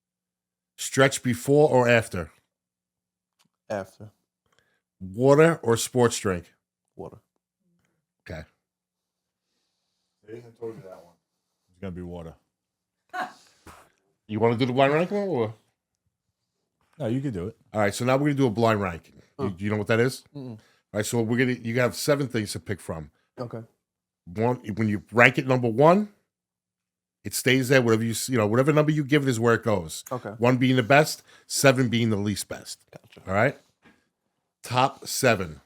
Stretch before or after? After. Water or sports drink? Water. Okay. I told you that one. It's gonna be water. You want to do the blind ranking or? No, you can do it. All right, so now we're gonna do a blind ranking. You know what that is? Mm-mm. All right, so you have 7 things to pick from. Okay. One, when you rank it number 1, it stays there. Whatever number you give it is where it goes. Okay. 1 being the best, 7 being the least best. Gotcha. All right. Top 7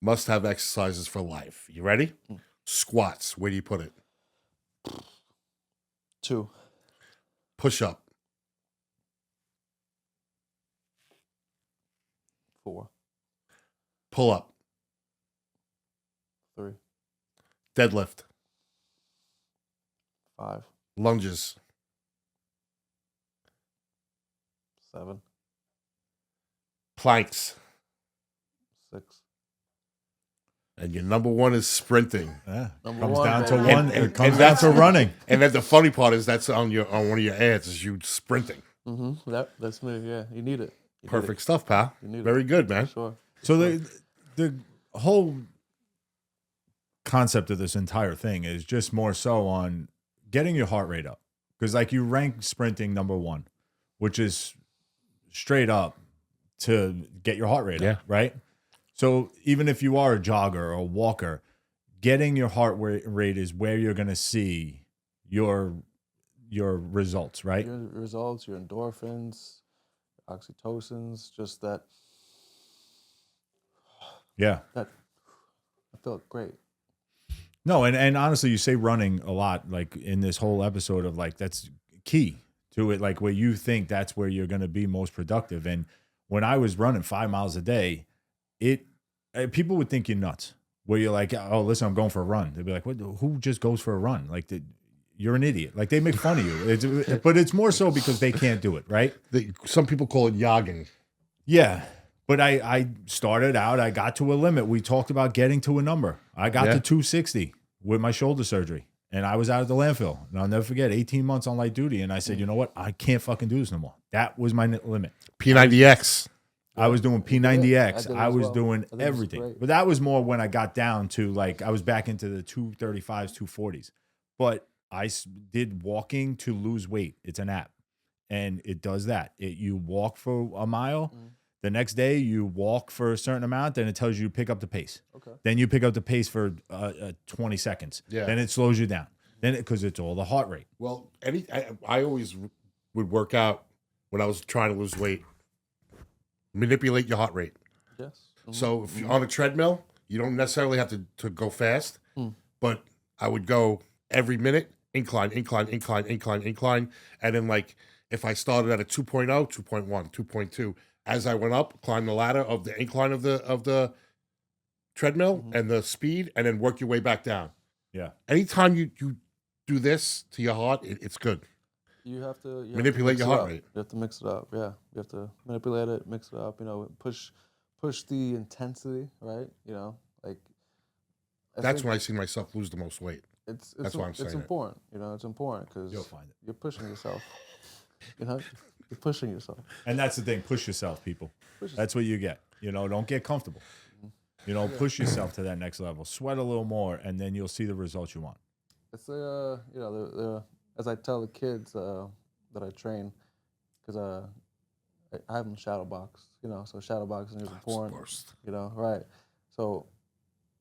must-have exercises for life. You ready? Squats. Where do you put it? 2. Push-up. 4. Pull-up. 3. Deadlift. 5. Lunges. 7. Planks. 6. And your number 1 is sprinting. Yeah. Number Comes 1, down to baby. one. And It comes down that's- to running. And then the funny part is that's on one of your ads is you sprinting. Mm-hmm. That's me. Yeah, you need it. You need Perfect stuff, pal. You need it. Very good, man. it. Sure. So the whole concept of this entire thing is just more so on getting your heart rate up. Because like you rank sprinting number 1, which is straight up to get your heart rate Yeah. up, right? So even if you are a jogger or a walker, getting your heart rate is where you're going to see your results, right? Your results, your endorphins, oxytocins, just that. Yeah. I felt great. No, and honestly, you say running a lot, like in this whole episode of like, that's key to it, like where you think that's where you're going to be most productive. And when I was running 5 miles a day, people would think you're nuts. where you're like, oh, listen, I'm going for a run. They'd be like, what? Who just goes for a run? Like, you're an idiot. Like, they make fun of you. But it's more so because they can't do it, right? Some people call it jogging. Yeah. But I started out, I got to a limit. We talked about getting to a number. I got to 260 with my shoulder surgery. And I was out at the landfill. And I'll never forget, 18 months on light duty. And I said, you know what? I can't fucking do this no more. That was my limit. P90X. I was doing P90X. I was well. doing everything. But that was more when I got down to, like, I was back into the 235s, 240s. But I did walking to lose weight. It's an app. And it does that. You walk for a mile. The next day, you walk for a certain amount. Then it tells you to pick up the pace. Okay. Then you pick up the pace for 20 seconds. Yeah. Then it slows you down. Then because it's all the heart rate. Well, I always would work out when I was trying to lose weight. Manipulate your heart rate. Yes. So if you're on a treadmill, you don't necessarily have to go fast, but I would go every minute, incline. And then, like, if I started at a 2.0, 2.1, 2.2, as I went up, climb the ladder of the incline of the treadmill and the speed, and then work your way back down. Yeah. Anytime you do this to your heart, it's good. You have to manipulate your heart rate. You have to mix it up. Yeah, you have to manipulate it, mix it up. You know, push the intensity, right? You know, like. That's when I see myself lose the most weight. That's why I'm saying it's important. You know, it's important because you'll find it. You're pushing yourself. You know, you're pushing yourself. And that's the thing. Push yourself, people. That's what you get. You know, don't get comfortable. You know, push yourself to that next level. Sweat a little more, and then you'll see the results you want. It's you know, as I tell the kids that I train, because I have them shadow box. You know, so shadow boxing is important. You know, right? So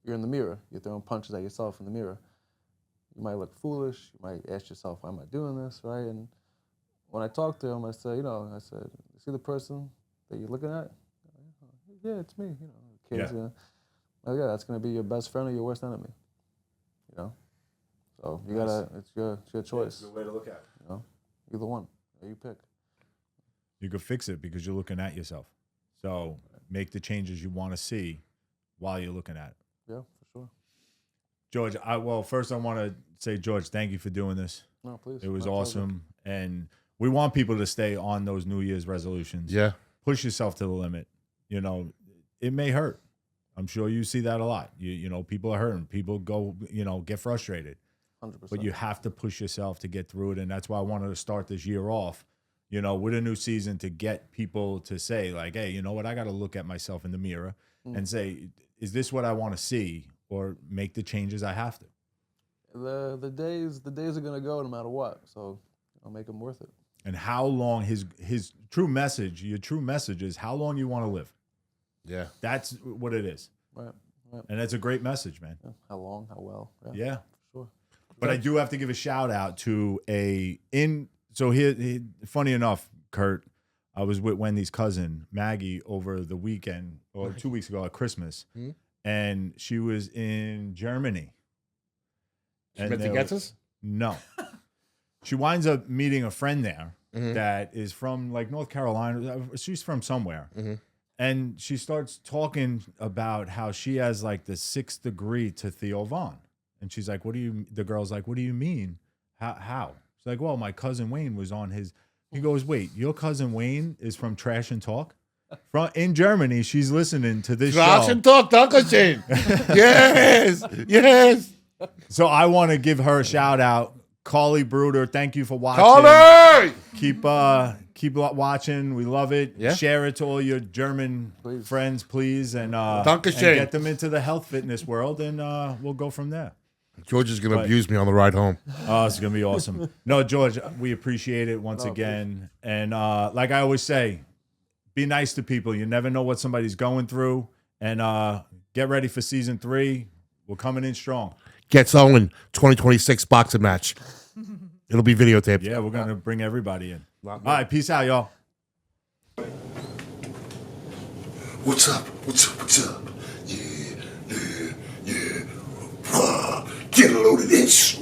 you're in the mirror. You're throwing punches at yourself in the mirror. You might look foolish. You might ask yourself, "Why am I doing this?" Right? And when I talk to them, I say, "See the person that you're looking at? Yeah, it's me." You know, kids. Yeah. Oh yeah, that's gonna be your best friend or your worst enemy. You know, so you gotta. It's your choice. It's a good way to look at it. You know, either one. You pick. You could fix it because you're looking at yourself. So make the changes you want to see while you're looking at it. Yeah, for sure. George, first I want to say, George, thank you for doing this. No, please. It was awesome. And we want people to stay on those New Year's resolutions. Yeah. Push yourself to the limit. You know, it may hurt. I'm sure you see that a lot. You know, people are hurting. People go, you know, get frustrated. 100%. But you have to push yourself to get through it. And that's why I wanted to start this year off, you know, with a new season to get people to say, like, hey, you know what? I got to look at myself in the mirror and say, is this what I want to see, or make the changes I have to? The days are gonna go no matter what. So I'll make them worth it. And how long his true message, your true message is how long you want to live. Yeah. That's what it is. Right. And that's a great message, man. Yeah. How long, how well. Yeah. For sure. But I do have to give a shout out to funny enough, Kurt, I was with Wendy's cousin, Maggie, over the weekend, or 2 weeks ago at Christmas, and she was in Germany. She met the Getzes? No. She winds up meeting a friend there that is from, like, North Carolina. She's from somewhere. And she starts talking about how she has, like, the 6th degree to Theo Von. And she's like, the girl's like, what do you mean? How? She's like, well, my cousin Wayne was on his. He goes, wait, your cousin Wayne is from Trash and Talk? In Germany, she's listening to this Trash show. and Talk, Dankeschön. Yes. So I want to give her a shout out. Carly Bruder, thank you for watching. Carly! Keep watching. We love it. Yeah. Share it to all your German friends, please, and get them into the health fitness world, and we'll go from there. George is going to abuse me on the ride home. Oh, it's going to be awesome. No, George, we appreciate it once again. Please. And like I always say, be nice to people. You never know what somebody's going through. And get ready for season 3. We're coming in strong. Gets Owen 2026 boxing match. It'll be videotaped. Yeah, we're going to bring everybody in. All right, peace out, y'all. What's up? Yeah. Get a load of this.